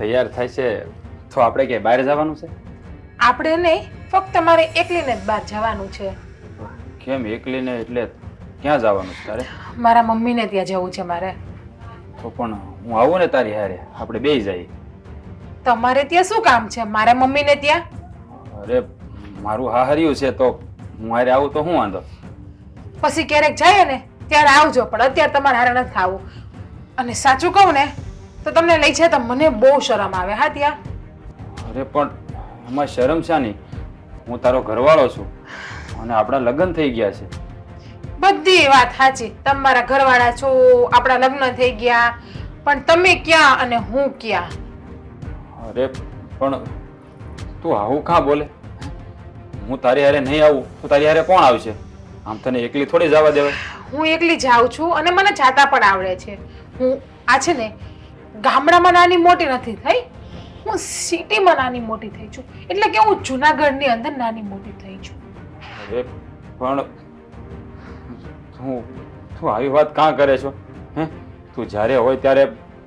તૈયાર થાય છે તો આપણે ક્યાંય બહાર જવાનું છે? આપણે નહીં, ફક્ત મારે એકલીને જ બહાર જવાનું છે. કેમ એકલીને? એટલે ક્યાં જવાનું છે તારે? મારા મમ્મીને ત્યાં જવું છે મારે. તો પણ હું આવું ને તારી હારે, આપણે બેય જઈએ. તમારે ત્યાં શું કામ છે મારા મમ્મીને ત્યાં? અરે મારું હાહર્યું છે તો હું હારે આવું તો શું વાંધો? પછી ક્યારેક જાય ને ત્યારે આવજો, પણ અત્યારે તમારે હારે નથી ખાવું. અને સાચું કહું ને તો તમને લઈ જાય તો મને બહુ શરમ આવે. હા ત્યાં અરે પણ એમાં શરમ શાની? હું તારો ઘરવાળો છું અને આપણા લગ્ન થઈ ગયા છે. બધી વાત સાચી, તમારા ઘરવાળા છો, આપણા લગ્ન થઈ ગયા, પણ તમે ક્યાં અને હું ક્યાં? અરે પણ તું આવું કાં બોલે? હું તારી હારે નહીં આવું તો તારી હારે કોણ આવશે? આમ તને એકલી થોડી જવા દેવાય. હું એકલી જાઉં છું અને મને જાતા પણ આવડે છે. હું આ છે ને ગામડામાં નાની મોટી નથી થઈ, હું સિટીમાં નાની મોટી થઈ છું. એટલે કે હું જુનાગઢની અંદર નાની મોટી થઈ છું. અરે પણ તું તું આવી વાત કાં કરે છો? હે, તું જ્યારે હોય ત્યારે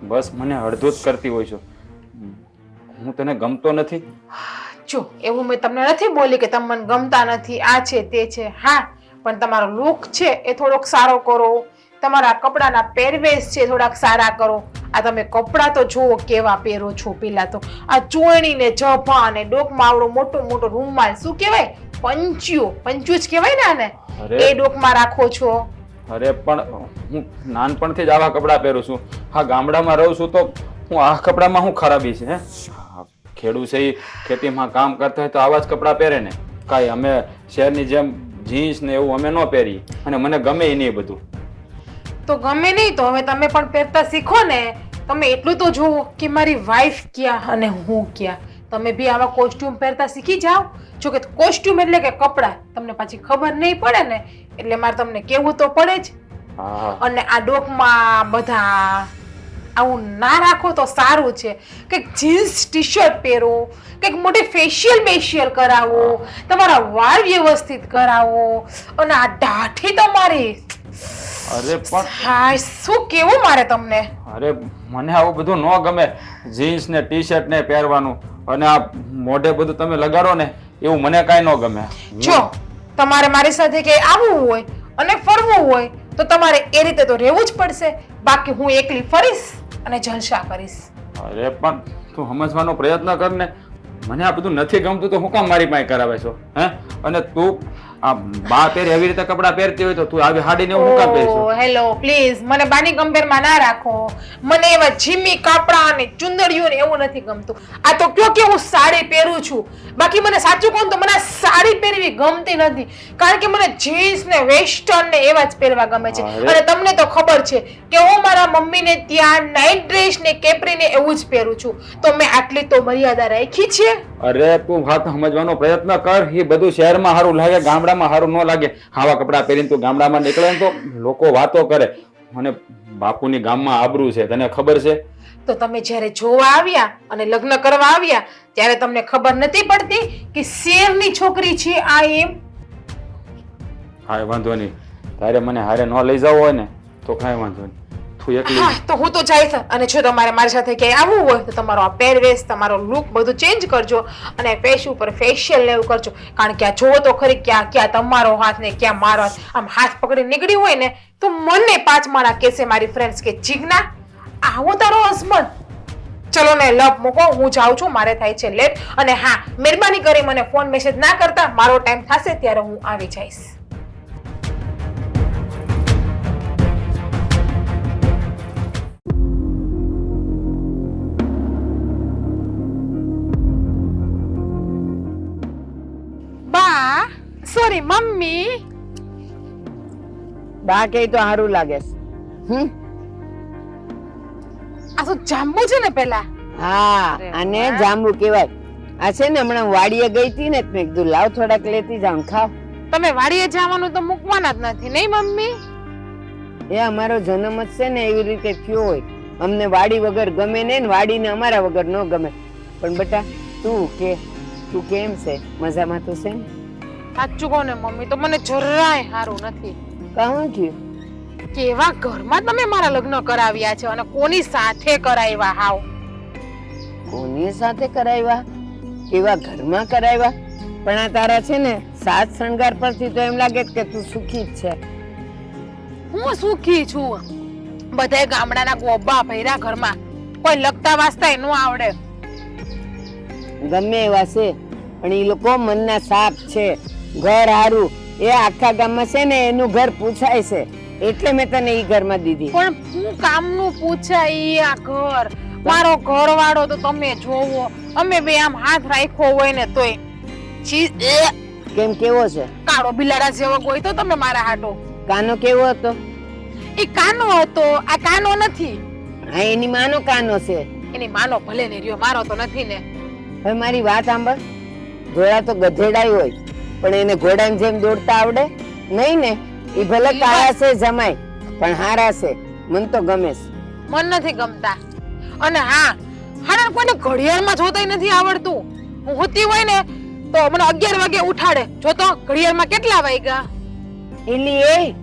બસ મને અડધું જ કરતી હોય છો. હું તને ગમતો નથી? જો એવું મેં તમને નથી બોલી કે તમે મને ગમતા નથી, આ છે તે છે. હા, પણ તમારો લુક છે એ થોડોક સારો કરો, તમારા કપડાના પહેરવેશ છે થોડાક સારા કરો. આ તમે કપડાં તો જુઓ કેવા પહેરો છો. પેલા તો આ ચોયણી ને જભા ને ડોકમાં આવડો મોટો મોટો રૂમાલ, શું કહેવાય, પંચું જ કહેવાય ને આને, એ ડોકમાં રાખો છો. અરે પણ હું નાનપણથી જ આવા કપડાં પહેરું છું. હા, ગામડામાં રહું છું તો હું આ કપડામાં શું ખરાબી છે? હે, ખેડૂત છે એ ખેતીમાં કામ કરતા હોય તો આવા જ કપડાં પહેરે ને. કાંઈ અમે શહેરની જેમ જીન્સ ને એવું અમે ન પહેરીએ અને મને ગમે નહીં બધું. તો ગમે નહીં તો હવે તમે પણ પહેરતા શીખો ને. તમે એટલું તો જુઓ કે મારી વાઈફ ક્યાં અને હું ક્યાં. તમે બી આવા કોસ્ટ્યુમ પહેરતા શીખી જાઓ. જો કે કોસ્ટ્યુમ એટલે કે કપડાં તમને પાછી ખબર નહીં પડે ને, એટલે મારે તમને કેવું તો પડે જ. અને આ ડોકમાં બધા આવું ના રાખો તો સારું છે. કંઈક જીન્સ ટી શર્ટ પહેરો, કંઈક મોટી ફેશિયલ કરાવો, તમારા વાળ વ્યવસ્થિત કરાવો, અને આ દાઢી તમારી. અરે પણ હા, શું કેવું મારે તમને? અરે મને આવું બધું ન ગમે. જીન્સ ને ટી શર્ટ ને પહેરવાનું અને આ મોઢે બધું તમે લગાડો ને એવું મને કાંઈ ન ગમે. જો તમારે મારી સાથે ક્યાંય આવવું હોય અને ફરવું હોય તો તમારે એ રીતે તો રહેવું જ પડશે. બાકી હું એકલી ફરીશ અને જલસા કરીશ. અરે પણ તું સમજવાનો પ્રયત્ન કર ને. મને આ બધું નથી ગમતું તો હું કામ મારી પાસે કરાવે છો? હે, અને તું આ બા પહેરે એવી રીતે કપડાં પહેરતી હોય તો તું આવી હાડીને હું કામ પહેરીશું? હેલો, પ્લીઝ મને બાની કમ્પેરમાં ના રાખો. મને એવા જીમી કાપડા અને ચુંદડીઓ ને એવું નથી ગમતું. આ તો કયો કે હું સાડી પહેરું છું, બાકી મને સાચું કહું તો મને આ સાડી પહેરવી ગમતી નથી. કારણ કે મને જીન્સ ને વેસ્ટર્ન ને એવા જ પહેરવા ગમે છે. અને તમને તો ખબર છે કે હું મારા મમ્મીને ત્યાં નાઇટ ડ્રેસ ને કેપરી ને એવું જ પહેરું છું. તો મેં આટલી તો મર્યાદા રાખી છે. અરે તું વાત સમજવાનો પ્રયત્ન કર. એ બધું શહેરમાં સારું લાગે, ગામડામાં સારું ન લાગે. આવા કપડાં પહેરીને તું ગામડામાં નીકળે ને તો લોકો વાતો કરે. અને બાપુની ગામમાં આબરૂ છે, તને ખબર છે? તો તમે જ્યારે જોવા આવ્યા અને લગ્ન કરવા આવ્યા ત્યારે તમને ખબર નથી પડતી કે શેરની છોકરી છે આ? એમ હા, વાંધો નહીં. તારે મને હારે ન લઈ જવું હોય ને તો કાંઈ વાંધો નહીં. તું એકલી. હા, તો હું તો જઈશ. અને જો તમારે મારી સાથે ક્યાંય આવવું હોય તો તમારો આ પહેરવેશ, તમારો લુક બધું ચેન્જ કરજો અને ફેસ ઉપર ફેશિયલ ને એવું કરજો. કારણ કે આ જોવો તો ખરી ક્યાં ક્યાં તમારો હાથ ને ક્યાં મારો હાથ. આમ હાથ પકડી નીકળી હોય ને તો મને 5 માળા કહેશે મારી ફ્રેન્ડ્સ કે જીજ્ઞા આવો તારો હસબન્ડ. ચલો ને લપ મૂકો, હું જાઉં છું, મારે થાય છે લેટ. અને હા, મહેરબાની કરી મને ફોન મેસેજ ના કરતા. મારો ટાઈમ થશે ત્યારે હું આવી જઈશ. બા, સોરી મમ્મી. બા કે તો સારું લાગે છે. આ તો જાંબુ છે ને પેલા? હા, આને જાંબુ કહેવાય. આ છે ને હમણાં વાડીએ ગઈ હતી ને મેં કીધું લાવ થોડાક લેતી જાઉં, ખાવ. તમે વાડીએ જવાનું તો મૂકવાના જ નથી, નહીં મમ્મી? એ અમારો જન્મ જ છે ને એવી રીતે થયો હોય. અમને વાડી વગર ગમે નહીં ને વાડીને અમારા વગર ન ગમે. પણ બેટા તું કેમ છે? મજામાં તો છે ને? સાચું કહો ને મમ્મી, તો મને જરાય સારું નથી. કહું થયું? કેવા ઘરમાં તમે મારા લગ્ન કરાવ્યા છે અને કોની સાથે કરાવ્યા? હાવ કોની સાથે કરાવ્યા, કેવા ઘરમાં કરાવ્યા? પણ આ તારા છે ને સાત શણગાર પરથી તો એમ લાગે કે તું સુખી જ છે. હું સુખી છું. બધાય ગામડાના ગોબા ભૈરા ઘરમાં, કોઈ લખતા વાંચતાય ન આવડે. ગમે એવા છે પણ એ લોકો મનના સાપ છે. ઘર હારું એ આખા ગામમાં છે ને એનું ઘર પૂછાય છે, એટલે મેં તને ઈ ઘરમાં દીધી. પણ હું કામનું પૂછાય આ ઘર, મારો ઘરવાળો તો તમે જોવો, અમે બે આમ હાથ રાખ્યો હોય ને તોય કેમ કેવો છે? કાળો બિલાડા જેવો કોઈ તો તમે મારા હાટો. કાનો કેવો હતો? એ કાનો હતો, આ કાનો નથી. હા, એની માનો કાનો છે. એની માનો ભલે ને રહ્યો, મારો તો નથી ને. હવે મારી વાત સાંભળ, ઘોડા તો ગધેડાય હોય પણ એને ઘોડાની જેમ દોડતા આવડે નહીં ને. એ ભલે કાળા છે જમાય પણ હારા છે, મન તો ગમે છે. મન નથી ગમતા. અને હા, હારા કોઈને ઘડિયાળમાં જોતાય નથી આવડતું. હું હોતી હોય ને તો મને 11 વાગે ઉઠાડે, જો તો ઘડિયાળમાં કેટલા વાગ્યા. એલી એ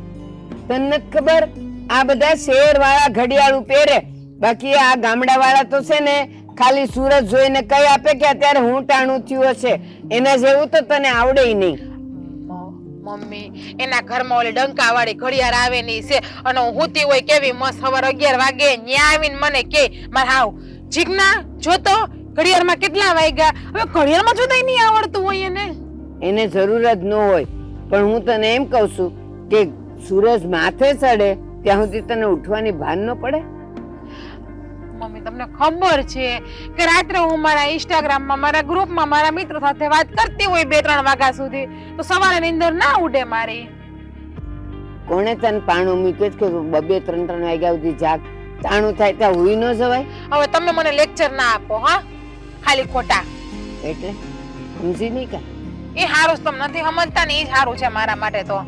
તને નથી ખબર, આ બધા શહેર વાળા ઘડિયાળ પહેરે, બાકી આ ગામડા વાળા તો છે ને ખાલી સૂરજ જોઈને કઈ આપે કે અત્યારે હું ટાણું થયું હશે. એના જેવું તો તને આવડે નહીં. મમ્મી, એના ઘરમાં ઓલી ડંકા વાળી ઘડિયાળ આવે ની છે, અને હું હોતી હોય કેવી મસ્ત સવાર 11 વાગે ન્યા આવીને મને કે માર હાવ જીજ્ઞા જો તો ઘડિયાળમાં કેટલા વાગ્યા. હવે ઘડિયાળમાં જોતાય નહીં આવડતું હોય એને જરૂર જ ન હોય. પણ હું તને એમ કહું છું કે સૂરજ માથે ચડે ત્યાં સુધી તને ઉઠવાની ભાન ન પડે? મમ્મી, તમને ખબર છે કે રાત્રે હું મારા ઇન્સ્ટાગ્રામમાં મારા ગ્રુપમાં મારા મિત્રો સાથે વાત કરતી હોય 2-3 વાગ્યા સુધી, તો સવારે નીંદર ના ઉડે મારી. કોણે તને પાણું મૂક્યું કે 2-3 વાગ્યા સુધી જાગ? તાણું થાય ત્યાં હુઈ ન જવાય? હવે તમે મને લેક્ચર ના આપો, હા, ખાલી ખોટા. એટલે સમજી નહીં કા? એ હારું તમે નથી સમજતા ને, એ સારું છે મારા માટે તો.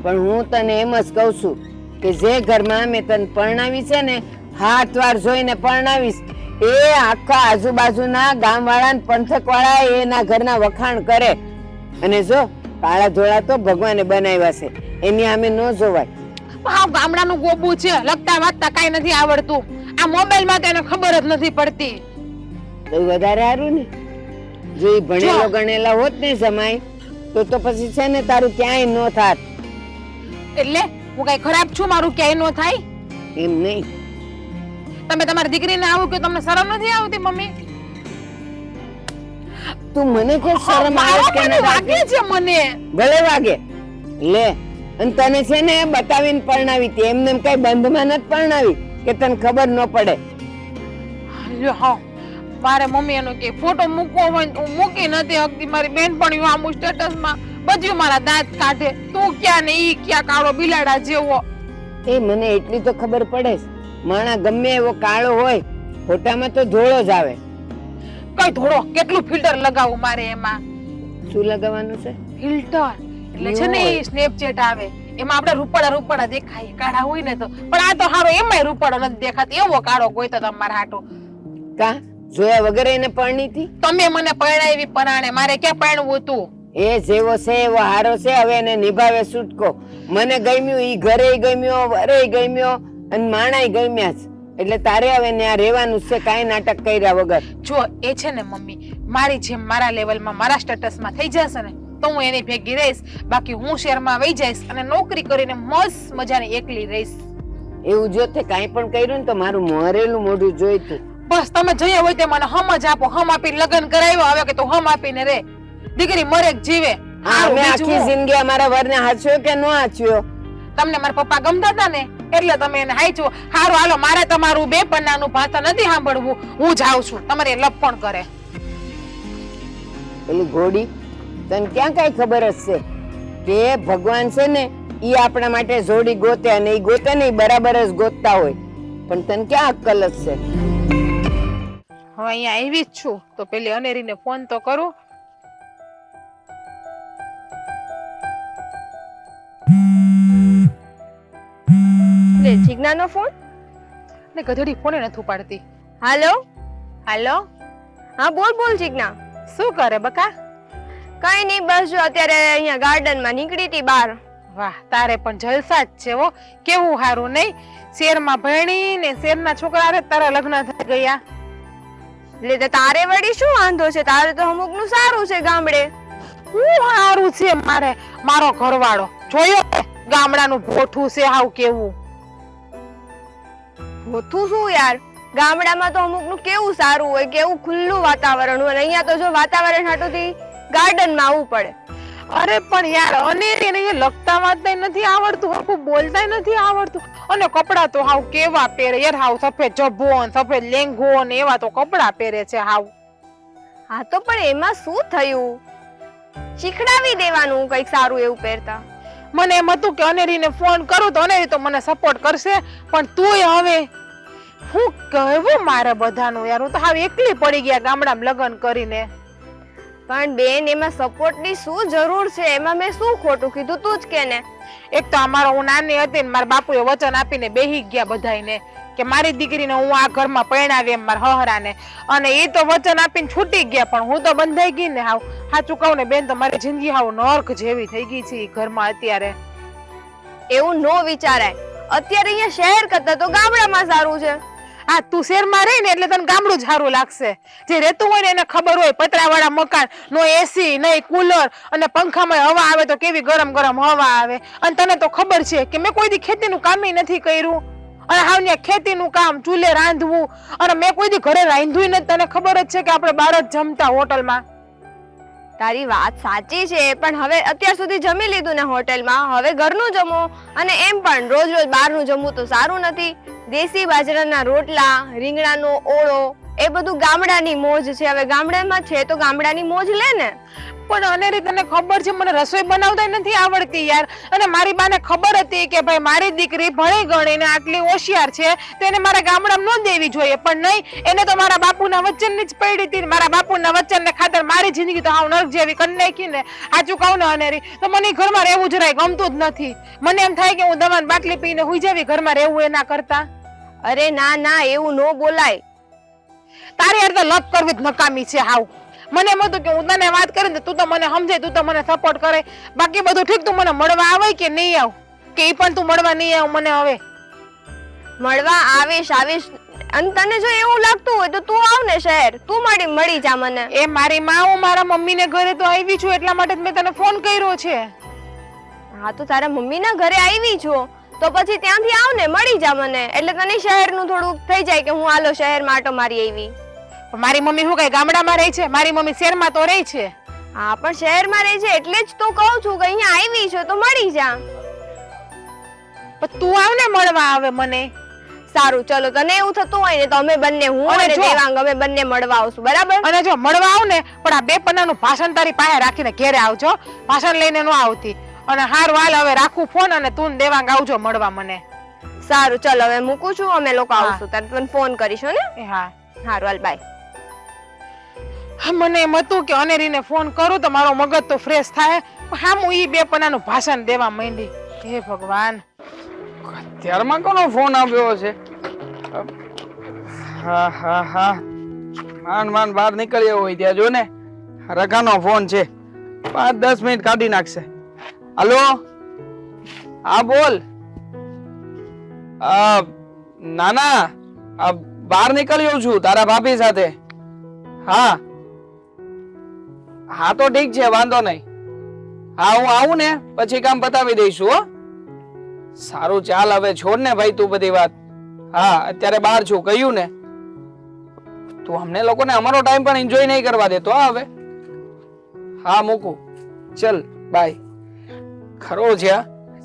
પણ હું તને એમ જ કહું છું કે જે ઘરમાં મેં તને પરણાવી છે ને, હાથ વાર જોઈને પરણાવીશ, એ આખા આજુબાજુના ગામ વાળા પંથક વાળા એના ઘરના વખાણ કરે. અને જો કાળા ધોળા તો ભગવાને બનાવ્યા છે, એની સામે ન જોવાય. હાવ ગામડાનું ગોબું છે, લખતા વાંચતા કઈ નથી આવડતું. આ મોબાઈલ માં તો એને ખબર જ નથી પડતી. તો વધારે સારું ને, જો એ ભણેલો ગણેલા હોત ને જમાય તો પછી છે ને તારું ક્યાંય ન થાત. એટલે હું કઈ ખરાબ છું મારું ક્યાંય ન થાય? એમ નહીં. તમે તમારી દીકરીને આવું કે તમને શરમ નથી આવતી? મમ્મી, તું મને કે શરમ આવે કે ન વાગે છે મને? ભલે વાગે લે. અને તને છે ને બતાવીને પરણાવી હતી, એમને કઈ બંધમાં નથી પરણાવી કે તને ખબર ન પડે. હા, મારે મમ્મી એનો કે ફોટો મૂકવો હોય તો હું મૂકી નથી હકતી. મારી બેનપણીઓ આમ સ્ટેટસ માં બધું મારા દાંત કાઢે, તું ક્યાં ને ઈ ક્યાં કાળો બિલાડા જેવો. એ મને એટલી તો ખબર પડે છે, માણા ગમે એવો કાળો હોય ફોટામાં તો ધોળો જ આવે. કઈ ધોળો? કેટલું ફિલ્ટર લગાવું મારે એમાં? શું લગાવવાનું છે? ફિલ્ટર એટલે છે ને સ્નેપચેટ આવે, એમાં આપણે રૂપાળા દેખાય કાળા હોય ને તો. પણ આ તો હારો એમાંય રૂપાળો નથી દેખાતો, એવો કાળો કોઈ તો તમારા હાટો. કા જોયા વગર એને પરણી હતી? તમે મને પરણાવી પરાણે, મારે ક્યાં પરણવું હતું? એ જેવો છે એવો હારો છે, હવે એને નિભાવે છૂટકો. મને ગમ્યું, ઈ ઘરે ગમ્યો, વરે ગમ્યો અને માણાય ગમ્યા જ, એટલે તારે હવે ત્યાં રહેવાનું છે, કાંઈ નાટક કર્યા વગર. જો એ છે ને મમ્મી, મારી જેમ મારા લેવલમાં મારા સ્ટેટસમાં થઈ જશે ને તો હું એની ભેગી રહીશ, બાકી હું શહેરમાં વહી જઈશ અને નોકરી કરીને મસ્ત મજાની એકલી રહીશ. એવું જો તે કાંઈ પણ કર્યું ને તો મારું મરેલું મોઢું જોઈતું. બસ તમે જઈએ હોય તે મને હમ જ આપો, હમ આપીને લગ્ન કરાવ્યો, હવે કે તો હમ આપીને રે. દીકરી મરે કે જીવે. મેં આખી જિંદગી અમારા વરને હાચ્યો કે ન હાચ્યો? તમને મારા પપ્પા ગમતા હતા ને એટલે તમે એને હાચ્યો. હારું હાલો, મારે તમારું બે પન્નાનું ભાષા નથી સાંભળવું, હું જાઉં છું. તમારે લપણ કરે પેલી ઘોડી, તને ક્યાં કઈ ખબર હશે કે ભગવાન છે ને ઈ આપણા માટે જોડી ગોતે, અને ઈ ગોતે ને બરાબર જ ગોતતા હોય, પણ તને ક્યાં અક્કલ જ છે? હવે અહીંયા આવી જ છું તો પેલી અનેરીને ફોન તો કરું. લે જીજ્ઞાનો ફોન. ને ગધેડી ફોને નથી ઉપાડતી. હાલો હાલો, હા બોલ બોલ જીજ્ઞા. શું કરે બકા? કઈ નહીં, બસ જો અત્યારે અહીંયા ગાર્ડન માં નીકળી હતી બહાર. વાહ, તારે પણ જલસા જ છે હો. કેવું હારું નહીં, શેરમાં ભણી ને શેરના છોકરા હારે તારા લગ્ન થઈ ગયા. એટલે તે તારે વળી શું વાંધો છે? તારે તો અમુક નું સારું છે ગામડે. હું સારું છે મારે મારો ઘરવાળો જોયો ને? ગામડાનું ભોઠું છે હાવ કેવું. હોતું શું યાર, ગામડામાં તો અમુક નું કેવું સારું હોય, કેવું ખુલ્લું વાતાવરણ હોય. અને અહીંયા તો જો વાતાવરણ હાટુથી ગાર્ડન માં આવવું પડે. અરે પણ યાર અને એને એ લખતા વાંચતા નથી આવડતું, હરખું બોલતા નથી આવડતું, અને કપડા તો હાવ કેવા પહેરે યાર, હાવ સફેદ જબ્બો ને સફેદ લેંઘો ને એવા તો કપડા પહેરે છે હાવ. હા તો પણ એમાં શું થયું? શીખડાવી દેવાનું કઈક સારું એવું પહેરતા. મને એમ હતું કે અનેરીને ફોન કરું તો અનેરી તો મને સપોર્ટ કરશે, પણ તુંય હવે હું કહેવું મારે બધાનું યાર, હું તો હાવ એકલી પડી ગયા ગામડામાં લગ્ન કરીને. પણ બેન એમાં સપોર્ટ ની શું જરૂર છે? એમાં મેં શું ખોટું કીધું? તું જ કે ને. એક તો અમારો હું નાની હતી ને મારા બાપુએ વચન આપીને બેહી ગયા બધાયને કે મારી દીકરીને હું આ ઘરમાં પરણાવી એમ મારા હહરાને, અને એ તો વચન આપીને છૂટી ગયા, પણ હું તો બંધાઈ ગઈ ને હાવ. સાચું કહું ને બેન, તો મારી જિંદગી હાવ નર્ક જેવી થઈ ગઈ છે ઈ ઘરમાં અત્યારે. એવું નો વિચારાય. અત્યારે અહીંયા શહેર કરતા તો ગામડામાં સારું છે. આ તું શહેરમાં રહી ને એટલે તને ગામડું જ સારું લાગશે. જે રહેતું હોય ને એને ખબર હોય, પતરાવાળા મકાન, નો એસી નહીં કુલર, અને પંખામાં હવા આવે તો કેવી ગરમ ગરમ હવા આવે. અને તને તો ખબર છે કે મેં કોઈ દી ખેતીનું કામ નથી કર્યું, અને હાવ ત્યાં ખેતીનું કામ, ચૂલે રાંધવું, અને મેં કોઈ દી ઘરે રાંધ્યું નથી. તને ખબર જ છે કે આપણે બહાર જ જમતા હોટલમાં. તારી વાત સાચી છે, પણ હવે અત્યાર સુધી જમી લીધું ને હોટેલમાં, હવે ઘરનું જમો. અને એમ પણ રોજ રોજ બહારનું જમવું તો સારું નથી. દેશી બાજરાના રોટલા, રીંગણાનો ઓળો, એ બધું ગામડાની મોજ છે. હવે ગામડામાં છે તો ગામડાની મોજ લે ને. પણ અનેરી તને ખબર છે મને રસોઈ બનાવતા નથી આવડતી યાર, અને મારી બાને ખબર હતી કે ભાઈ મારી દીકરી ભણી ગણીને આટલી હોશિયાર છે તો એને મારા ગામડામાં ન દેવી જોઈએ, પણ નહીં, એને તો મારા બાપુના વચનની જ પડી હતી. મારા બાપુના વચનને ખાતર મારી જિંદગી તો હાવ નર્ક જેવી કરી નાખી ને. સાચું કહું ને અનેરી, તો મને ઘરમાં રહેવું જરાય ગમતું જ નથી. મને એમ થાય કે હું દવાની બાટલી પીને હુઈ જાવી ઘરમાં રહેવું એના કરતા. અરે ના ના, એવું નો બોલાય. તારી યાર તો લપ કરવી જ નકામી છે હાવ. મને એમ હતું કે હું તને વાત કરી ને તું તો મને સમજે, તું તો મને સપોર્ટ કરે, બાકી બધું ઠીક. તું મને મળવા આવે કે નહીં આવ, કે ઈ પણ તું મળવા નહીં આવ મને? હવે મળવા આવીશ આવીશ, અને તને જો એવું લાગતું હોય તો તું આવ ને શહેર, તું મળી જા મને. એ મારી માં, હું મારા મમ્મીને ઘરે તો આવી છું એટલા માટે જ મેં તને ફોન કર્યો છે. હા તો તારા મમ્મીના ઘરે આવી છો તો પછી ત્યાંથી આવ ને, મળી જા મને. એટલે તને શહેરનું થોડું થઈ જાય કે હું આલો શહેરમાં આટો મારી આવી. મારી મમ્મી શું કઈ ગામડામાં રહી છે? મારી મમ્મી શહેરમાં તો રહી છે. હા પણ શહેરમાં રહી છે એટલે જ તો કહું છું કે અહીંયા આવી છો તો મળી જા. પણ તું આવ ને મળવા આવે મને. સારું ચલો, તને એવું થતું હોય ને તો અમે બંને, હું અને દેવાંગ, અમે બંને મળવા આવશું, બરાબર? અને જો મળવા આવ ને, પણ આ 2 પન્નાનું ભાષણ તારી પાસે રાખીને ઘેરે આવજો, ભાષણ લઈને ન આવતી. અને હાર વાલ હવે રાખું ફોન, અને તું ને દેવાંગ આવજો મળવા મને. સારું ચલ, હવે મૂકું છું, અમે લોકો આવશું, તને ફોન કરીશું ને. હા હારું, હાલ બાય. મને એમ હતું કે અનેરીને ફોન કરું તો મારો મગજ તો ફ્રેશ થાય, હા હું ઈ 2 પન્નાનું ભાષણ દેવા માંડી. હે ભગવાન, અત્યારમાં કોનો ફોન આવ્યો છે? હા હા હા, માંડ બહાર નીકળ્યો હોય ત્યાં જો ને, રકાનો ફોન છે, 5-10 મિનિટ કાઢી નાખશે. હલો, હા બોલ. નાના, બહાર નીકળ્યો છું તારા ભાભી સાથે. હા હા તો ઠીક છે, વાંધો નહીં. હા હું આવું ને પછી કામ પતાવી દઈશું. હો સારું, ચાલ હવે છોડ ને ભાઈ તું બધી વાત. હા અત્યારે બહાર છું કહ્યું ને. તું અમને લોકોને અમારો ટાઈમ પણ એન્જોય નહીં કરવા દેતો. હા હવે હા મૂકું, ચલ બાય. ખરો છે,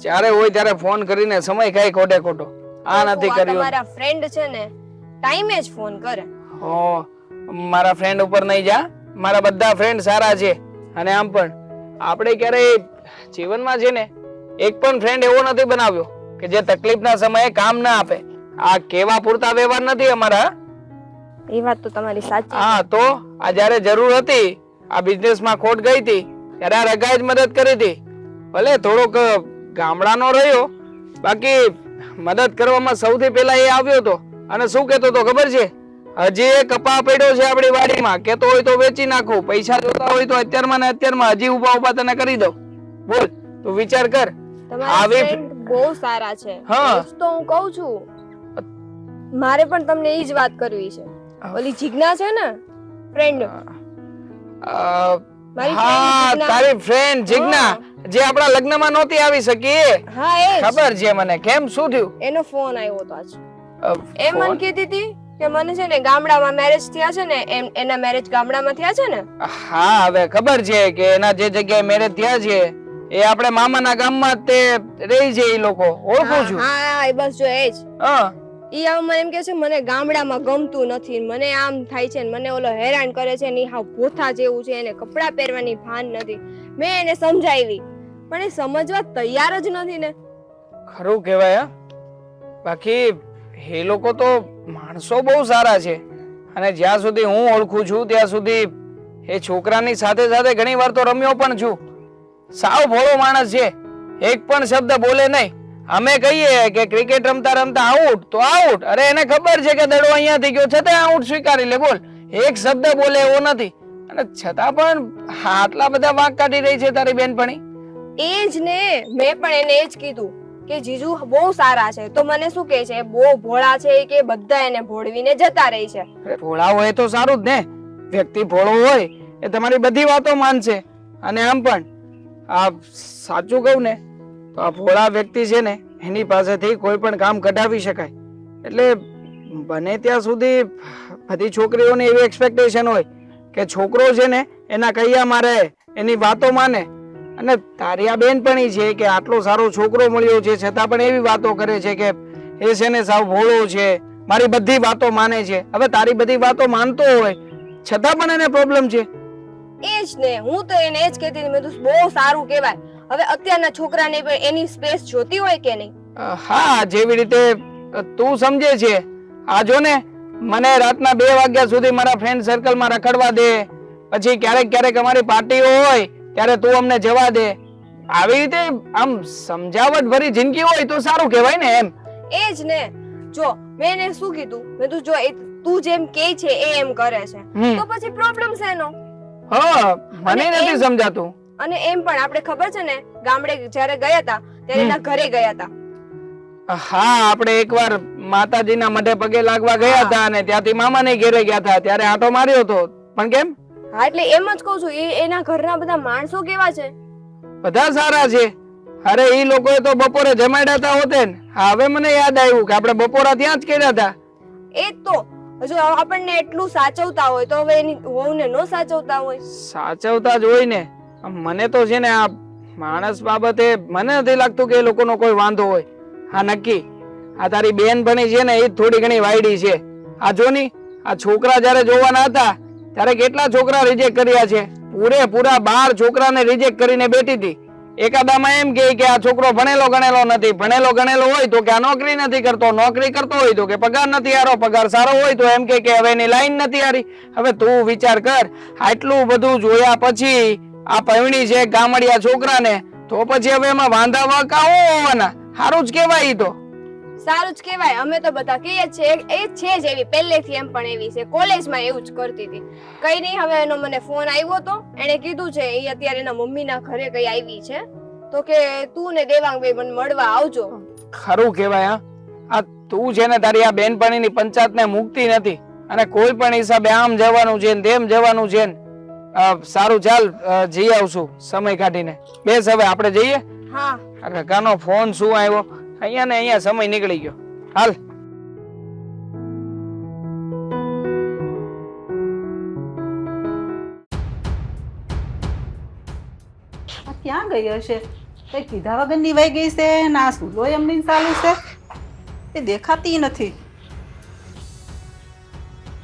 જ્યારે હોય ત્યારે ફોન કરીને સમય કઈ ખોટે ખોટો. આ નથી કર્યું. તમારા ફ્રેન્ડ છે ને, ટાઈમે જ ફોન કરે. હો, મારા ફ્રેન્ડ ઉપર નહીં જા. મારા બધા ફ્રેન્ડ સારા છે, અને આમ પણ આપણે ક્યારેય જીવનમાં છે ને એક પણ ફ્રેન્ડ એવો નથી બનાવ્યો કે જે તકલીફના સમયે કામ ના આપે. આ કેવા પૂરતા વ્યવહાર નથી અમારા. એ વાત તો તમારી સાચી. હા તો આ જયારે જરૂર હતી, આ બિઝનેસમાં ખોટ ગઈ હતી, ત્યારે આ રગાએ જ મદદ કરી હતી. ભલે થોડોક ગામડાનો રહ્યો, બાકી મદદ કરવામાં સૌથી પહેલા એ આવ્યો હતો. અને શું કહેતો હતો ખબર છે? હજી એ કપા પડ્યો છે આપણી વાડીમાં, કેતો હોય તો વેચી નાખું, પૈસા જોતા હોય તો અત્યારમાં ને અત્યારમાં હજી ઉભા તને કરી દઉં. બોલ, તું વિચાર કર. તમારા ફ્રેન્ડ બહુ સારા છે. હા. તો હું કહું છું, મારે પણ તમને ઈ જ વાત કરવી છે. ઓલી જીજ્ઞા છે ને ફ્રેન્ડ મારી હા friend જીજ્ઞા. તારી ફ્રેન્ડ જીજ્ઞા જે આપણા લગ્નમાં નહોતી આવી શકી એ. હા એ જ. ખબર છે મને. કેમ શું થયું? એનો ફોન આવ્યો હતો આજ અ, એ મને ફોન? કહેતી હતી કે મને છે ને ગામડામાં મેરેજ થયા છે ને એના મેરેજ ગામડામાં થયા છે ને હા હવે ખબર છે કે એના જે જગ્યાએ મેરેજ થયા છે એ આપણે મામાના ગામમાં જ તે રહી છે એ લોકો. ઓળખું છું. હા હા એ બસ જો એ જ હા ઈ આવ મને એમ કે છે મને ગામડામાં ગમતું નથી ને મને આમ થાય છે ને મને ઓલો હેરાન કરે છે ને ઈ હાવ ભોથા જેવું છે એને કપડાં પહેરવાની ભાન નથી મેં એને સમજાવી પણ એ સમજવા તૈયાર જ નથી ને ખરું કહેવાય હા. બાકી એ લોકો તો માણસો બહુ સારા છે અને જ્યાં સુધી હું ઓળખું છું ત્યાં સુધી એ છોકરાની સાથે સાથે ઘણી વાર તો રમ્યો પણ છું. સાવ ભોળો માણસ છે. એક પણ શબ્દ બોલે નહીં. અમે કહીએ કે ક્રિકેટ રમતા રમતા આઉટ તો આઉટ. અરે એને ખબર છે કે દડો અહીંયાથી ગયો છતાં આઉટ સ્વીકારી લે. બોલ એક શબ્દ બોલે એવો નથી અને છતાં પણ આટલા બધા વાંક કાઢી રહી છે તારી બેનપણી. એ જ ને મેં પણ એને એ જ કીધું કે જીજુ બહુ સારા છે તો મને શું કહે છે બહુ ભોળા છે કે બધા એને ભોળવીને જતા રહે છે અરે ભોળા હોય તો સારું જ ને. વ્યક્તિ ભોળો હોય એ તમારી બધી વાતો માનશે અને આમ પણ આ સાચું કહું ને તો આ ભોળા વ્યક્તિ છે ને એની પાસેથી કોઈ પણ કામ કઢાવી શકાય. એટલે બને ત્યાં સુધી બધી છોકરીઓની એવી એક્સપેક્ટેશન હોય કે છોકરો છે ને એના કૈયામાં રહે એની વાતો માને અને તારી આ બેનપણી છે કે આટલો સારો છોકરો મળ્યો છે છતાં પણ એવી વાતો કરે છે કે એ છે ને સાવ ભોળો છે મારી બધી વાતો માને છે. હવે તારી બધી વાતો માનતો હોય છતાં પણ એને પ્રોબ્લેમ છે. એ જ ને હું તો એને એ જ કહેતી હતી મેં કીધું બહુ સારું કહેવાય હવે અત્યારના છોકરાને પણ એની સ્પેસ જોતી હોય કે નહીં હા જેવી રીતે તું સમજે છે. આ જો ને મને રાતના 2 વાગ્યા સુધી મારા ફ્રેન્ડ સર્કલમાં રખડવા દે પછી ક્યારેક ક્યારેક અમારી પાર્ટીઓ હોય ત્યારે તું અમને જવા દે. આવી રીતે આમ સમજાવટ ભરી જિંદગી હોય તો સારું કહેવાય ને એમ. એ જ ને જો મેં એને શું કીધું મેં કીધું જો તું જેમ કહે છે એ એમ કરે છે હમ. તો પછી પ્રોબ્લેમ શેનો હા મને અને નથી એમ- સમજાતું. અને એમ પણ આપણે ખબર છે ને ગામડે જ્યારે ગયા હતા ત્યારે એના ઘરે ગયા હતા હા આપણે એકવાર માતાજીના મઢે પગે લાગવા ગયા હતા અને ત્યાંથી મામાને ઘેરે ગયા હતા ત્યારે આટો માર્યો હતો. પણ કેમ? હા એટલે એમ જ કહું છું એના ઘરના બધા માણસો કેવા છે બધા સારા છે. અરે ઈ લોકોએ તો બપોરે જમાડ્યા હતા હોતે ને. હા, હવે મને યાદ આવ્યું કે આપણે બપોરા ત્યાં જ કર્યા હતા. એ જ તો જો આપણને એટલું સાચવતા હોય તો હવે એની વહુને ન સાચવતા હોય સાચવતા જ હોય ને. મને તો છે ને આ માણસ બાબતે મને નથી લાગતું કે એ લોકોનો કોઈ વાંધો હોય. હા નક્કી આ તારી બેન ભણી છે ને એ જ થોડી ઘણી વાયડી છે. આ જો ની આ છોકરા જયારે જોવાના હતા ત્યારે કેટલા છોકરા રિજેક્ટ કર્યા છે. પૂરેપૂરા 12 છોકરાને રિજેક્ટ કરીને બેઠી હતી. એકાદામાં એમ કે આ છોકરો ભણેલો ગણેલો નથી. ભણેલો ગણેલો હોય તો કે આ નોકરી નથી કરતો. નોકરી કરતો હોય તો કે પગાર નથી હારો. પગાર સારો હોય તો એમ કે હવે એની લાઈન નથી હારી. હવે તું વિચાર કર આટલું બધું જોયા પછી આ પૈણી છે ગામડિયા છોકરાને તો પછી હવે એમાં વાંધા વાંકા હોવાના. સારું જ કહેવાય ઈ તો. સારું જ કહેવાય અમે તો બધા કહીએ જ છે એ છે જ એવી પહેલેથી એમ પણ એવી છે કોલેજમાં એવું જ કરતી હતી કઈ નહીં હવે એનો મને ફોન આવ્યો તો એને કીધું છે એ અત્યારે એના મમ્મીના ઘરે કઈ આવી છે તો કે તું ને દેવાંગભાઈ મને મળવા આવજો ખરું કહેવાય હા. આ તું છે ને તારી આ બેનપણીની પંચાયતને મુકતી નથી અને કોઈ પણ હિસાબે આમ જવાનું છે ને તેમ જવાનું છે ને. સારું ચાલ જઈ આવશું સમય કાઢીને. બેસ હવે આપણે જઈએ. હા કાકાનો ફોન શું આવ્યો અહીંયા ને અહીંયા સમય નીકળી ગયો. હાલ આ ક્યાં ગઈ હશે? કઈ કીધા વગરની વહી ગઈ છે ને આ સૂલો એમની ચાલુ છે એ દેખાતી નથી.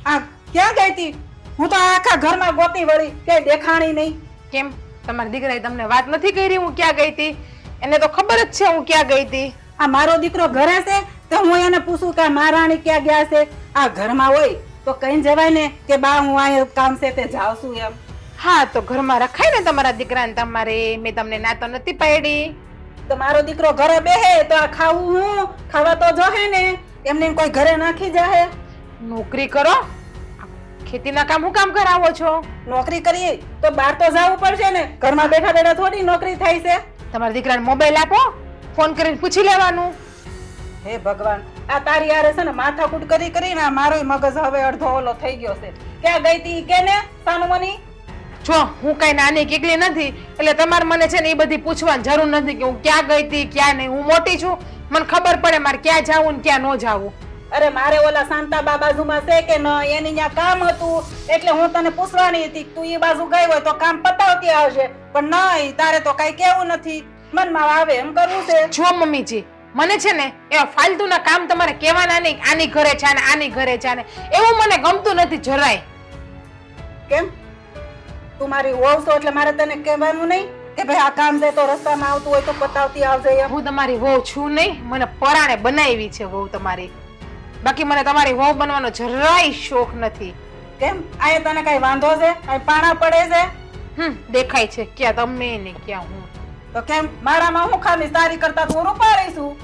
આ ક્યાં ગઈ હતી? હું તો આખા ઘરમાં ગોતી વળી કે દેખાણી નહીં. કેમ તમારી દીકરાએ તમને વાત નથી કરી હું ક્યાં ગઈ હતી? એને તો ખબર જ છે હું ક્યાં ગઈ હતી. આ મારો દીકરો ઘરે છે તો હું એને પૂછું કે આ મહારાણી ક્યાં ગયા છે? આ ઘરમાં હોય તો કઈ જવાય ને કે બા હું અહીંયા કામ છે તે જાઉં છું એમ. હા તો ઘરમાં રખાય ને તમારા દીકરાને તમારે. મેં તમને ના તો નથી પાડી. તો મારો દીકરો ઘરે બેહે તો આ ખાવું હું ખાવા તો જોહે ને. એમને કોઈ ઘરે નાખી જાહે? નોકરી કરો. ખેતીના કામ હું કામ કરાવો છો? નોકરી કરીએ તો બહાર તો જવું પડશે ને. ઘરમાં બેઠા બેઠા થોડી નોકરી થાય છે. તમારા દીકરાને મોબાઈલ આપો ફોન કરીને પૂછી લેવાનું. હે ભગવાન, આ તારી હારે છે ને માથાકૂટ કરી કરીને આ મારો મગજ હવે અડધો ઓલો થઈ ગયો છે. ક્યાં ગઈ તી કે ને સાનુમની? જો હું કઈ નાની કેકલી નથી એટલે તમારે મને છે ને એ બધી પૂછવાની જરૂર નથી કે હું ક્યાં ગઈ હતી ક્યાં નહીં. હું મોટી છું, મને ખબર પડે મારે ક્યાં જાવું ને ક્યાં ન જાવું. અરે મારે ઓલા શાંતાબા બાજુમાં છે કે ન, એની ત્યાં કામ હતું એટલે હું તને પૂછવાની હતી તું એ બાજુ ગઈ હોય તો કામ પતાવતી આવશે, પણ નહીં, તારે તો કઈ કેવું નથી, મનમાં આવે એમ કરવું છે. જો મમ્મીજી, મને છે ને એવા ફાલતુના કામ તમારે કહેવાના નહીં, આની ઘરે છે ને આની ઘરે છે ને, એવું મને ગમતું નથી જરાય. કેમ તું મારી વહુ છો એટલે મારે તને કહેવાનું નહીં કે ભાઈ આ કામ છે તો રસ્તામાં આવતું હોય તો પતાવતી આવજે એમ? હું તમારી વહુ છું નહીં, મને પરાણે બનાવી છે વહુ તમારી, બાકી મને તમારી વહુ બનવાનો જરાય શોખ નથી. કેમ આયા તને કઈ વાંધો છે? કઈ પાણા પડે છે? દેખાય છે ક્યાં તમે ને ક્યાં હું. તો કેમ મારામાં હું ખામી? તારી કરતા તું રૂપાળી છું.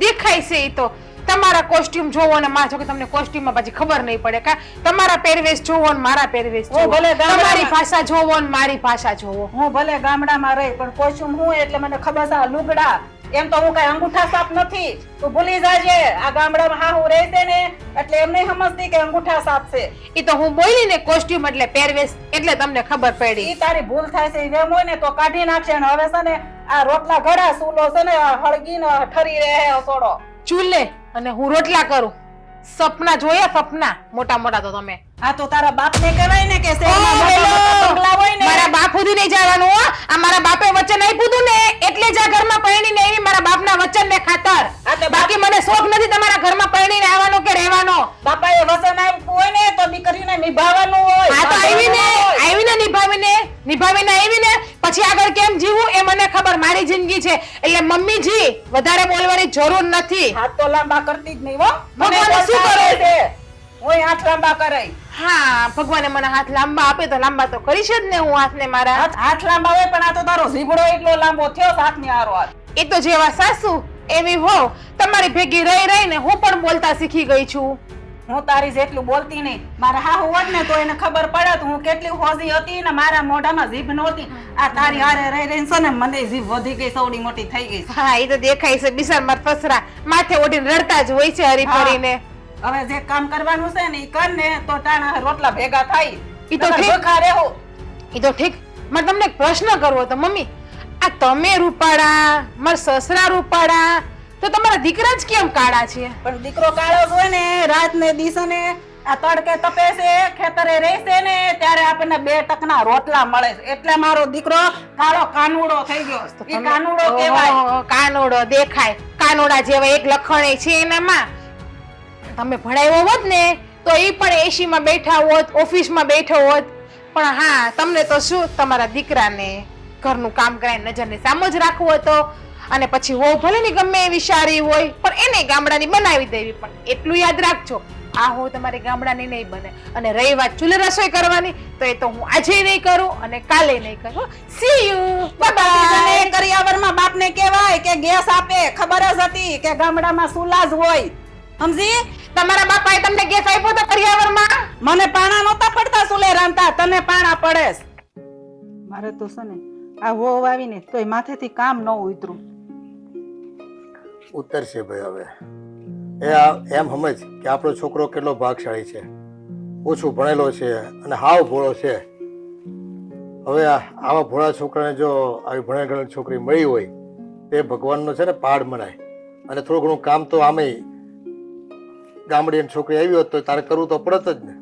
દેખાય છે ઈ તો. તમારા કોસ્ટ્યુમ જોવો ને માં, જો કે તમને કોસ્ટ્યુમ માં પછી ખબર નહીં પડે કા, તમારા પહેરવેશ જોવો ને મારા પહેરવેશ હું જોવો, ભલે ગામડામાં- તમારી ભાષા જોવો ને મારી ભાષા જોવો. હું ભલે ગામડામાં રહી પણ કોસ્ટ્યુમ હું એટલે મને ખબર છે આ લુગડા, એમ તો હું કઈ અંગૂઠા સાપ નથી. તું ભૂલી જાજે આ ગામડામાં હા હું રહેશે ને એટલે એમ નહીં સમજતી કે અંગૂઠા સાપ છે. ઈ તો હું બોલી ને કોસ્ટ્યુમ એટલે પહેરવેશ એટલે તમને ખબર પડી. ઈ તારી ભૂલ થાય છે એમ હોય ને તો કાઢી નાખશે ને હવે છે ને આ રોટલા ઘડા સૂલો છે ને હળગીને ઠરી રહે સોડો ચૂલે અને હું રોટલા કરું. સપના જોયા? સપના મોટા મોટા તો તમે. આ તો તારા બાપ ને કહેવાય ને કે શહેરમાં મોટા મોટા બંગલા હોય ને. મારા બાપ સુધી નહીં જવાનું હો. આ મારા બાપે વચન આપ્યું હતું ને એટલે જ આ ઘરમાં પરણીને આવી, મારા બાપના વચન ને ખાતર. બાકી મને શોખ નથી તમારા ઘરમાં પરણીને આવવાનો કે રહેવાનો. બાપાએ વચન આપ્યું હોય ને તો દીકરીને નિભાવવાનું હોય. હા તો આવીને નિભાવીને આવીને પછી આગળ કેમ જીવવું એ મને ખબર, મારી જિંદગી છે એટલે મમ્મીજી વધારે બોલવાની જરૂર નથી. હાથ તો લાંબા કરતી જ નહીં હો. મને ભગવાને શું બોલતા કરે છે? હું હાથ લાંબા કરાય. હા, ભગવાને મને હાથ લાંબા આપે તો લાંબા તો કરીશ જ ને હું હાથને મારા. હાથ લાંબા હોય પણ આ તો તારો જીભડો એટલો લાંબો થયો હાથની હારો. એ તો જેવા સાસુ એવી વહુ. તમારી ભેગી રહી ને હું પણ બોલતા શીખી ગઈ છું. હું તારી જેટલું બોલતી નહીં. મારા હાહુ હોત ને તો એને ખબર પડે તો હું કેટલી હોજી હતી ને મારા મોઢામાં જીભ નહોતી. આ તારી હારે રહી છે ને મને જીભ વધી ગઈ, સૌડી મોટી થઈ ગઈ. હા, એ તો દેખાય છે. બિચાર મારા સસરા માથે ઓઢીને રડતા જ હોય છે હરી ફરીને. હવે જે કામ કરવાનું છે ને ઈ કર ને તો ટાણા રોટલા ભેગા થાય. ઈ તો ઠીક. ભૂખા રહેવું. એ તો ઠીક. મારે તમને એક પ્રશ્ન કરવો હતો મમ્મી. આ તમે રૂપાળા, મારા સસરા રૂપાળા, તો તમારા દીકરા જ કેમ કાળા છે? પણ દીકરો કાળો જ હોય ને, રાત ને દિવસે ને આ તડકે તપે છે, ખેતરે રહેશે ને ત્યારે આપણને 2 ટકના રોટલા મળે છે એટલે મારો દીકરો કાળો કાનુડો થઈ ગયો. ઈ કાનુડો કહેવાય. ઓહો, કાનુડો દેખાય. કાનુડા જેવા એક લખણ છે એનામાં. તમે ભણાવ્યો હોત ને તો એ પણ એસી માં બેઠા હોત, ઓફિસમાં બેઠો હોત. પણ હા, તમને તો શું તમારા દીકરાને ઘરનું કામ કરાય નજરની સામે જ રાખવું હતો. અને પછી વહુ ભલે ને ગમે એવી સારી હોય પણ એને ગામડાની બનાવી દેવી. પણ એટલું યાદ રાખજો, આ હું તમારી ગામડાની નહીં બને. અને રહી વાત ચૂલે રસોઈ કરવાની તો એ તો હું આજે નહીં કરું અને કાલે નહીં કરું. See you, bye bye. કરિયાવરમાં બાપને કહેવાય કે ગેસ આપે. ખબર જ હતી કે ગામડામાં સુલા જ હોય. સમજી? તમારા બાપાએ તમને ગેસ આપ્યો તો કરિયાવરમાં? મને પાણા નહોતા પડતા સુલે રાંધતા, તને પાણા પડેસ. મારે તો છે ને આ વહુ આવીને તોય માથેથી કામ ન ઉતરું. ઉતરશે ભાઈ. હવે એમ સમજ કે આપણો છોકરો કેટલો ભાગશાળી છે, ઓછું ભણેલો છે અને હાવ ભોળો છે. હવે આવા ભોળા છોકરાને જો આવી ભણેલ ગણેલ છોકરી મળી હોય તે ભગવાનનો છે ને પાડ મનાય. અને થોડું ઘણું કામ તો આમે ગામડીની છોકરી આવી હોત તો તારે કરવું તો પડત જ ને.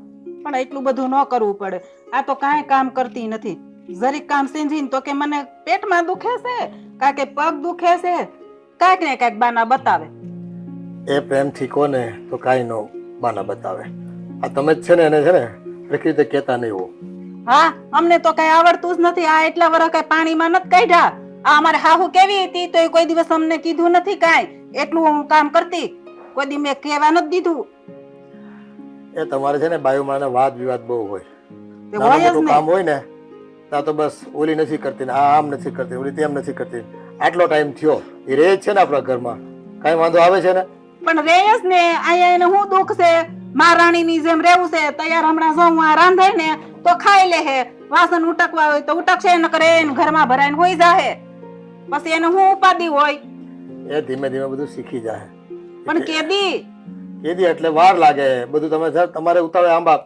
પણ એટલું બધું ન કરવું પડે. આ તો કાંઈ કામ કરતી નથી. જરીક કામ સીંધીને તો કે મને પેટમાં દુખે છે, કાંઈ કે પગ દુખે છે, કાંઈક ને કાંઈક બાના બતાવે. એ પ્રેમથી કોને તો કાંઈ નો બાના બતાવે. આ તમે જ છે ને એને છે ને સરખી રીતે કહેતા નહીં હો. હા, અમને તો કઈ આવડતું જ નથી. આ એટલા વર્ષ કઈ પાણીમાં નથી કાઢ્યા. આ અમારે હાહુ કેવી હતી તો કોઈ દિવસ અમને કીધું નથી કાંઈ. એટલું હું કામ કરતી, કોઈ દી મેં કહેવા નથી દીધું. એ તમારે છે ને બાયુમાને વાદ વિવાદ બહુ હોય. તે હોય જ નાનું ને. કામ હોય ને ત્યાં તો બસ ઓલી નથી કરતી ને આમ નથી કરતી, ઓલી તેમ નથી કરતી. આટલો ટાઈમ થયો એ રહે જ છે ને આપણા ઘરમાં, કઈ વાંધો આવે છે ને? પણ રેયસ ને અહીંયા એને શું દુઃખ છે? મહારાણીની જેમ રહેવું છે. તૈયાર હમણાં જો હું આ રાંધાય ને તો ખાઈ લે હે. વાસણ ઉટકવા હોય તો ઉટકશે, નકર એને ઘરમાં ભરાઈને હોઈ જાહે. પછી એને શું ઉપાધિ હોય? એ ધીમે ધીમે બધું શીખી જાય. પણ કેદી કેદી એટલે વાર લાગે બધું. તમારે ઉતાવળે આંબા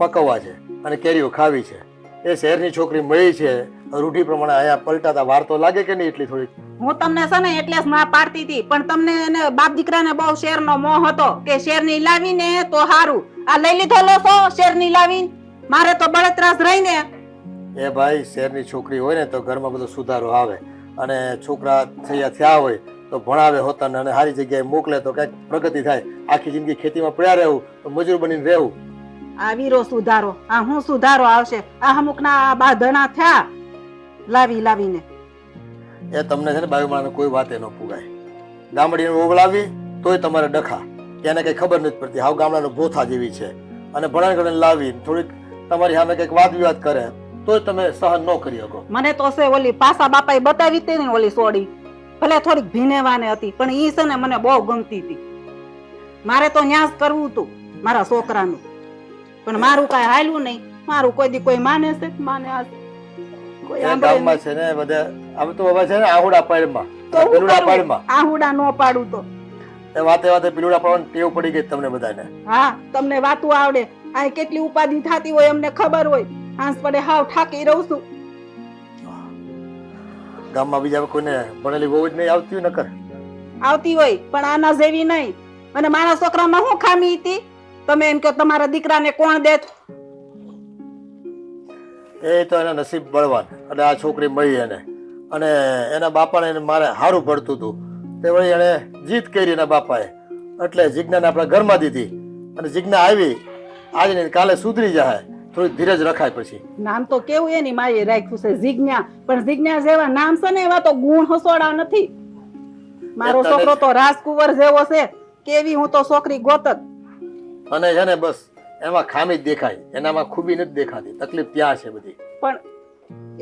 પકવવા છે અને કેરીઓ ખાવી છે. એ શહેરની છોકરી મળી છે, રૂઢી પ્રમાણે અહીંયા પલટાતા વાર તો લાગે કે નહીં એટલી થોડી? હું તમને છે ને એટલે જ ના પાડતી હતી, પણ તમને એને બાપ દીકરાને બહુ શેરનો મોહ હતો કે શેરની લાવીને તો હારું. આ લઈ લીધો લોસો શેરની લાવીને, મારે તો બળતરાસ રહીને. એ ભાઈ, શહેરની છોકરી હોય ને તો ઘરમાં બધો સુધારો આવે, અને છોકરા થયા હોય તો ભણાવે હોતાને અને સારી જગ્યાએ મોકલે તો કંઈક પ્રગતિ થાય. આખી જિંદગી ખેતીમાં પડ્યા રહેવું, મજૂર બનીને રહેવું. આ વીરો સુધારો, આ હું સુધારો આવશે? આ અમુકના બાધણા થયા લાવીને. એ તમને છે ને બાયુમાળાને કોઈ વાતે ન પુગાય. ગામડીને ઓગળાવી તોય તમારે ડખા, એને કઈ ખબર નથી પડતી. હાવ ગામડાનો ભોથા જેવી છે, અને ભણાઈ ગણાને લાવી થોડીક તમારી સામે કઈક વાદ વિવાદ કરે તોય તમે સહન ન કરી શકો. મને તો છે ઓલી પાસા બાપાએ બતાવી હતી ને ઓલી સોડી, ભલે થોડીક ભીનેવાને હતી પણ ઈ છે ને મને બહુ ગમતી હતી. મારે તો ન્યાસ કરવું હતું મારા છોકરાનું, પણ મારું કાંઈ હાલ્યું નહીં. મારું કોઈ દી કોઈ માને છે? માને આ કોઈ આંબળે ગામમાં છે ને બધા હવે તો હવે છે ને આહુડા પાડમાં તો હું પીલુડા કરું? પાડમાં આહુડા નો પાડું તો એ વાતે વાતે પીલુડા પાડવાની ટેવ પડી ગઈ તમને બધાને. હા, તમને વાતું આવડે. આ કેટલી ઉપાધિ થતી હોય અમને ખબર હોય. આંસ પડે હાવ ઠાકી રહું છું. ગામમાં બીજા કોઈને ભણેલી બહુ જ નહીં આવતી હોય નકર? આવતી હોય પણ આના જેવી નહીં. અને મારા છોકરામાં શું ખામી હતી? તમે એમ કહો તમારા દીકરાને કોણ દેત? એ તો એના નસીબ બળવાન, એટલે આ છોકરી મળી એને, અને એના બાપાને એને મારે સારું પડતું હતું તે વળી એને જીત કરી એના બાપાએ, એટલે જીજ્ઞાને આપણા ઘરમાં દીધી. અને જીજ્ઞા આવી આજે ને કાલે સુધરી જાય, થોડી ધીરજ રખાય. પછી નામ તો કેવું એની માએ રાખ્યું છે જીજ્ઞા, પણ જીજ્ઞા જેવા નામ છે ને એવા તો ગુણ હસોડા નથી. મારો છોકરો તો રાજકુંવર જેવો છે, કેવી હું તો છોકરી ગોતત. અને છે ને બસ એમાં ખામી જ દેખાય, એનામાં ખૂબી નથી દેખાતી. તકલીફ ત્યાં છે બધી. પણ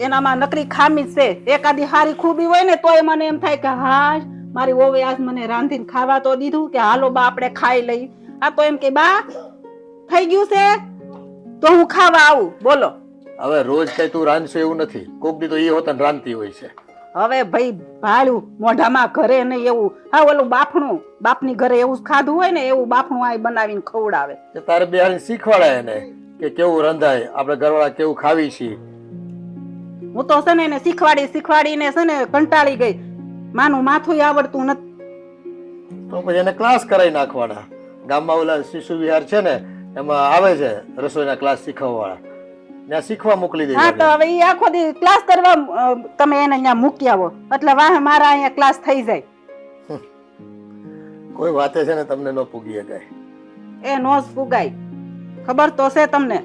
એનામાં નકરી ખામી જ છે. એકાદી હારી ખૂબી હોય ને તોય મને એમ થાય કે હા મારી વહુએ આજ મને રાંધીને ખાવા તો દીધું, કે હાલો બા આપણે ખાઈ લઈ. આ તો એમ કે બા થઈ ગયું છે તો હું ખાવા આવું. બોલો હવે રોજ કઈ તું રાંધશો એવું નથી, કોક દી તો એ હોતા રાંધતી હોય છે. હવે ભાઈ ભાડું મોઢામાં ઘરે નહીં એવું. હા, ઓલું બાફણું બાપની ઘરે એવું ખાધું હોય ને એવું બાફણું આ બનાવીને ખવડાવે. તે તારે બે હારી શીખવાડાય એને કે કેવું રંધાય, આપણે ઘરવાળા કેવું ખાવી છીએ. હું તો છે ને એને શીખવાડીને છે ને કંટાળી ગઈ. માનું માથું આવડતું નથી. તો પછી એને ક્લાસ કરાવી નાખવાના. ગામમાં ઓલા શિશુ વિહાર છે ને એમાં આવે છે રસોઈના ક્લાસ શીખવવાવાળા, ત્યાં શીખવા મોકલી દે. હા, તો હવે ઈ આખો દી ક્લાસ કરવા તમે એને અહીંયા મૂકી આવો એટલે વાહ મારા અહીંયા ક્લાસ થઈ જાય. કોઈ વાતે છે ને તમને ન પૂગી શકાય. એ નો જ પુગાય, ખબર તો છે તમને.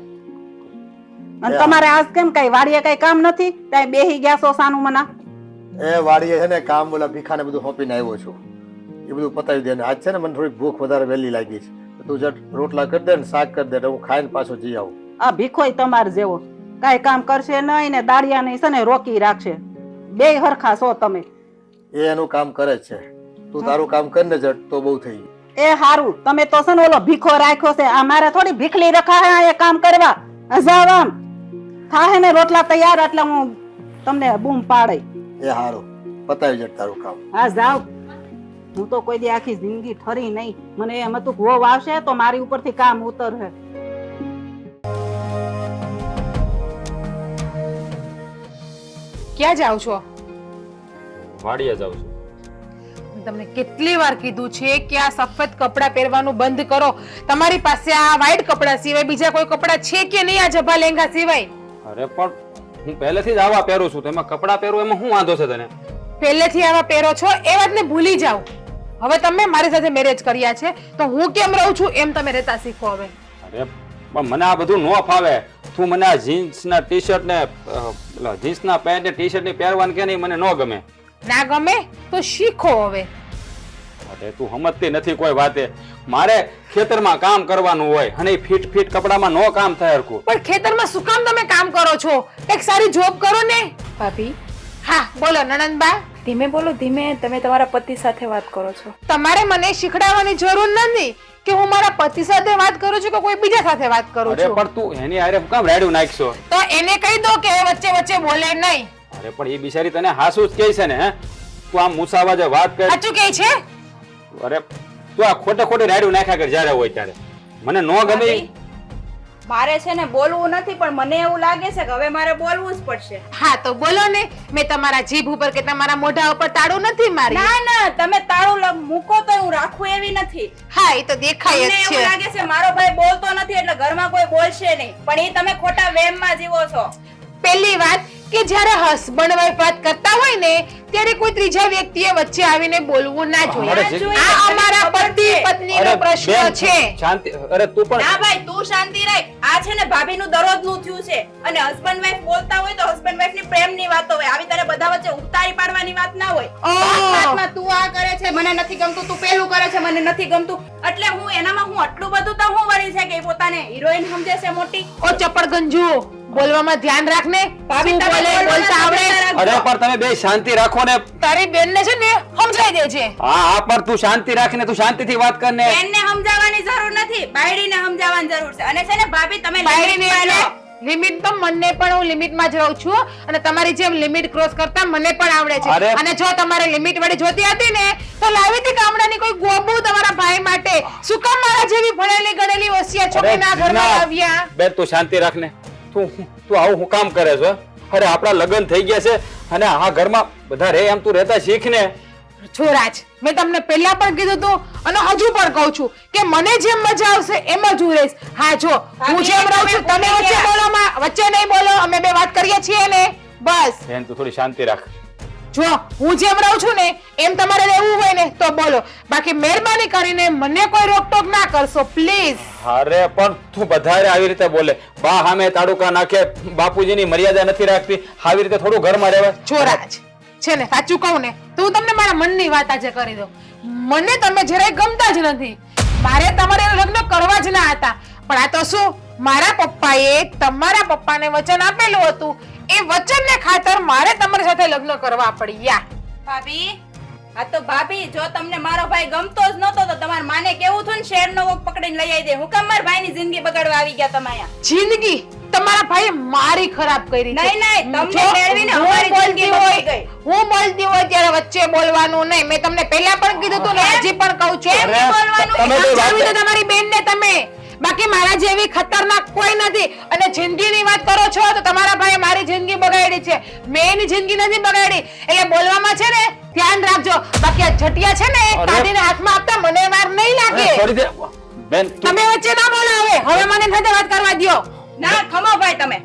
અને તમારે આજ કેમ કઈ વાડીએ કઈ કામ નથી? ત્યાં બેહી ગયા છો સાનું મના? એ વાડીએ છે ને કામ ઓલા ભીખાને બધું સોંપીને આવ્યો છું, એ બધું પતાવી દે. આજ છે ને મને થોડી ભૂખ વધારે વહેલી લાગી છે, તું જટ રોટલા કરી દે ને શાક કરી દે, હું ખાઈને પાછો જઈ આવું. આ ભીખોય તમાર જેવો કઈ કામ કરશે નહીં ને દાડિયા નહીં છે ને રોકી રાખશે. બે હરખા છો તમે. એ એનું કામ કરે જ છે, તું તારું કામ કરીને જટ તો બહુ થઈ ગયું. એ હારું, તમે તો છે ને ઓલો ભીખો રાખ્યો છે. આ મારે થોડી ભીખલી રખા એ કામ કરવા. જાવ આમ થાય ને રોટલા તૈયાર એટલે હું તમને બૂમ પાડે. એ હારું, પતાવી જટ તારું કામ. હા જાવ. હું તો કોઈ દી આખી જિંદગી ઠરી નહીં. મને એમ હતું વહુ આવશે તો મારી ઉપરથી કામ ઉતરશે. ક્યાં જાવ છો? વાડીએ જાઉં છું. તમને કેટલી વાર કીધું છે કે આ સફેદ કપડાં પહેરવાનું બંધ કરો. તમારી પાસે આ વ્હાઈટ કપડાં સિવાય બીજા કોઈ કપડાં છે કે નહીં? આ જભા લેંગા સિવાય? અરે પણ હું પહેલેથી જ આવા પહેરું છું, તો એમાં કપડાં પહેરું એમાં શું વાંધો છે તને? પહેલેથી આવા પહેરો છો એ વાતને ભૂલી જાઓ. હવે તમે મારી સાથે મેરેજ કર્યા છે તો હું કેમ રહું છું એમ તમે રહેતા શીખો હવે. અરે પણ મને આ બધું ન ફાવે. તું મને આ જીન્સના ટી શર્ટ ને જીન્સના પેન્ટ ને ટી શર્ટ ની પહેરવાનું કે નહીં, મને ન ગમે. ના ગમે તો શીખો હવે. અરે તું સમજતી નથી કોઈ વાતે. મારે ખેતરમાં કામ કરવાનું હોય અને ફિટ કપડામાં નો કામ થાય હરખું. પણ ખેતરમાં શું કામ તમે કામ કરો છો? એક સારી જોબ કરો ને. ભાભી હા બોલો નણંદબા. ધીમે બોલો, ધીમે. તમે તમારા પતિ સાથે વાત કરો છો. તમારે મને શીખડાવવાની જરૂર નથી કે હું મારા પતિ સાથે વાત કરું છું કે કોઈ બીજા સાથે વાત કરું અરે છું. પણ તું એની હારે કામ રાડ્યું નાખશો? તો એને કહી દો કે વચ્ચે વચ્ચે બોલે નહીં. અરે પણ એ બિચારી તને હાસુ જ કહે છે ને. હે તું આમ મુસાવા જે વાત કરે. સાચું કહે છે? અરે તું આ ખોટે ખોટી રાડ્યું નાખ્યા કર જ્યારે હોય ત્યારે મને ન ગમે ઈ. મારે છે ને બોલવું નથી પણ મને એવું લાગે છે કે હવે મારે બોલવું જ પડશે. હા તો બોલો ને, મેં તમારા જીભ ઉપર કે તમારા મોઢા ઉપર તાળું નથી મારી. ના ના, તમે તાળું મૂકો તો હું રાખું એવી નથી. હા એ તો દેખાય તમને જ એવું છે. લાગે છે મારો ભાઈ બોલતો નથી એટલે ઘરમાં કોઈ બોલશે નહીં, પણ એ તમે ખોટા વહેમમાં જીવો છો. પહેલી વાત કે જ્યારે હસબન્ડ વાઈફ વાત કરતા હોય ને ત્યારે કોઈ ત્રીજા વ્યક્તિએ વચ્ચે આવીને બોલવું ના અરે જોઈએ. જે- આ અમારા પતિ પત્નીનો અરે પ્રશ્ન બેન, છે. શાંતિ. અરે તું પણ ના ભાઈ તું શાંતિ રાખ. આ છે ને ભાભીનું દરરોજનું થયું છે અને હસબન્ડ વાઈફ બોલતા હોય તો હસબન્ડ વાઈફ ની પ્રેમની વાતો હોય, આવી તારે બધા વચ્ચે ઉતારી પાડવાની વાત ના હોય. વાતમાં તું આ કરે છે મને નથી ગમતું, તું પેલું કરે છે મને નથી ગમતું, એટલે હું એનામાં હું આટલું બધું તો હું વળી છે કે એ પોતાને હિરોઈન સમજે છે મોટી. ઓ ચપળ ગંજુ, બોલવામાં ધ્યાન રાખ ને. ભાભી, શું તમે બોલે બોલવામાં બોલતા આવડે? ધ્યાન અરે પણ તમે બે શાંતિ રાખો ને. તારી બેનને છે ને સમજાઈ દેજે. હા હા પણ તું શાંતિ રાખીને તું શાંતિથી વાત કર ને. બેનને સમજાવવાની જરૂર નથી, બાયડીને સમજાવવાની જરૂર છે. અને છે ને ભાભી તમે બાયડીને લિમિટમાં એટલે રહો. લિમિટ તો મને પણ હું લિમિટમાં જ રહું છું અને તમારી જેમ લિમિટ ક્રોસ કરતા મને પણ આવડે છે. અરે. અને જો તમારે લિમિટ વાળી જોતી હતી ને તો લાવી હતી ગામડાની કોઈ ગોબુ તમારા ભાઈ માટે. શું કામ મારા જેવી ભણેલી ગણેલી હોશિયાર છોકરીના ઘરમાં જીના, લાવ્યા? બેન તું શાંતિ રાખ ને. તું આવું હું કામ કરે છો? અરે આપણા લગ્ન થઈ ગયા છે અને આ ઘરમાં બધા રે એમ તું રહેતા શીખ ને. જો રાજ, મેં તમને પહેલા પણ કીધું હતું અને હજુ પણ કહું છું કે મને જેમ મજા આવશે એમ જ હું રહીશ. હા જો હું જેમ રહું છું તમે વચ્ચે બોલો માં, વચ્ચે નહીં બોલો. અમે બે વાત કરીએ છીએ ને બસ. બેન તું થોડી શાંતિ રાખ. જો હું જેમ રહું છું ને એમ તમારે રહેવું હોય ને તો બોલો, બાકી મહેરબાની કરીને મને કોઈ રોકટોક ના કરશો પ્લીઝ. અરે પણ તું વધારે આવી રીતે બોલે. બા સામે તાડુકા નાખે, બાપુજીની મર્યાદા નથી રાખતી. આવી રીતે થોડું ઘરમાં રહેવાય. જો રાજ, છે ને સાચું કહું ને તો હું તમને મારા મનની વાત આજે કરી દઉં. મને તમે જરાય ગમતા જ નથી. મારે તમારે લગ્ન કરવા જ ના હતા, પણ આ તો શું, મારા પપ્પાએ તમારા પપ્પાને વચન આપેલું હતું, એ વચનને ખાતર મારે તમારી સાથે લગ્ન કરવા પડ્યા. ભાભી, આ તો ભાભી જો તમને મારો ભાઈ ગમતો જ નતો તો તમારે માને કેવું થયું ને શેરનો વોક પકડીને લઈ આવી દે. હું કેમ મારા ભાઈની જિંદગી બગાડવા આવી ગયા તમે અહીંયા? જિંદગી તમારા ભાઈએ મારી ખરાબ કરી છે. નહીં, નહીં, તમને જો મેળવીને હું અમારી બોલતી જિંદગી હોય, બગડી ગઈ. હું બોલતી હોય ત્યારે વચ્ચે બોલવાનું નહીં. મેં તમને પહેલા પણ કીધું હતું ને હજી પણ કહું છું. કેમ નહીં બોલવાનું? તમે બે વાત- સમજાવી દો તમારી બેનને તમે. બાકી મારા જેવી ખતરનાક કોઈ નથી. અને જિંદગીની વાત કરો છો તો તમારા ભાઈએ મારી જિંદગી બગાડી છે, મેં એની જિંદગી નથી બગાડી. એટલે બોલવામાં છે ને ધ્યાન રાખજો. બાકી આ જટિયા છે ને અરે. કાઢીને હાથમાં આપતા મને વાર નહીં અરે લાગે. છોડી દે. બેન તું તમે વચ્ચે ના બોલો. હવે મને સાથે વાત કરવા દ્યો. ના ખમો ભાઈ તમે.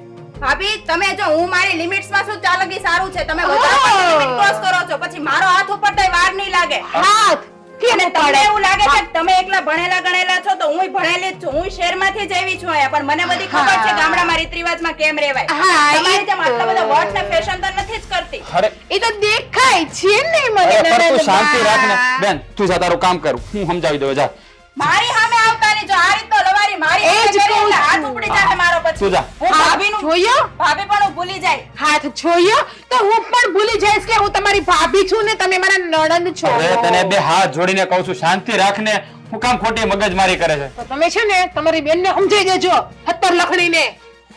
ભાભી તમે જો હું મારી લિમિટ્સ માં છું ત્યાં લગી સારું છે. તમે વધારે હા. પડતી લિમિટ ક્રોસ કરો છો પછી મારો હાથ ઉપર તો વાર નહીં લાગે. હાથ કેમ અને તમને પડે? એવું લાગે છે કે તમે એકલા ભણેલા ગણેલા છો તો હુંય ભણેલી જ છું. હું શહેરમાંથી જ આવી છું અહીંયા, પણ મને બધી ખબર છે હા. ગામડામાં રીત રિવાજમાં કેમ રહેવાય. હા, તમારી ઈ જેમ આટલા તો. બધા વોટ ને ફેશન તો નથી જ કરતી. અરે એ તો દેખાય છે ને મને. અરે પણ તું શાંતિ નણંદબા. રાખ ને. બેન તું જા તારું કામ કર, હું સમજાવી દઉં. જા મારી સામે આવતા નહીં. જો આ રીત તો લવારી મારી એ જ સામે કરી કહું એટલે હાથ છું. ઉપડી જાય મારો પછી. તું જા. હું હાથ ભાભીનું જોયો? ભાભી પણ હું ભૂલી જાય. હાથ જોયો તો હું પણ ભૂલી જઈશ કે હું તમારી ભાભી છું ને તમે મારા નણંદ છો. અરે તને બે હાથ જોડીને કહું છું શાંતિ રાખ ને. હું કામ ખોટી મગજમારી કરે છે? તો તમે છે ને તમારી બેનને સમજાઈ દેજો હત્તર લખડીને.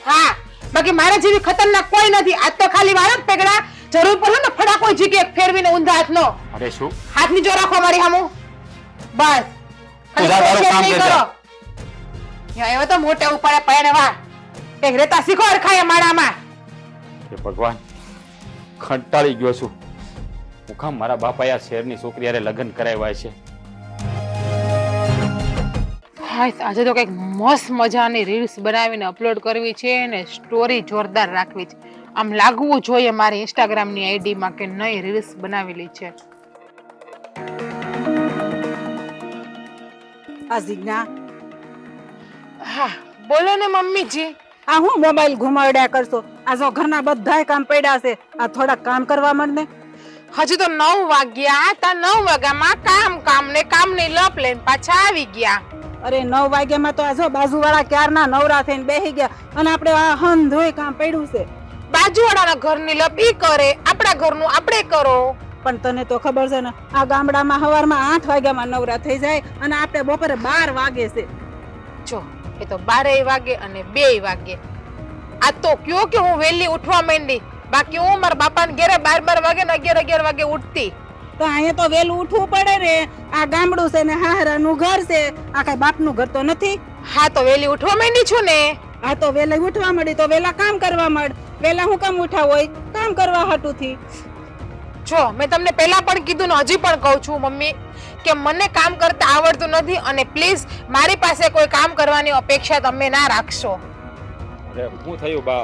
હા, બાકી મારા જેવી ખતરનાક કોઈ નથી. આજ તો ખાલી વાર જ પકડા, જરૂર પડે ને ફડાકો જગ્યાએ ફેરવીને ઊંધા હાથનો. અરે શું? હાથ નીચો રાખો મારી સામું. બસ. તું જા તારું કામ નહીં કરજે. કરો. યા એવો તો મોટે ઉપાડે પડે વા. એક રેતા શીખો અરખાય માળામાં. હે ભગવાન, કંટાળી ગયો છું. હું કામ મારા બાપાએ આ શહેરની છોકરી હારે લગ્ન કરાવ્યા છે. હાય, આજે તો કઈક મસ્ત મજાની રીલ્સ બનાવીને અપલોડ કરવી છે ને સ્ટોરી જોરદાર રાખવી છે. આમ લાગવું જોઈએ મારી ઇન્સ્ટાગ્રામની આઈડીમાં કે નઈ રીલ્સ બનાવેલી છે. આ જીજ્ઞા, હા બોલો ને મમ્મીજી. આ હું મોબાઈલ ઘુમાડ્યા કરશો? આ જો ઘરના બધાય કામ પડ્યા છે, આ થોડા કામ કરવા માંડ ને. હજુ તો 9 વાગ્યા તા. 9 વાગ્યામાં કામ ની લપ લઈને પાછા આવી ગયા. અરે 9 વાગ્યામાં તો આ જો બાજુવાળા ક્યારના નવરા થઈને બેસી ગયા અને આપણે આ હંધ હોય કામ પડ્યું છે. બાજુવાળાના ઘરની લપ ઈ કરે, આપણા ઘરનું આપણે કરો. પણ તને તો ખબર છે ને આ ગામડામાં સવારમાં 8 વાગ્યામાં નવરા થઈ જાય અને આપણે બપોરે 12 વાગે છે. જો એ તો 12 વાગે અને 2 વાગે. આ તો કયો કે હું વહેલી ઉઠવા માંડી, બાકી હું મારા બાપાને ઘરે 12 વાગે ને 11 વાગે ઉઠતી. તો અહીંયા તો વહેલું ઉઠવું પડે ને. આ ગામડું છે ને હાહરાનું ઘર છે, આ કઈ બાપનું ઘર તો નથી. હા તો વેલી ઉઠવા માંડી છું ને. આ તો વહેલા ઉઠવા મળી તો વહેલા કામ કરવા મળ. વહેલા હું કામ ઉઠાવ હોય? કામ કરવા હાટુથી. જો મેં તમને પહેલા પણ કીધું ને હજી પણ કહું છું મમ્મી કે મને કામ કરતા આવડતું નથી અને પ્લીઝ મારી પાસે કોઈ કામ કરવાની અપેક્ષા તમે ના રાખશો. અરે શું થયું બા?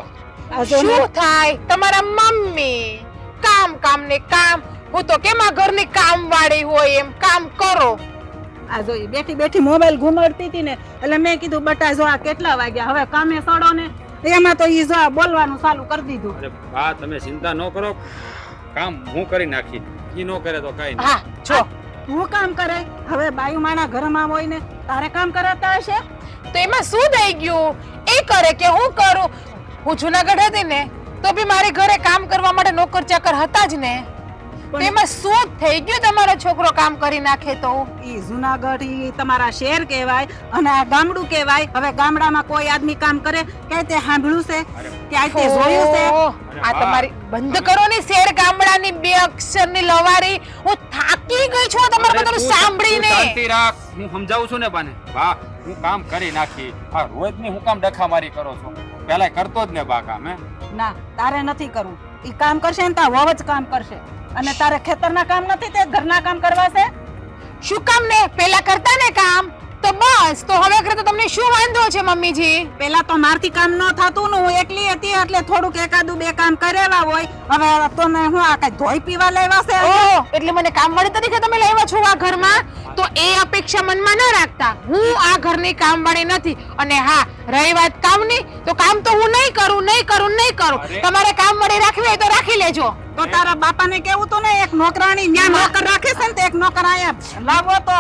આ જો ને, શું થાય તમારા મમ્મી કામ કામ ને કામ. હું તો કેમ આ ઘરની કામ વાળી હોય એમ કામ કરો. આ જો ઈ બેઠી બેઠી મોબાઈલ ઘુમાડતી હતી ને એટલે મેં કીધું બટા જો આ કેટલા વાગ્યા હવે કામે સડો ને. એમાં તો ઈ જો આ બોલવાનું ચાલુ કરી દીધું. અરે બા તમે ચિંતા ન કરો, કામ હું કરી નાખી. ઈ ન કરે તો કઈ નહીં. હા જો હું કામ કરે? હવે બાયુ માણા ઘરમાં હોય ને તારે કામ કરાતા હશે? તો એમાં શું થઈ ગયું? એ કરે કે હું કરું? હું જુનાગઢ હતી ને તો બી મારી ઘરે કામ કરવા માટે નોકર ચાકર હતા જ ને. તો એમાં શું થઈ ગયું તમારો છોકરો કામ કરી નાખે તો? ઈ જુનાગઢ ઈ તમારા શહેર કહેવાય અને આ ગામડું કહેવાય. હવે ગામડામાં કોઈ આદમી કામ કરે કે તે સાંભળ્યું છે કે આ તે જોયું છે? ઓહ, આ તમારી બંધ કરો ને શેર ગામડાની બે અક્ષરની લવારી. હું થાકી ગઈ છું તમારું અરે બધું તું સાંભળીને. શાંતિ રાખ, હું સમજાવું છું ને બાને. બા હું કામ કરી નાખી. આ રોજની હું કામ ડખા મારી કરો છો? પહેલા કરતો જ ને બા કામ. હે ના તારે નથી કરવું. ઈ કામ કરશે ને તાર વહુ જ કામ કરશે. અને તારે ખેતરના કામ નથી તે ઘરના કામ કરવા છે? શું કામ ને પેલા કરતા ને કામ તો બસ. તો હવે કરે તો તમને શું વાંધો છે મમ્મીજી? પેલા તો મારથી કામ ન થતું ને હું એકલી હતી એટલે થોડુંક એકાદું બે કામ કરેલા હોય. હવે તો ને હું આ કઈ ધોઈ પીવા લેવા છે? ઓહ, એટલે મને કામવાળી તરીકે તમે લાવ્યા છો આ ઘરમાં? તો એ અપેક્ષા મનમાં ના રાખતા. હું આ ઘરની કામવાળી નથી. અને હા રહી વાત કામની તો કામ તો હું નહીં કરું. તમારે કામવાળી રાખવી હોય તો રાખી લેજો. તો તારા બાપાને કેવું તો ને એક નોકરાણી ન્યા નોકર રાખે છે ને તો એક નોકર આયા લાવો તો.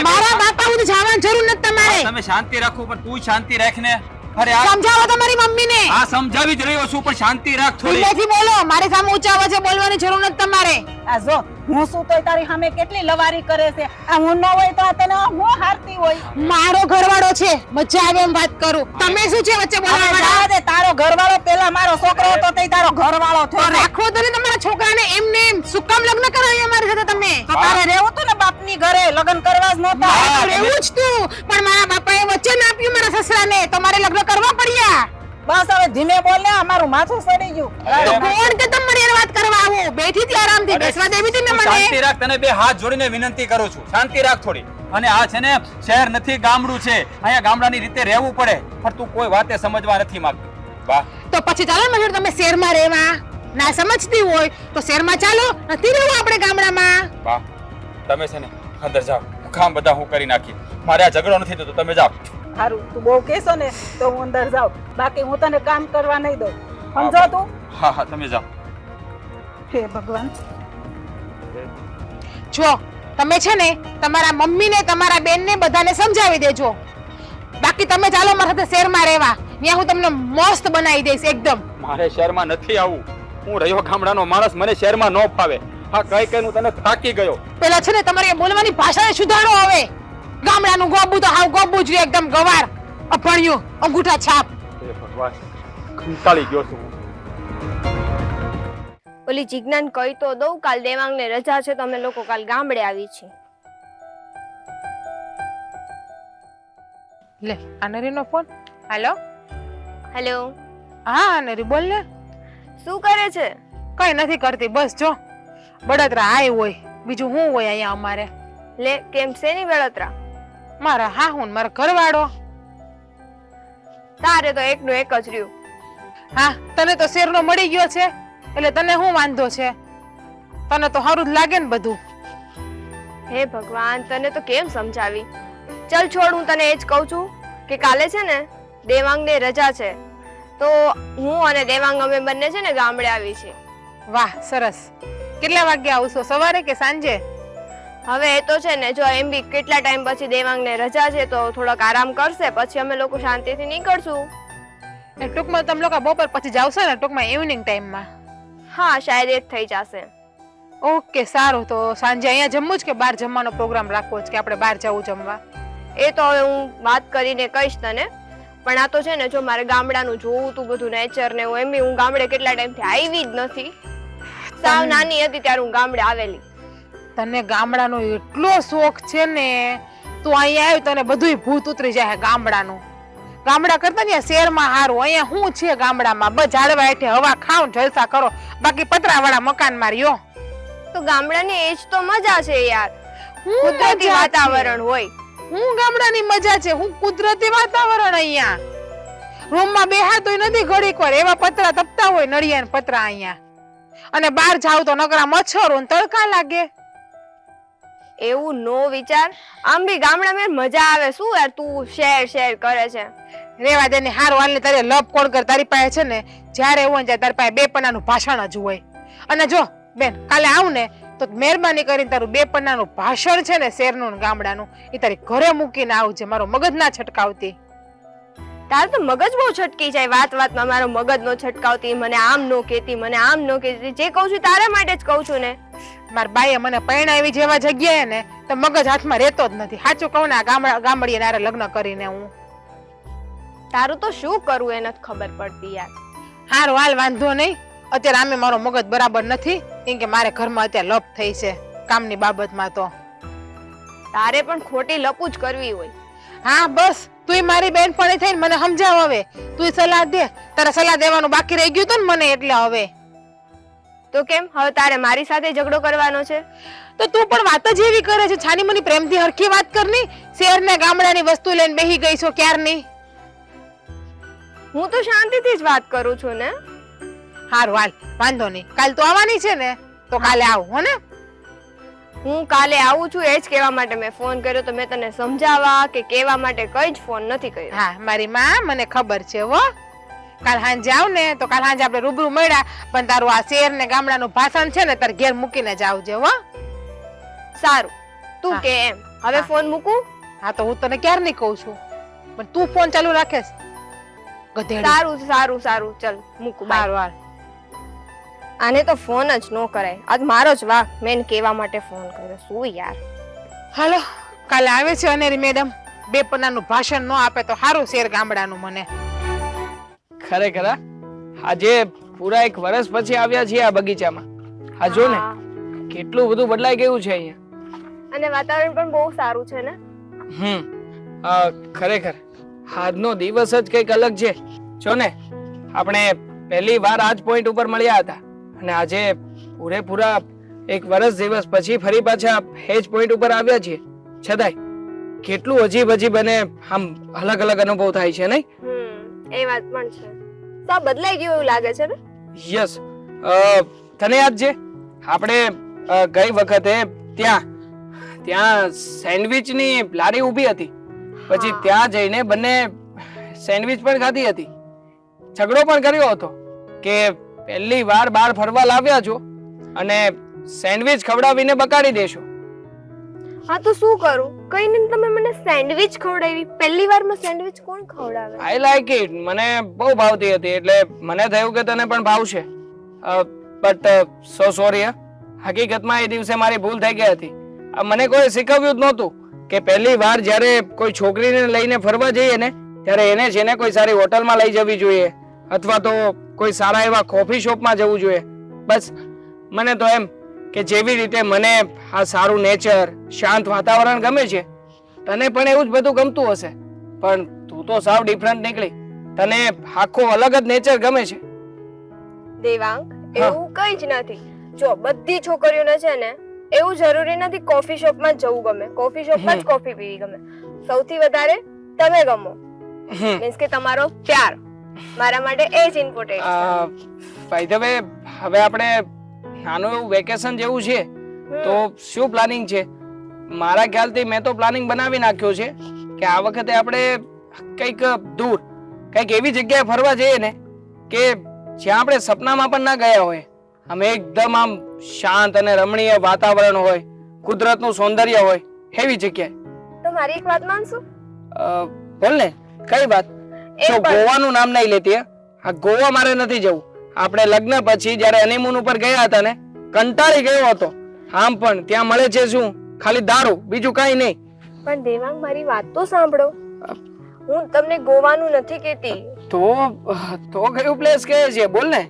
મારા બાપા હું જવાની જરૂર નથી તમારે. તમે શાંતિ રાખો, પણ તું શાંતિ રાખ ને. અરે આ સમજાવો તમારી મમ્મીને. આ સમજાવી જ રહ્યો છું, પણ શાંતિ રાખ થોડી. ધીમેથી બોલો. મારી સામે ઊંચા અવાજે બોલવાની જરૂર નથી તમારે. આ જો હું શું તોય તારી સામે કેટલી લવારી કરે છે. આ હું ન હોય તો આ તને હું હારતી હોય. મારો ઘરવાળો છે, મજા આવે એમ વાત કરું. તમે શું છે વચ્ચે બોલવા હવે વાળા? જવા દે. તારો ઘરવાળો પેલા મારો છોકરો હતો તે તારો ઘરવાળો તો થયો ને. રાખવો તો ને તમારા છોકરાને એમને એમ. શું કામ લગ્ન કરાવ્યા મારી સાથે તમે? તો તારે રહેવું તું ને બાપની ઘરે લગ્ન કરવા જ નહોતા. મારે તો રહેવું જ તું. પણ મારા બાપાએ વચન આપ્યું મારા સસરાને, તમારે લગ્ન કરવા પડ્યા. બસ હવે ધીમે બોલ ને અમારું માથું સડી ગયું. તો કોણ કે તમે મારી હારે વાત કરવા આવો? બેઠી હતી આરામથી, બેસવા દેવી હતી ને તું મને. શાંતિ રાખ, તને બે હાથ જોડીને વિનંતી કરું છું. શાંતિ રાખ થોડી. અને આ છે ને શહેર નથી, ગામડું છે. અહીંયા ગામડાની રીતે રહેવું પડે, પણ તું કોઈ વાતે સમજવા નથી માંગતી. બા તો પછી ચાલો ને મજૂર, તમે શહેરમાં રહેવા ના સમજતી હોય તો શહેરમાં ચાલો. નથી રહેવું આપણે ગામડામાં. બા તમે છે ને અંદર જાઓ. કામ બધા હું કરી નાખી. મારે આ ઝઘડો નથી થતો, તમે જાઓ. હારું તું બહુ કહેશો ને તો હું અંદર જાઉં. બાકી હું તને કામ કરવા નહીં દઉં. સમજો તું? હા હા તમે જાઓ. હે ભગવાન. જો તમે છે ને તમારા મમ્મીને તમારા બેનને બધાને સમજાવી દેજો. બાકી તમે ચાલો મારા સાથે શહેરમાં રહેવા. ત્યાં હું તમને મસ્ત બનાવી દઈશ એકદમ. મારે શહેરમાં નથી આવવું. હું રહ્યો ગામડાનો માણસ, મને શહેરમાં ન ફાવે. હા કઈ કઈ હું તને થાકી ગયો. પેલા છે ને તમારી બોલવાની ભાષાને સુધારો હવે. ગામડાનું ગોબું તો હાવ ગોબું જ રે, એકદમ ગવાર, અભણ્યું, અંગૂઠા છાપ. હે ભગવાન, કંટાળી ગયો છું. ઓલી જીજ્ઞાન કહી તો દઉં, કાલ દેવાંગને રજા છે તો અમે લોકો કાલ ગામડે આવી છીએ. લે આ નરીનો ફોન. હેલો. હેલો, હા નરી બોલ ને. શું કરે છે? કઈ નથી કરતી, બસ જો બળતરા આય હોય, બીજું શું હોય અહીંયા અમારે. લે કેમ શેની બળતરા? મારા હા હું મારા ઘરવાળો. તારે તો એકનું એક જ રહ્યું. હા તને તો શેરનો મળી ગયો છે એટલે તને શું વાંધો છે? તને તો સારું જ લાગે ને બધું. હે ભગવાન, તને તો કેમ સમજાવી? ચલ છોડ, હું તને એ જ કહું છું કે કાલે છે ને દેવાંગને રજા છે તો હું અને દેવાંગ અમે બંને છે ને ગામડે આવી છીએ. વાહ સરસ. કેટલા વાગે આવશો, સવારે કે સાંજે? હવે એ તો છે ને, જો એમ બી કેટલા ટાઈમ પછી દેવાંગને રજા છે તો થોડોક આરામ કરશે, પછી અમે લોકો શાંતિથી નીકળશું. એ ટૂંકમાં તમે લોકો બપોર પછી જાવશો ને, ટૂંકમાં ઇવનિંગ ટાઈમમાં? હા શાયદ એ જ થઈ જશે. ઓકે સારું. તો સાંજે અહીંયા જમવું જ કે બહાર જમવાનો પ્રોગ્રામ રાખવો જ કે આપણે બહાર જવું જમવા? એ તો હવે હું વાત કરીને કહીશ તને. પણ આ તો છે ને, જો મારે ગામડાનું જોવું તું બધું નેચર ને, એમ બી હું ગામડે કેટલા ટાઈમથી આવી જ નથી. સાવ નાની હતી ત્યારે હું ગામડે આવેલી. તને ગામડાનો એટલો શોખ છે ને, તું અહીંયા આવ્યું તને બધુંય ભૂત ઉતરી જાય ગામડાનું. ગામડા કરતા ને શહેરમાં હારું. અહીંયા શું છે ગામડામાં? બસ ઝાડવા હેઠે હવા ખાવ ને જલસા કરો, બાકી પતરાવાળા મકાન માર્યો. તો ગામડાની એજ તો મજા છે યાર, હું કુદરતી મજા છે. વાતાવરણ હોય. હું ગામડાની મજા છે, હું કુદરતી વાતાવરણ. અહીંયા રૂમમાં બેહાતોય નથી ઘડીક વાર, એવા પતરા તપતા હોય નળિયા ને પતરા અહીંયા. અને બહાર જાવ તો નકરા મચ્છરો ને તડકા લાગે. એવું નો વિચાર, આમ બી ગામડામાં મજા આવે. શું યાર તું શેર કરે છે? રેવા દે ને, હારું હાલ ને. તારે લપ કોણ કર, તારી પાસે છે ને જ્યારે એવું હોય ને તારી પાસે 2 પન્નાનું ભાષણ જ હોય. અને જો બેન, કાલે આવું ને તો મહેરબાની કરીને તારું 2 પન્નાનું ભાષણ છે ને શેરનું ને ગામડાનું, એ તારી ઘરે મૂકીને આવજે. મારો મગજ ના છટકાવતી. તારે તો મગજ બહુ છટકી જાય, વાત વાતમાં મારો મગજ નો છટકાવતી, મને આમ નો કહેતી, મને આમ નો કહેતી. જે કહું છું તારા માટે જ કહું છું ને. મારા બાઈએ મને પરણાવી જેવા જગ્યાએ ને તો મગજ હાથમાં રહેતો જ નથી. સાચું કહું ને, આ ગામડીએ નારે લગ્ન કરીને હું. તારું તો શું કરવું એ નથી ખબર પડતી યાર. હારું હાલ, વાંધો નહીં. અત્યારે આમે મારો મગજ બરાબર નથી, કેમ કે મારે ઘરમાં અત્યારે લપ થઈ છે કામની બાબતમાં. તો તારે પણ ખોટી લપુ જ કરવી હોય. હા બસ, તુંય મારી બેનપણી થઈને મને સમજાવ. હવે તુંય સલાહ દે. તારે સલાહ દેવાનું બાકી રહી ગયું હતું ને મને, એટલે હવે તો કેમ હવે તારે મારી સાથે ઝઘડો કરવાનો છે? તો તું પણ વાત જ એવી કરે છે. છાની મની પ્રેમથી હરખી વાત કરની. શહેર ને ગામડાની વસ્તુ લઈને બેહી ગઈ છો ક્યારની. હું તો શાંતિથી જ વાત કરું છું ને. હારું હાલ, વાંધો નહીં. કાલ તું આવવાની છે ને તો કાલે આવું, હો ને? હું કાલે આવું છું એ જ કહેવા માટે મેં ફોન કર્યો. તો મેં તને સમજાવવા કે કહેવા માટે કઈ જ ફોન નથી કર્યો. હા મારી માં, મને ખબર છે હો. કાલ સાંજે આવ ને તો કાલ સાંજે આપણે રૂબરૂ મળ્યા, પણ તારું આ શહેર ને ગામડાનું ભાષણ છે ને તારે ઘેર મૂકીને જ આવજે હો. સારું, તું હા. કે એમ. હવે ફોન મૂકું? હા તો હું તને ક્યારની કહું છું, પણ તું ફોન ચાલુ રાખેસ ગધેડી. સારું ચલ મૂકું. બાય. હારું હાલ. આને તો ફોન જ ન કરાય. આજ મારો જ વાક, મેં એને કહેવા માટે ફોન કર્યો. શું યાર. હાલો, કાલે આવે છે અનેરી મેડમ. 2 પન્નાનું ભાષણ ન આપે તો સારું શેર ગામડાનું. મને ખરેખર આજે પૂરા 1 વર્ષ પછી આવ્યા છીએ આ બગીચામાં. આ જો ને હા. કેટલું બધું બદલાઈ ગયું છે અહીંયા. અને વાતાવરણ પણ બહુ સારું છે ને. ખરેખર આજનો દિવસ જ કંઈક અલગ છે. જો ને આપણે પહેલી વાર આજ પોઈન્ટ ઉપર મળ્યા હતા, અને આજે પૂરેપૂરા 1 વર્ષ દિવસ પછી ફરી પાછા હેજ પોઈન્ટ ઉપર આવ્યા છીએ. છતાંય કેટલું અજીબ અને આમ અલગ અલગ અનુભવ થાય છે નહીં? એ વાત પણ છે. તો બદલાઈ ગયું એવું લાગે છે ને. યસ. તને યાદ છે આપણે ગઈ વખતે ત્યાં સેન્ડવિચની લારી ઊભી હતી, પછી ત્યાં જઈને બંને સેન્ડવિચ પણ ખાધી હતી. ઝઘડો પણ કર્યો હતો કે પહેલી વાર બહાર ફરવા લાવ્યા છો અને સેન્ડવિચ ખવડાવીને બકાડી દેશો. હા તો શું કરું? કઈ નહીં, તમે મને સેન્ડવિચ ખવડાવી. પહેલી વારમાં સેન્ડવિચ કોણ ખવડાવે? I like it. મને બહુ ભાવતી હતી એટલે મને થયું કે તને પણ ભાવશે. But so sorry. હકીકતમાં એ દિવસે મારી ભૂલ થઈ ગઈ હતી. મને કોઈ શીખવ્યું જ નહોતું કે પહેલી વાર જ્યારે કોઈ છોકરીને લઈને ફરવા જઈએ ને ત્યારે એને છે ને કોઈ સારી હોટલમાં લઈ જવી જોઈએ, અથવા તો કોઈ સારા એવા કોફી શોપમાં જવું જોઈએ. બસ મને તો એમ કે જેવી રીતે મને આ સારું નેચર, શાંત વાતાવરણ ગમે છે, તને પણ એવું જ બધું ગમતું હશે. પણ તું તો સાવ ડિફરન્ટ નીકળી. તને આખો અલગ જ નેચર ગમે છે. દેવાંગ, એવું કઈ જ નથી. જો બધી છોકરીઓને છે ને એવું જરૂરી નથી કોફી શોપમાં જ જવું ગમે, કોફી શોપમાં જ કોફી પીવી ગમે. સૌથી વધારે તમે ગમો, મીન્સ કે તમારો પ્યાર મારા માટે એ જ ઇમ્પોર્ટન્ટ છે. બાય ધ વે, હવે આપણે નાનું એવું વેકેશન જેવું છે તો શું પ્લાનિંગ છે? મારા ખ્યાલથી મેં તો પ્લાનિંગ બનાવી નાખ્યો છે કે આ વખતે આપણે કંઈક દૂર, કંઈક એવી જગ્યાએ ફરવા જઈએ ને કે જ્યાં આપણે સપનામાં પણ ના ગયા હોય. આમ એકદમ આમ શાંત અને રમણીય વાતાવરણ હોય, કુદરતનું સૌંદર્ય હોય, એવી જગ્યાએ. તો મારી એક વાત માનશો? બોલ ને, કઈ વાત? જો ગોવાનું નામ નહીં લેતી. આ ગોવા મારે નથી જવું. આપણે લગ્ન પછી જયારે હનીમૂન ઉપર ગયા હતા ને, કંટાળી ગયો હતો. આમ પણ ત્યાં મળે છે શું? ખાલી દારૂ, બીજું કઈ નહીં. પણ દેવાંગ, મારી વાત તો સાંભળો. હું તમને ગોવાનું નથી કહેતી. તો કયું પ્લેસ કહે છે? બોલ ને.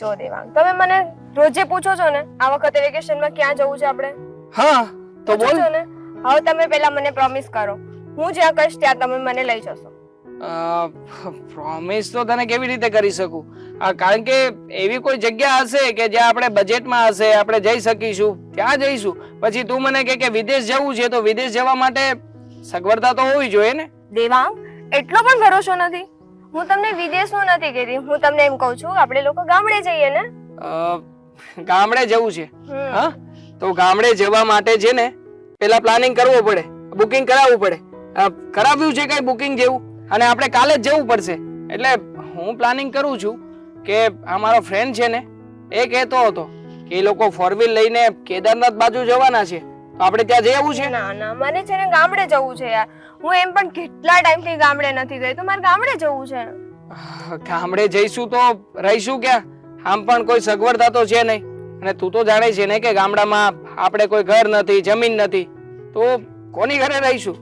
જો દેવાંગ, તમે મને રોજે પૂછો છો ને આ વખતે વેકેશનમાં ક્યાં જવું છે આપણે? હા તો પૂછો બોલ. છો ને? હવે તમે પહેલા મને પ્રોમિસ કરો, હું જ્યાં કહીશ ત્યાં તમે મને લઈ જશો. પ્રોમિસ તો તને કેવી રીતે કરી શકું? કારણ કે એવી કોઈ જગ્યા હશે કે જ્યાં આપણે બજેટમાં હશે, આપણે જઈ શકીશું, ત્યાં જઈશું. પછી તું મને કહે કે વિદેશ જવું છે, તો વિદેશ જવા માટે સગવડતા તો હોવી જોઈએ ને. દેવાંગ, એટલો પણ ભરોસો નથી. હું તમને વિદેશનું નથી કહેતી, હું તમને એમ કહું છું આપણે લોકો ગામડે જઈએ ને. ગામડે જવું છે? હમ. હા, તો ગામડે જવા માટે છે ને પેલા પ્લાનિંગ કરવું પડે, બુકિંગ કરાવવું પડે. કરાવ્યું છે કઈ બુકિંગ જેવું? અને આપણે કાલે જ જવું પડશે. એટલે હું પ્લાનિંગ કરું છું કે આ મારો ફ્રેન્ડ છે ને, એ કહેતો હતો કે એ લોકો 4 વ્હીલ લઈને કેદારનાથ બાજુ જવાના છે, તો આપણે ત્યાં જઈ આવવું છે. ના ના, મને છે ને ગામડે જવું છે યાર. હું એમ પણ કેટલા ટાઈમથી ગામડે નથી ગઈ, તો મારે ગામડે જવું છે. ગામડે જઈશું તો રહીશું ક્યાં? આમ પણ કોઈ સગવડતા તો છે નહીં. અને તું તો જાણે છે ને કે ગામડામાં આપણે કોઈ ઘર નથી, જમીન નથી, તો કોની ઘરે રહીશું?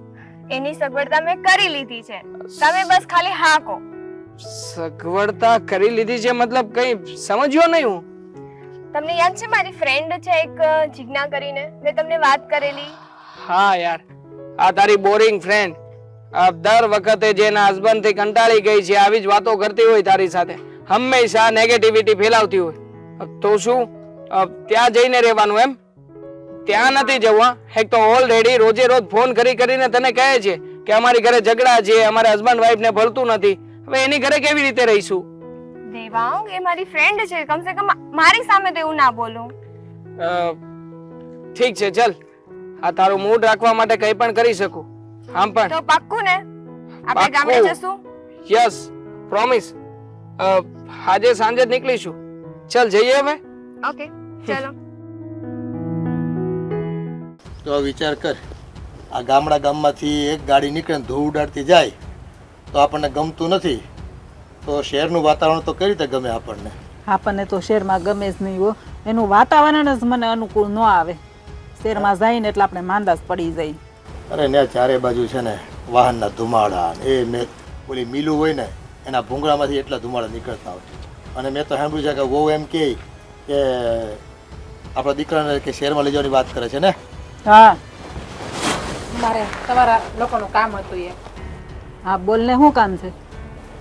એની સગવડતા મેં કરી લીધી છે, તમે બસ ખાલી હા કહો. સગવડતા કરી લીધી છે મતલબ કઈ સમજ્યો નહીં હું. તમને યાદ છે મારી ફ્રેન્ડ છે એક જીજ્ઞા કરીને, મેં તમને વાત કરેલી? હા યાર, આ તારી બોરિંગ ફ્રેન્ડ દર વખતે જેના હસબન્ડ થી કંટાળી ગઈ છે આવી જ વાતો કરતી હોય તારી સાથે, હંમેશા નેગેટિવિટી ફેલાવતી હોય. તો શું ત્યાં જઈને રહેવાનું એમ? ત્યાં નથી જવું. એક તો ઓલરેડી રોજે રોજ ફોન કરી કરીને તને કહે છે કે અમારી ઘરે ઝઘડા છે, અમારા હસબન્ડ વાઈફ ને ભળતું નથી. હવે એની ઘરે કેવી રીતે રહીશું? દેવાંગ, એ મારી ફ્રેન્ડ છે, કમસે કમ મારી સામે તો એવું ના બોલો. ઠીક છે, ચલ, આ તારું મૂડ રાખવા માટે કંઈ પણ કરી શકું. આમ પણ તો પાક્કું ને આપણે ગામડે પાક્કું. જશું? Yes, promise. આજે સાંજે જ નીકળીશું. ચલ જઈએ હવે. ઓકે, ચલો. તો વિચાર કર, આ ગામમાંથી એક ગાડી નીકળે ને ધૂળ ઉડાડતી જાય તો આપણને ગમતું નથી, તો શહેરનું વાતાવરણ તો કઈ રીતે ગમે આપણને? આપણને તો શહેરમાં ગમે જ નહીં હો, એનું વાતાવરણ જ મને અનુકૂળ ન આવે. શહેરમાં જઈને એટલે આપણે માંદા જ પડી જાય. અરે ને ચારે બાજુ છે ને વાહનના ધુમાડા, એ મેં ઓલી મિલું હોય ને એના ભૂંગળામાંથી એટલા ધુમાડા નીકળતા હોય. અને મેં તો સાંભળ્યું છે કે વહુ એમ કહે કે આપણા દીકરાને કે શહેરમાં લઈ જવાની વાત કરે છે ને. હા મારે તમારા લોકોનું કામ હતું એ. હા, બોલ ને, શું કામ છે?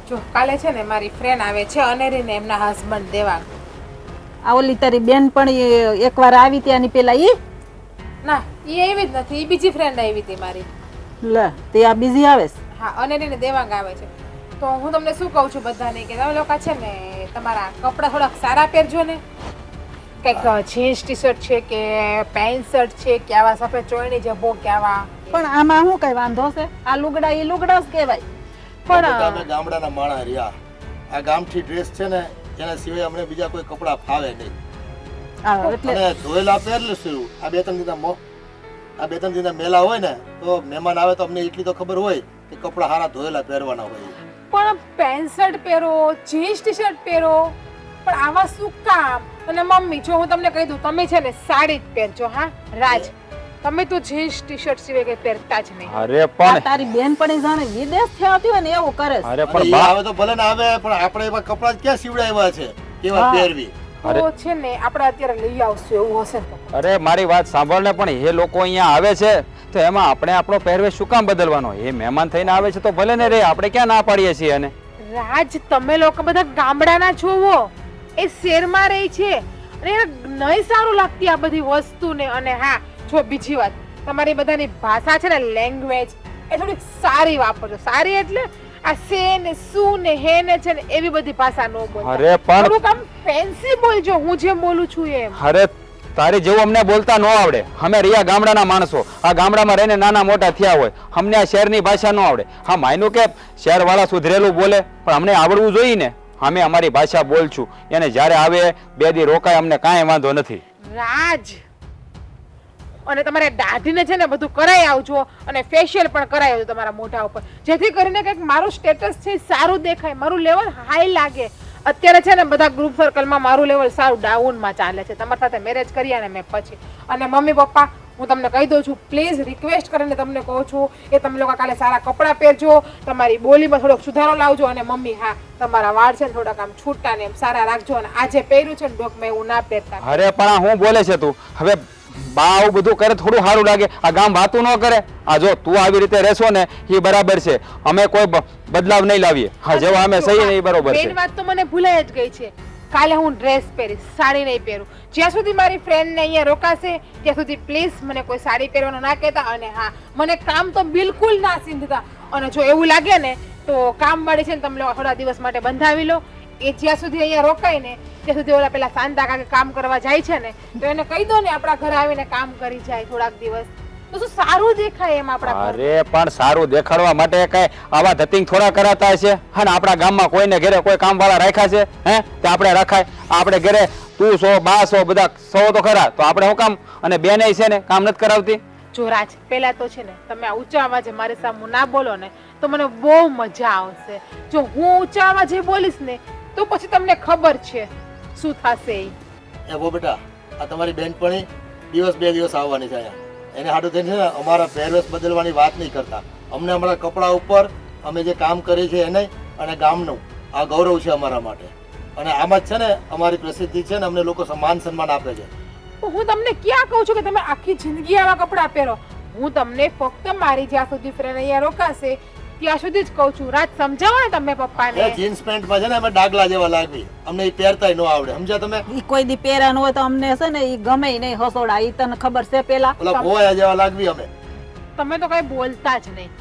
જો કાલે છે ને મારી ફ્રેન્ડ આવે છે અનેરીને એમના હસબન્ડ દેવાંગ. આ ઓલી તારી બેન પણ એકવાર આવી ત્યાંની પેલા ઈ? ના, એ એવી જ નથી, એ બીજી ફ્રેન્ડ આવી હતી મારી. લે, તે આ બીજી આવે છે? હા, અનેરીને દેવાંગ આવે છે. તો હું તમને શું કહું છું બધાને કે તમે લોકો છે ને તમારા કપડાં થોડાક સારા પહેરજો ને. કંઈક જીન્સ ટી શર્ટ છે કે પેન્ટ શર્ટ છે કે આવા સફેદ ચોયણી જબો કે આવા. પણ આમાં શું કઈ વાંધો છે? આ લુગડા એ લુગડા જ કહેવાય. પણ અમે ગામડાના માણસ રહ્યા, આ ગામઠી ડ્રેસ છે ને એના સિવાય અમને બીજા કોઈ કપડાં ફાવે નહીં. હા, એટલે અને ધોયેલા પહેર શું? આ બે ત્રણ દિનના મેલા હોય ને તો મહેમાન આવે તો અમને એટલી તો ખબર હોય કે કપડાં સારા ધોયેલા પહેરવાના હોય. પણ પેન્ટ શર્ટ પહેરો, જીન્સ ટી શર્ટ પહેરો, પણ આવા શું કામ? અને મમ્મી, જો હું તમને કહી દઉં, તમે છે ને સાડી જ પહેરજો. હા રાજ, તમે તો જીન્સ ટી શર્ટ સિવાય કઈ પહેરતા જ નહીં. અરે આ પણ તારી બેન પણ જાણે વિદેશથી આવતી હોય ને એવું કરે છે. અરે અને પણ એ બા આવે તો ભલે ને આવે, પણ આપણે એવા કપડાં જ ક્યાં સીવડાવ્યા છે કેવા પહેરવી? તો છે ને આપણે અત્યારે લઈ આવશું એવું હશે ને તો. અરે મારી વાત સાંભળ ને, પણ એ લોકો અહીંયા આવે છે તો એમાં આપણે આપણો પહેરવેશ શું કામ બદલવાનો? એ મહેમાન થઈને આવે છે તો ભલે ને રે, આપણે ક્યાં ના પાડીએ છીએ એને? રાજ, તમે લોકો બધા ગામડાના જોવો, એ શહેરમાં રહી છે અને એને નહીં સારું લાગતી આ બધી વસ્તુને. અને હા, જો બીજી વાત, તમારી બધાની ભાષા છે ને, લેંગ્વેજ એ થોડીક સારી વાપરજો. સારી એટલે આ સે ને સુ ને હે ને છે ને એવી બધી ભાષા ન બોલતા. અરે પણ થોડુંક આમ ફેન્સી બોલજો, હું જેમ બોલું છું એમ. અરે તારી જેવું અમને બોલતા ન આવડે. અમે રહ્યા ગામડાના માણસો, આ ગામડામાં રહીને નાના મોટા થયા હોય, અમને આ શહેરની ભાષા ન આવડે. હા, માયનું કે શહેરવાળા સુધરેલું બોલે, પણ અમને આવડવું જોઈએ ને. અમે અમારી ભાષા બોલશું, એને જ્યારે આવે 2 દી રોકાય, અમને કાંઈ વાંધો નથી. રાજ, અને તમારે દાઢીને છે ને બધું કરાઈ આવજો અને ફેશિયલ પણ કરાઈ આવજો તમારા મોઢા ઉપર, જેથી કરીને કંઈક મારું સ્ટેટસ છે સારું દેખાય, મારું લેવલ હાઈ લાગે. અત્યારે છે ને બધા ગ્રુપ સર્કલમાં મારું લેવલ સારું ડાઉનમાં ચાલે છે. તમારી સાથે મેરેજ કર્યા ને મેં પછી. અને મમ્મી પપ્પા, હું તમને કહી દઉં છું, પ્લીઝ રિક્વેસ્ટ કરીને તમને કહું છું કે તમે લોકો કાલે સારા કપડાં પહેરજો, તમારી બોલીમાં થોડોક સુધારો લાવજો, અને મમ્મી હા તમારા વાળ છે ને થોડાક આમ છૂટા ને એમ સારા રાખજો, અને આજે પહેર્યું છે ને ડોકમાં એવું ના પહેરતા. અરે પણ આ હું બોલે છે તું? હવે બા આવું બધું કરે થોડું સારું લાગે? આ ગામ વાતું ન કરે? આ જો તું આવી રીતે રહેશો ને એ બરાબર છે, અમે કોઈ બદલાવ નહીં લાવીએ. હા જેવા અમે સહી ને એ બરોબર છે. મેઇન વાત તો મને ભૂલાઈ જ ગઈ છે, કાલે હું ડ્રેસ પહેરીશ, સાડી નહીં પહેરું. જ્યાં સુધી મારી ફ્રેન્ડ ને અહીંયા રોકાશે ત્યાં સુધી પ્લીઝ મને કોઈ સાડી પહેરવાનું ના કહેતા, અને હા મને કામ તો બિલકુલ ના સીંધતા, અને જો એવું લાગે ને તો કામ વાળી છે ને તમે લોકો થોડા દિવસ માટે બંધાવી લો. એ જ્યાં સુધી અહીંયા રોકાય ને ત્યાં સુધી ઓલા પેલા સાંતા કાકા કામ કરવા જાય છે ને તો એને કહી દો ને આપણા ઘરે આવીને કામ કરી જાય થોડાક દિવસ, તો શું સારું દેખાય એમ આપણા ઘર. અરે પણ સારું દેખાડવા માટે કઈ આવા ધતિંગ થોડા કરાતા હશે? હા ને આપણા ગામમાં કોઈને ઘરે કોઈ કામ વાળા રાખ્યા છે? હે તે આપણે રખાય? આપણે ઘરે તું સો બા સો બધા સો તો ખરા, તો આપણે શું કામ? અને બેને છે ને કામ નથી કરાવતી? જો રાજ, પેલા તો છે ને તમે આ ઊંચા અવાજે મારી સામે ના બોલો ને તો મને બહુ મજા આવશે. જો હું ઊંચા અવાજે બોલીશ ને તો પછી તમને ખબર છે શું થશે ઈ. એ વો બેટા, આ તમારી બેનપણી દિવસ બે દિવસ આવવાની છે અહીંયા. એને હાટું થઈને છે ને અમારા પહેરવેશ બદલવાની વાત નહીં કરતા. અમને અમારા કપડા ઉપર અમે જે કામ કરીએ છીએ એને અને ગામનું આ ગૌરવ છે અમારા માટે, અને આમાં જ છે ને અમારી પ્રસિદ્ધિ છે ને અમને લોકો માન સન્માન આપે છે. હું તમને ક્યાં કહું છું કે તમે આખી જિંદગી આવા કપડાં પહેરો? હું તમને ફક્ત મારી જ્યાં સુધી ફ્રેન્ડ અહીંયા રોકાશે ત્યાં સુધી જ કહું છું. રાત સમજાવો ને તમે એ પપ્પાને. જીન્સ પેન્ટમાં છે ને અમે ડાગલા જેવા લાગવી, અમને એ પહેરતાય ન આવડે, સમજ્યા તમે? ઈ કોઈ દી પહેર્યા ન હોય તો અમને છે ને ઈ ગમે નહીં હસોડા, ઈ તને ખબર છે પેલા. ઓલા ગોયા જેવા લાગવી અમે. તમે તો કઈ બોલતા જ નહીં.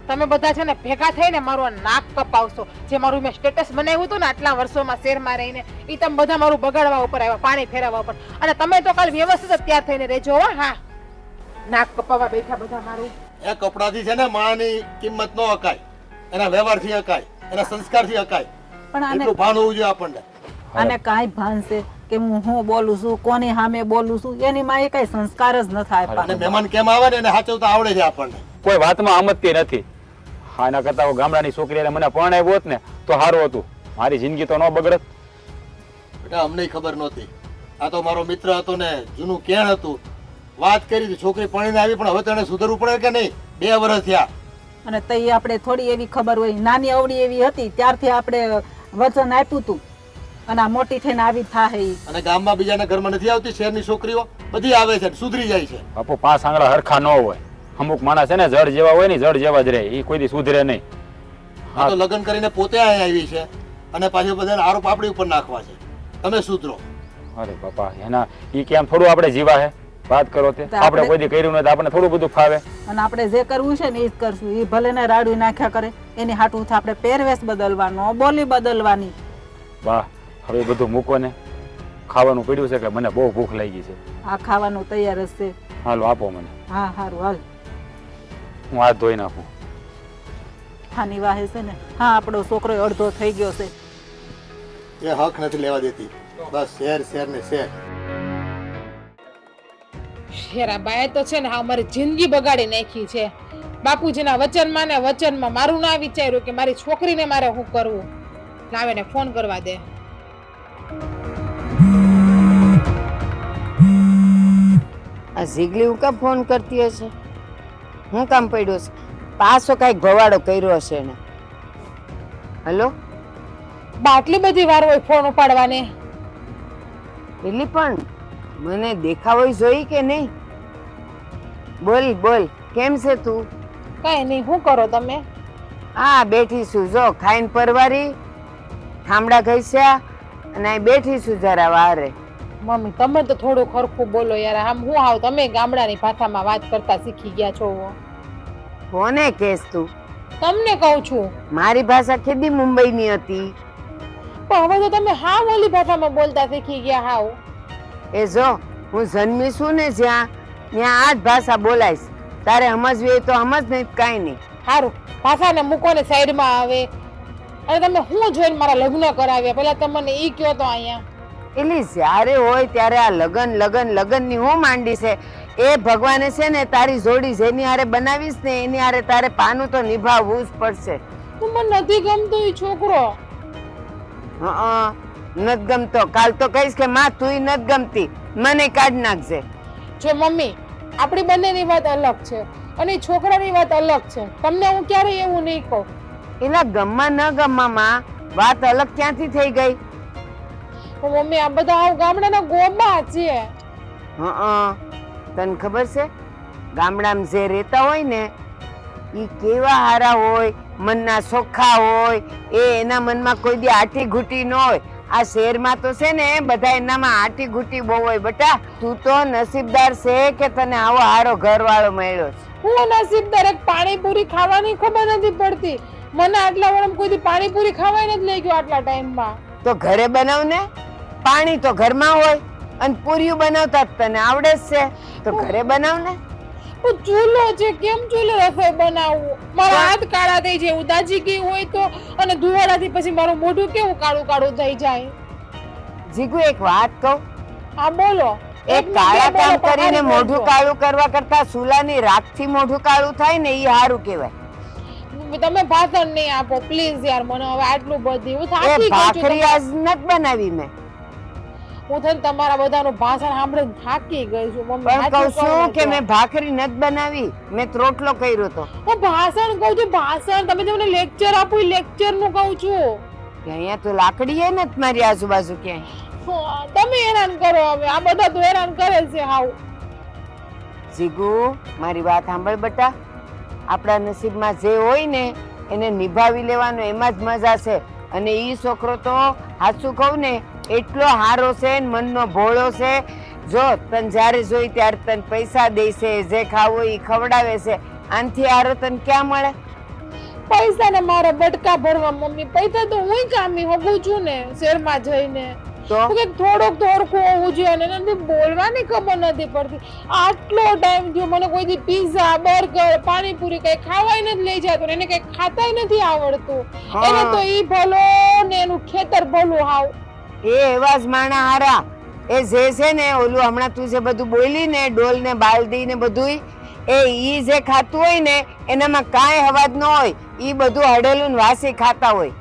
તમે બધા છે ને ભેગા થઈને મારું આ નાક કપાવશો. જે મારું મેં સ્ટેટસ બનાવ્યું હતું ને આટલા વર્ષોમાં શહેરમાં રહીને, એ તમે બધા મારું બગાડવા ઉપર આવ્યા, પાણી ફેરવવા ઉપર. અને તમે તો કાલ વ્યવસ્થિત જ તૈયાર થઈને રહેજો હો. હા નાક કપાવવા બેઠા બધા મારું. એ કપડાથી છે ને માણસની કિંમત ન અકાય, એના વ્યવહારથી અકાય, એના સંસ્કારથી અકાય. પણ આને એટલું ભાન હોવું જોઈએ આપણને. આને કાંઈ ભાન છે કે હું બોલું છું, કોની સામે બોલું છું, એની માં એ કઈ સંસ્કાર જ ન થાય. અને મહેમાન કેમ આવે ને એને સાચવતા આવડે છે આપણને. કોઈ વાતમાં આમતતી નથી. હા એના કરતા ગામડાની છોકરીને મને પરણાવ્યો હોત ને તો સારું હતું, મારી જિંદગી તો ન બગડત. બેટા અમને ખબર નહોતી. આ તો મારો મિત્ર હતો ને જૂનું કેણ હતું, વાત કરી હતી છોકરી પરણીને આવી, પણ હવે તો એને સુધરવું પડે કે નહીં? 2 વર્ષ થયા. અને તઈ આપણે થોડી એવી ખબર હોય, નાની અવળી એવી હતી ત્યારથી આપણે વચન આપ્યું હતું, અને આ મોટી થઈને આવી થાહે ઈ. અને ગામમાં બીજાના ઘરમાં નથી આવતી? શહેરની છોકરીઓ બધી આવે છે, સુધરી જાય છે. બાપુ 5 આંગળા હરખા ન હોય. અમુક માણસ છે ને જળ જેવા હોય ને જળ જેવા જ રહે, એ કોઈ દી સુધરે નહીં. આ તો લગ્ન કરીને પોતે અહીંયા આવી છે અને પાછું બધાને આરોપ આપણી ઉપર નાખવા છે. તમે સુધરો. અરે બાપા એના ઈ કેમ થોડું આપણે જીવા હે? વાત કરો તે તો આપણે કોઈ દી કર્યું નથી, આપણને થોડું બધું ફાવે. અને આપણે જે કરવું છે ને એ જ કરશું. એ ભલે ને રાડું નાખ્યા કરે, એની હાટું આપણે પહેરવેશ બદલવાનો, બોલી બદલવાની. વાહ, હવે એ બધું મૂકો ને. ખાવાનું પડ્યું છે કે મને બહુ ભૂખ લાગી છે. આ ખાવાનું તૈયાર જ છે. હાલો આપો મને, હા સારું હાલ. હું હાથ ધોઈ નાખું. હાની વાહે છે ને હા આપણો છોકરો અડધો થઈ ગયો છે. એ હક નથી લેવા દેતી. બસ શેર ને શેર. શેરાબાએ તો છે ને હા મારી જિંદગી બગાડી નાખી છે. બાપુજીના વચનમાં ને વચનમાં મારું ના વિચાર્યું કે મારી છોકરીને મારે શું કરવું. લાવે ને ફોન કરવા દે. આ ઝીગલી હું કામ ફોન કરતી હશે? હું કામ પડ્યો છે? પાછો કઈક ભવાડો કર્યો હશે ને. હલો, બાટલી બધી વાર હોય ફોન ઉપાડવાને. પેલી પણ મને દેખાવો જોઈ કે નહીં? બોલ બોલ, કેમ છે તું? કઈ નહીં, શું કરો તમે? હા બેઠી છું, જો ખાઈને પરવારી, ઠામડા ઘસ્યા અને અહીં બેઠી છું જરા વારે. મમ્મી તમે તો થોડું ખરખું બોલો યાર. આમ હું આવ તમે ગામડાની ભાષામાં વાત કરતા શીખી ગયા છો. કોને કેસ તું? તમને કહું છું. મારી ભાષા કેદી મુંબઈની હતી. પણ હવે તો તમે હાવ ઓલી ભાષામાં બોલતા શીખી ગયા હાવ. એ જો હું જન્મી છું ને જ્યાં ત્યાં આ જ ભાષા બોલાઈશ. તારે સમજવી હોય તો સમજ, નહીં કાંઈ નહીં. સારું, ભાષાને મૂકો ને સાઈડમાં આવે. અને તમે હું જોઈને મારા લગ્ન કરાવ્યા, પેલા તમને ઈ કયો તો અહીંયા. એટલે જ્યારે હોય ત્યારે આ લગન ની હું માંડી છે. એ ભગવાને છે ને તારી જોડી જેની હારે બનાવીશ ને એની હારે તારે પાનું તો નિભાવવું જ પડશે. તો મને નથી ગમતો ઈ છોકરો. નથી ગમતો? કાલ તો કહીશ કે માં તુંય નથી ગમતી, મને કાઢ નાખજે. જો મમ્મી આપણી બંનેની વાત અલગ છે અને ઈ છોકરાની વાત અલગ છે. તમને હું ક્યારેય એવું નહીં કહું. એના ગમમાં ન ગમવામાં વાત અલગ ક્યાંથી થઈ ગઈ? પણ મમ્મી આ બધા હાવ ગામડાના ગોબા છે. તને ખબર છે ગામડામાં જે રહેતા હોય ને ઈ કેવા હારા હોય, મનના ચોખ્ખા હોય, એના મનમાં કોઈ દી આટી ઘૂટી ન હોય. આ શહેરમાં તો છે ને બધા એનામાં આટી ઘૂટી બહુ હોય. બેટા તું તો નસીબદાર છે કે તને આવો હારો ઘરવાળો મળ્યો છે. હું નસીબદાર, એક પાણીપુરી ખાવાની ખબર નથી પડતી. મને આટલા વર્ષમાં કોઈ દી પાણીપુરી ખાવાય નથી લઈ ગયો આટલા ટાઈમમાં. તો ઘરે બનાવ ને, પાણી તો ઘરમાં હોય અને પૂરીઓ બનાવતા તને આવડે જ છે તો ઘરે બનાવ ને. પણ ચૂલો છે, કેમ ચૂલે રસોઈ બનાવવું? મારા હાથ કાળા થઈ જાય, ઉદાસી ગઈ હોય તો, અને ધુવાડાથી પછી મારું મોઢું કેવું કાળું કાળું થઈ જાય. જીગુ એક વાત કહું, હા બોલો. એક કાળા કામ કરીને મોઢું કાળું કરવા કરતા સુલાની રાખથી મોઢું કાળું થાય ને ઈ સારું કહેવાય. તમે ભાષણ નહીં આપો પ્લીઝ યાર, મને હવે આટલું બધી હું એ થાકી ગઈ છું. ભાખરી આજ નથી બનાવી મેં, હું થઈને તમારા બધાનું ભાષણ સાંભળીને થાકી ગઈ છું મમ્મી. પણ કહું સાચું કહું છું કે છું. મેં ભાખરી નથી બનાવી, મેં રોટલો કર્યો તો. હું ભાષણ કહું છું, ભાષણ. તમે જે મને લેક્ચર આપો એ લેક્ચર નું કહું છું. કે અહીંયા તો લાકડી એ નથી મારી આજુબાજુ ક્યાંય. હા, તમે હેરાન કરો હવે, આ બધા તો હેરાન કરે છે હાવ. જીગુ મારી વાત સાંભળ બેટા, આપણા નસીબમાં જે હોય ને એને નિભાવી લેવાનો, એમાં જ મજા છે. અને ઈ છોકરો તો સાચું કહું ને એટલો હારો છે ને મનનો ભોળો છે. જો તને જ્યારે જોઈ ત્યારે તને પૈસા દે છે, જે ખાવું એ ખવડાવે છે. આનથી હારો તને ક્યાં મળે? પૈસા ને મારા બટકા ભરવા મમ્મી. પૈસા તો હું કામી હગું છું ને શહેરમાં જઈને. તો થોડોક તો ઓળખું હોવું જોઈએ અને એનાથી બોલવાની ખબર નથી પડતી. આટલો ટાઈમ થયો મને કોઈ દી પીઝા, બર્ગર, પાણીપુરી કઈ ખાવાય નથી લઈ જતો, એને કઈ ખાતાય નથી આવડતું. એને તો ઈ ભલો ને એનું ખેતર ભલું હાવ. એ એવા જ માણા હારા. એ જે છે ને ઓલું હમણાં તું જે બધું બોલી ને ડોલ ને બાલદી ને બધું, એ ઈ જે ખાતું હોય ને એનામાં કાંઈ અવાજ ન હોય. ઈ બધું હડેલું ને વાસી ખાતા હોય.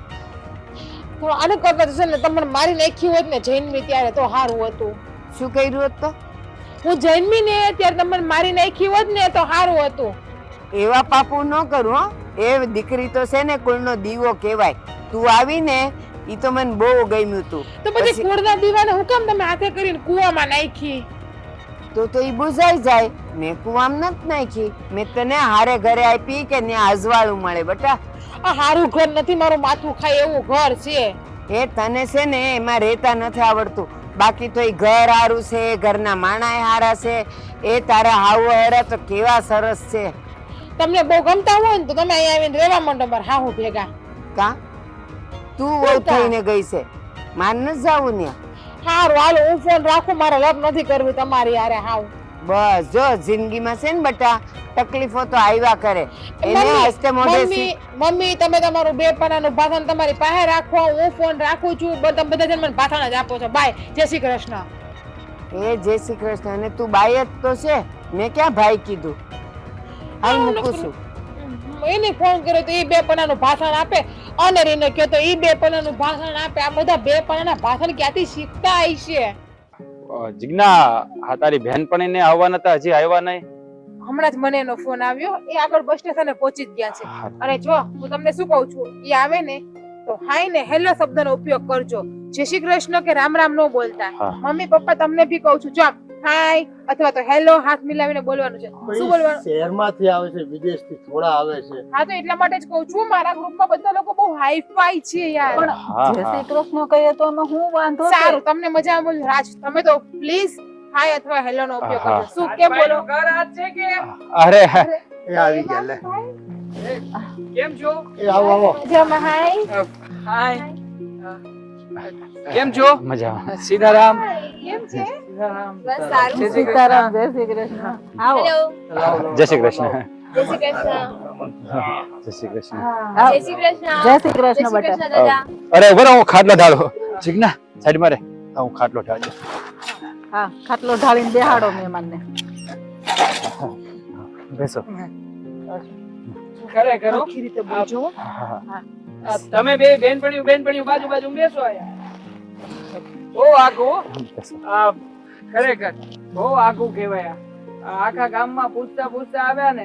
આને કરતા છે ને તમને મારી નાખી હોત ને જૈનમી ત્યારે તો સારું હતું. શું કર્યું હોત તો? હું જૈનમી ને ત્યારે તમને મારી નાખી હોત ને તો સારું હતું. એવા પાપુ ન કરું હો. એ દીકરી તો છે ને કુળનો દીવો કહેવાય. તું આવી ને ઈ તો મને બહુ ગમ્યું તું. તો પછી કુળના દીવાને હું કેમ તમે હાથે કરીને કુવામાં નાખી? તો ઈ બુઝાઈ જાય. મેં કુવામાં નથી નાખી, મેં તને હારે ઘરે આપી કે ત્યાં અજવાળું મળે. બેટા આ હારું ઘર નથી, મારું માથું ખાય એવું ઘર છે. એ તને છે ને એમાં રહેતા નથી આવડતું. બાકી તો ઈ ઘર હારું છે, ઘરના માણાય હારા છે. એ તારા હાવ હેરા તો કેવા સરસ છે. તમને બહુ ગમતા હોય ને તો તમે અહીંયા આવીને રહેવા માંડો મારા હાહુ ભેગા. કા તું વહુ થઈને ગઈ છે, માર ન જાવું ને. હારું હાલો, હું ફોન રાખું, મારે લપ નથી કરવી તમારી હારે હાવ. બસ જો જિંદગીમાં છે ને બેટા તકલીફો તો આવ્યા કરે. એને હસ્તે મોઢે મમ્મી તમે તમારું બે પનાનું ભાષણ તમારી પાસે રાખો, હું ફોન રાખું છું. બધા જણ મને ભાષણ જ આપો છો. બાય, જય શ્રી કૃષ્ણ. એ જય શ્રી કૃષ્ણ. અને તું બાઈ જ તો છે, મેં ક્યાં ભાઈ કીધું? હાલ મૂકું છું. એને ફોન કર્યો તો એ બે પનાનું ભાષણ આપે, અને રીને કહ્યો તો એ બે પનાનું ભાષણ આપે. આ બધા બે પનાના ભાષણ ક્યાંથી શીખતા હશે? જીજ્ઞા, હા તારી બહેનપણીને આવવાના હતા, હજી આવ્યા નહીં? હમણાં જ મને એનો ફોન આવ્યો, એ આગળ બસ સ્ટેશને પહોંચી જ ગયા છે. અને જો હું તમને શું કહું છું, એ આવે ને તો હાય ને હેલો શબ્દનો ઉપયોગ કરજો. જય શ્રી કૃષ્ણ કે રામ રામ નો બોલતા. મમ્મી પપ્પા તમને બી કહું છું, જો હાય અથવા તો હેલો હાથ મિલાવીને બોલવાનું છે. શું બોલવાનું? શહેરમાંથી આવે છે, વિદેશથી થોડા આવે છે. હા તો એટલા માટે જ કહું છું, મારા ગ્રુપમાં બધા લોકો બહુ હાઈફાઈ છે યાર. પણ જય શ્રી કૃષ્ણ કહીએ તો એમાં હું વાંધો છે? સારું, તમને મજા આવે. રાજ તમે તો પ્લીઝ હાય અથવા હેલો નો ઉપયોગ કરજો. શું કેમ બોલો? ઘર આજ છે કે અરે એ આવી ગયા લે. કેમ છો? એ આવો આવો. મજામાં હાય. હાય. કેમ છો? મજા. સીતારામ. કેમ છે? સીતારામ. બસ સારું. જય શ્રી સીતારામ, જય શ્રી કૃષ્ણ. આવો. હેલો, જય શ્રી કૃષ્ણ. જય શ્રી કૃષ્ણ. જય શ્રી કૃષ્ણ. જય શ્રી કૃષ્ણ. જય શ્રી કૃષ્ણ બેટા. દાદા. અરે ઉભો રહો, હું ખાટલો ઢાળું. જીજ્ઞા સાઈડ મારે, હું ખાટલો ઢાળજો. હા, ખાટલો ઢાળીને બેહાડો મહેમાનને. બેસો. ખરેખર હો. આખી રીતે બોલજો. તમે બે બેનપણીઓ બાજુ બાજુ બેસો આયા. બહુ આઘું હો. બેસો. આ ખરેખર બહુ આઘું કહેવાય. આ આખા ગામમાં પૂછતા પૂછતા આવ્યા ને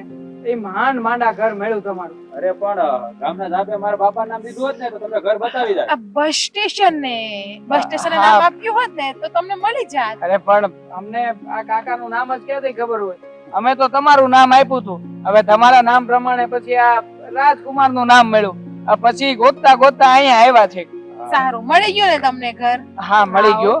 એ માંડ માંડા ઘર મળ્યું તમારું. અરે પણ ગામના ધાબે મારા બાપા નામ દીધું હોત ને તો તમને ઘર બતાવી જાય. આ બસ સ્ટેશન ને બસ સ્ટેશન હા. નામ આપ્યું હોત ને તો તમને મળી જાત. અરે પણ અમને આ કાકાનું નામ જ ક્યાંથી ખબર હોય? અમે તો તમારું નામ આપ્યું હતું. હવે તમારા નામ પ્રમાણે પછી આ રાજકુમાર નું નામ મળ્યું. આ પછી ગોતતા ગોતતા અહીંયા આવ્યા છે. સારું મળી ગયું ને તમને ઘર. હા મળી ગયો.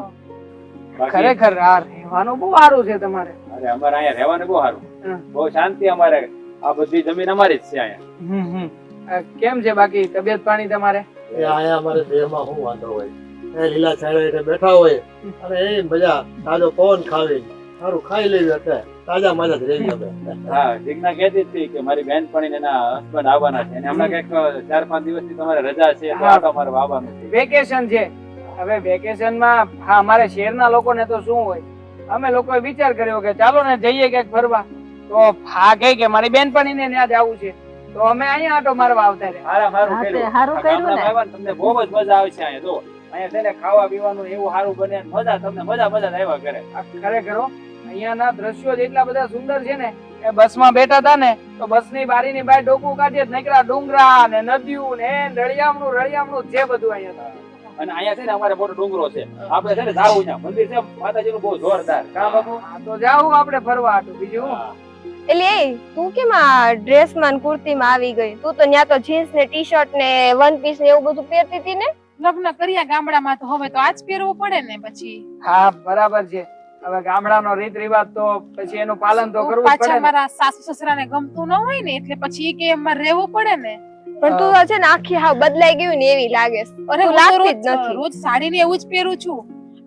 બાકી- ખરેખર આ રહેવાનું બહુ સારું છે તમારે. અરે અમારે અહીંયા રહેવાનું બહુ સારું, હમ. બહુ શાંતિ. અમારે આ બધી જમીન અમારી જ છે અહીંયા. કેમ છે બાકી તબિયત પાણી તમારે? એ અહીંયા અમારે દેહમાં શું વાંધો હોય, એ લીલા છાંયડા હેઠે બેઠા હોય અને એ મજા તાજો પવન ખાવી, સારું ખાઈ લેવી એટલે તાજા માજા જ રહી ગમે. હા, જીજ્ઞા કહેતી હતી કે મારી બહેનપણી ને એના હસબન્ડ આવવાના છે અને હમણાં કંઈક 4-5 દિવસની તમારે રજા છે તો હા. આટો મારવા આવવાનું છે. વેકેશન છે. હવે વેકેશન માં હા અમારે શહેરના લોકોને તો શું હોય, અમે લોકોએ વિચાર કર્યો કે ચાલો ને જઈએ ક્યાંક ફરવા. તો હા કહે કે મારી બેનપણીને ત્યાં જવું છે તો અમે અહીંયા આટો મારવા આવતા રહ્યા. હારા મારું હા, તે કર્યું. હારું આ કર્યું ને. ગામડામાં આવ્યા ને તમને બહુ જ મજા આવે છે અહીંયા. જો અહીંયા છે ને ખાવા પીવાનું એવું સારું બને ને મજા, તમને મજા જ આવ્યા કરે. આ ખરેખર હો, અહીંયાના દ્રશ્યો જ એટલા બધા સુંદર છે ને એ બસમાં બેઠા હતા ને તો બસની બારીની બહાર ડોકું કાઢીએ તો નીકળ્યા ડુંગરા ને નદીઓ ને રળિયામણું છે બધું અહીંયા. અને અહીંયા છે ને અમારે મોટો ડુંગરો છે, આપણે છે ને જાવું ત્યાં મંદિર છે માતાજીનું બહુ જોરદાર. કા બાપુ? આ તો જાવું આપણે ફરવા આટું બીજું હું? હા. એટલે એ તું કેમ આ ડ્રેસ માં કુર્તી માં આવી ગઈ? તું તો ન્યા તો જીન્સ ને ટી શર્ટ ને વન પીસ ને એવું બધું પહેરતી હતી ને. લગ્ન કર્યા ગામડામાં તો હવે તો આજ પહેરવું પડે ને પછી. હા બરાબર છે. હવે ગામડાનો રીત રિવાજ તો પછી એનું પાલન તો કરવું જ પાછા પડે ને. મારા સાસુ સસરાને ગમતું ન હોય ને એટલે પછી ઈ કે અમારે રહેવું પડે ને. પણ તું તો છે ને આખી હાવ બદલાઈ ગયું ને એવી લાગે છે. અરે તું હું તો લાગતી જ રોજ નથી. રોજ સાડી ને એવું જ પહેરું છું.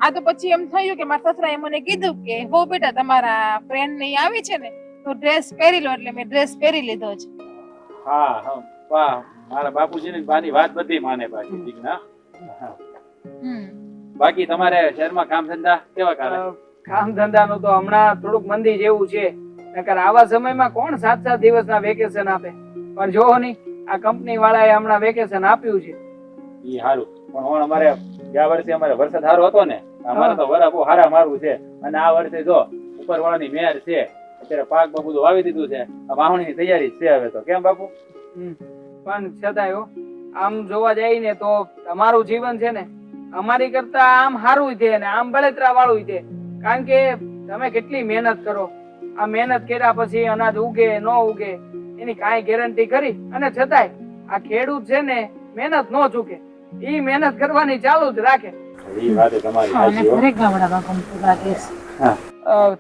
આ તો પછી એમ થયું કે મારા સસરાએ મને કીધું કે હો બેટા તમારા ફ્રેન્ડ ને ઈ આવી છે ને તો ડ્રેસ પહેરી લો એટલે મેં ડ્રેસ પહેરી લીધો છે. હા હા, વાહ, મારા બાપુજી ને બાની વાત બધી માને બાકી જીજ્ઞા. હા. હમ. બાકી તમારે શહેરમાં કામ ધંધા કેવા ચાલે? કામ ધંધાનું તો હમણાં થોડુંક મંદી જેવું છે. નકર આવા સમયમાં કોણ 7-7 દિવસના વેકેશન આપે? પણ જોવો નહીં, આ કંપની વાળાએ હમણાં વેકેશન આપ્યું છે. ઈ સારું. પણ હવે અમારે ગયા વર્ષે અમારે વરસાદ સારો હતો ને, અમારે તો વરા બહુ સારા મારવું છે. અને આ વર્ષે જો ઉપરવાળાની મહેર છે, અત્યારે પાક બધું વાવી દીધું છે, આ વાવણીની તૈયારી જ છે હવે તો. કેમ બાપુ? પણ છતાંય હો, આમ જોવા જાય ને તો તમારું જીવન છે ને અમારી કરતા આમ સારું છે ને આમ બળતરા વાળું છે. કારણ કે તમે કેટલી મહેનત કરો, આ મહેનત કર્યા પછી અનાજ ઉગે ન ઉગે એની કાંઈ ગેરંટી ખરી? અને છતાંય આ ખેડૂત છે ને મહેનત ન ચૂકે, ઈ મહેનત કરવાની ચાલુ જ રાખે. ઈ વાત તમારી અને સાચી હો. દરેક ગામડામાં ગમતું લાગે છે.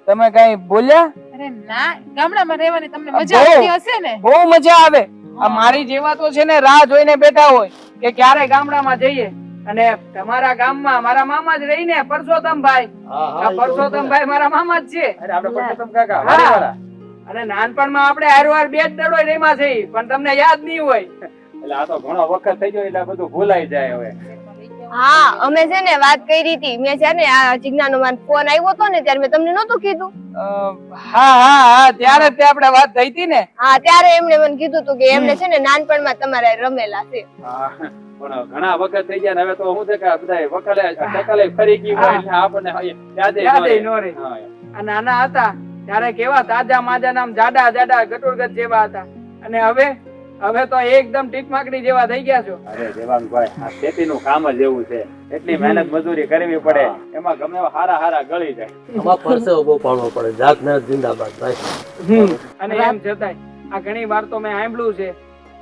તમે કઈ બોલ્યા? અરે ના, ગામડામાં રહેવાની તમને બહુ. મજા આવતી હશે ને. બહુ મજા આવે. આ મારી જેવા તો છે ને રાહ જોઈને બેઠા હોય કે ક્યારે ગામડામાં જઈએ. અને તમારા ગામમાં મારા મામા જ રહીને પરસોત્તમભાઈ. હા આ હા, ઈ તો પરસોત્તમભાઈ મારા મામા જ છે. અરે આપણે પરસોત્તમ કાકા હા. વાડીવાળા. અને નાનપણમાં આપણે હારવાર બે જ દડોય રમ્યા છે પણ તમને યાદ નહીં હોય. એટલે આ તો ઘણો વખત થઈ ગયો એટલે આ બધું ભૂલાઈ જાય હવે. હા અમે છે ને વાત કરી હતી. મેં છે ને આ જીજ્ઞાનો મારો ફોન આવ્યો હતો ને ત્યારે મેં તમને નહોતું કીધું. હા ત્યારે જ તે આપણે વાત થઈ હતી ને. હા ત્યારે એમણે મને કીધું હતું કે એમને છે ને નાનપણમાં તમારે રમેલા છે. હા, પણ ઘણા વખત થઈ ગયા ને હવે તો શું છે કે બધાય ટકાલે ફરી ગઈ હોય એટલે આપણને યાદેય યાદેય ન ન રહે. રહે. હા. આ નાના હતા ત્યારે કેવા તાજા માજા નામ જાડા જાડા ગટુરગટ જેવા હતા. અને હવે તો એકદમ ટીકમાકડી જેવા થઈ ગયા છો. અરે દેવાંગભાઈ, આ ખેતીનું કામ જ એવું છે. એટલી મહેનત મજૂરી કરવી પડે, એમાં ગમે એવા હારા ગળી જાય. આમાં પરસેવો બહુ પાડવો પડે. જાત મહેનત જિંદાબાદ ભાઈ. અને એમ છતાંય આ ઘણી વાર તો મેં સાંભળ્યું છે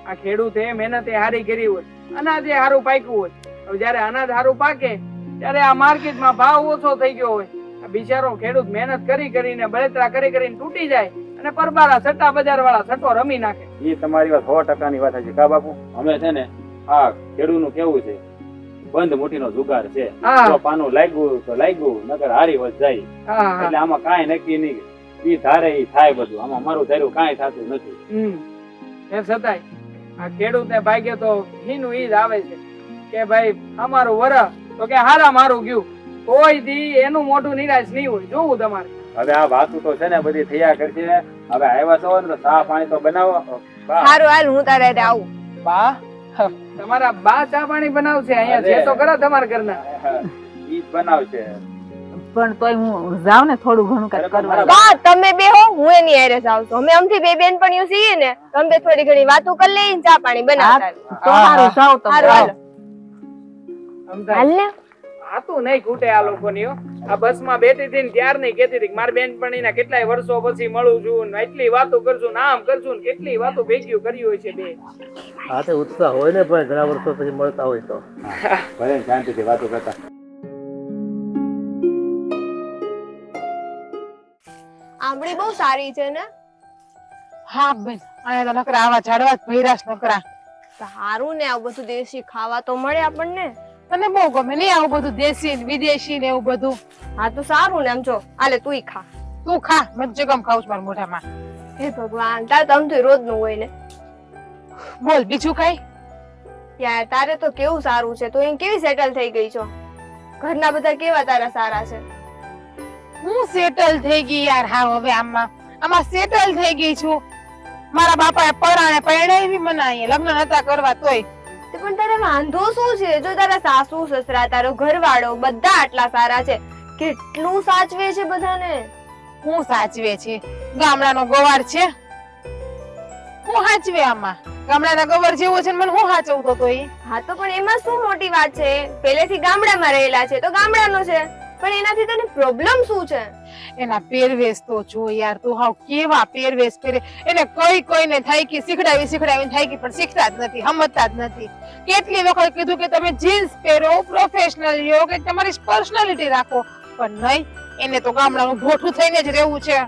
આ ખેડૂતે મહેનતે હારી કરી હોય, અનાજે હારું પાક્યું હોય. હવે જયારે અનાજ હારું પાકે ત્યારે આ માર્કેટમાં ભાવ ઓછો થઈ ગયો હોય. આ બિચારો ખેડૂત મહેનત કરીને બળતરા કરીને તૂટી જાય અને પરબારા સટ્ટા બજાર વાળા સટ્ટો રમી નાખે. એ તમારી વાત 100% ની વાત છે કા બાપુ. અમે છે ને આ ખેડૂતનું કેવું છે, બંધ મુઠ્ઠીનો જુગાર છે. હા. જો પાનું લાગ્યું તો લાગ્યું, નકર હારી વધ જાય. હા એટલે આમાં કાંઈ નક્કી નહીં. ઈ ધારે ઈ થાય બધું. આમાં મારું ધાર્યું કાંઈ થતું નથી. એ છતાંય આ ખેડૂતને ભાગ્ય તો હીનું ઈ જ આવે છે કે ભાઈ અમારું વરસ તો કે હારા મારું ગયું. કોઈ દી એનું મોઢું નિરાશ નહીં હોય. જોવું તમારે. હવે આ વાતો તો છે ને બધી થયા કરશે. હવે આવ્યા છો ને તો ચા પાણી તો બનાવો. બા. સારું હાલ હું તારે હારે આવું. બા તમારા બા ચા પાણી બનાવશે? અહીંયા છે તો ખરા તમારા ઘરના. ઈ જ બનાવશે. પણ તોય હું જાઉં ને થોડું ઘણું કઈ કરવા. બા તમે બે હો હું એની હારે જાઉં છું. અમે અમથી બે બેનપણીઓ છીએ ને તમે બે થોડી ઘણી વાતો કરી લઈને ચા પાણી બનાવતા આવીએ. તો સારું જાવ તમે. હારું, હાલો. સમજાય? હાલ ને. આતું નહીં ખૂટે આ લોકોની હો. આ બસમાં બેઠી હતી ને ત્યાર નહીં કહેતી હતી કે મારી બેનપણીના કેટલાય વર્ષો પછી મળું છું ને એટલી વાતો કરશું ને આમ કરશું ને કેટલી વાતો ભેગી કરી હોય છે બે. હા તે ઉત્સાહ હોય ને પણ ઘણા વર્ષો પછી મળતા હોય તો ભલે શાંતિથી વાતો કરતા. આંબળી બહુ સારી છે ને. હા બેન અહીંયા તો નકરા આવા ઝાડવા જ ભૈરાશ નકરા. સારું ને આવું બધું દેશી ખાવા તો મળે આપણને. તને બહુ ગમે નહીં આવું બધું દેશી ને વિદેશી ને એવું બધું. હા તો સારું ને આમ જો આલે તુંય ખા. તું ખા મને જગમ ખાવું છે મારા મોઢામાં. હે ભગવાન તારે તો આમ તો રોજ નું હોય ને. બોલ બીજું કઈ? યાર તારે તો કેવું સારું છે. તું અહીં કેવી સેટલ થઈ ગઈ છો? ઘરના બધા કેવા તારા સારા છે? હું સેટલ થઈ ગઈ યાર. હા હવે આમાં સેટલ થઈ ગઈ છું. મારા બાપાએ પરાણે પરણાવી મને અહીંયા લગ્ન નતા કરવા તોય. તે પણ તારે વાંધો શું છે? જો તારા સાસુ સસરા તારો ઘરવાળો બધા આટલા સારા છે, કેટલું સાચવે છે બધાને. હું સાચવે છે? ગામડાનો ગોવાર છે. હું સાચવે આમાં? ગામડાના ગોવાર જેવો છે ને મને હું સાચવતો તોય. હા તો પણ એમાં શું મોટી વાત છે? પહેલેથી ગામડામાં રહેલા છે તો ગામડાનો છે, પણ એનાથી તને પ્રોબ્લેમ શું છે? એના પહેરવેશ તો જો યાર. તું હાવ કેવા પહેરવેશ પહેરે. એને કોઈને થાય કે શીખડાવીને થાય કે પણ શીખતા જ નથી, સમજતા જ નથી. કેટલી વખત કીધું કે તમે જીન્સ પહેરો, પ્રોફેશનલ રહ્યો, કે તમારી પર્સનાલિટી રાખો, પણ નહીં. એને તો ગામડાનું ભોઠું થઈને જ રહેવું છે.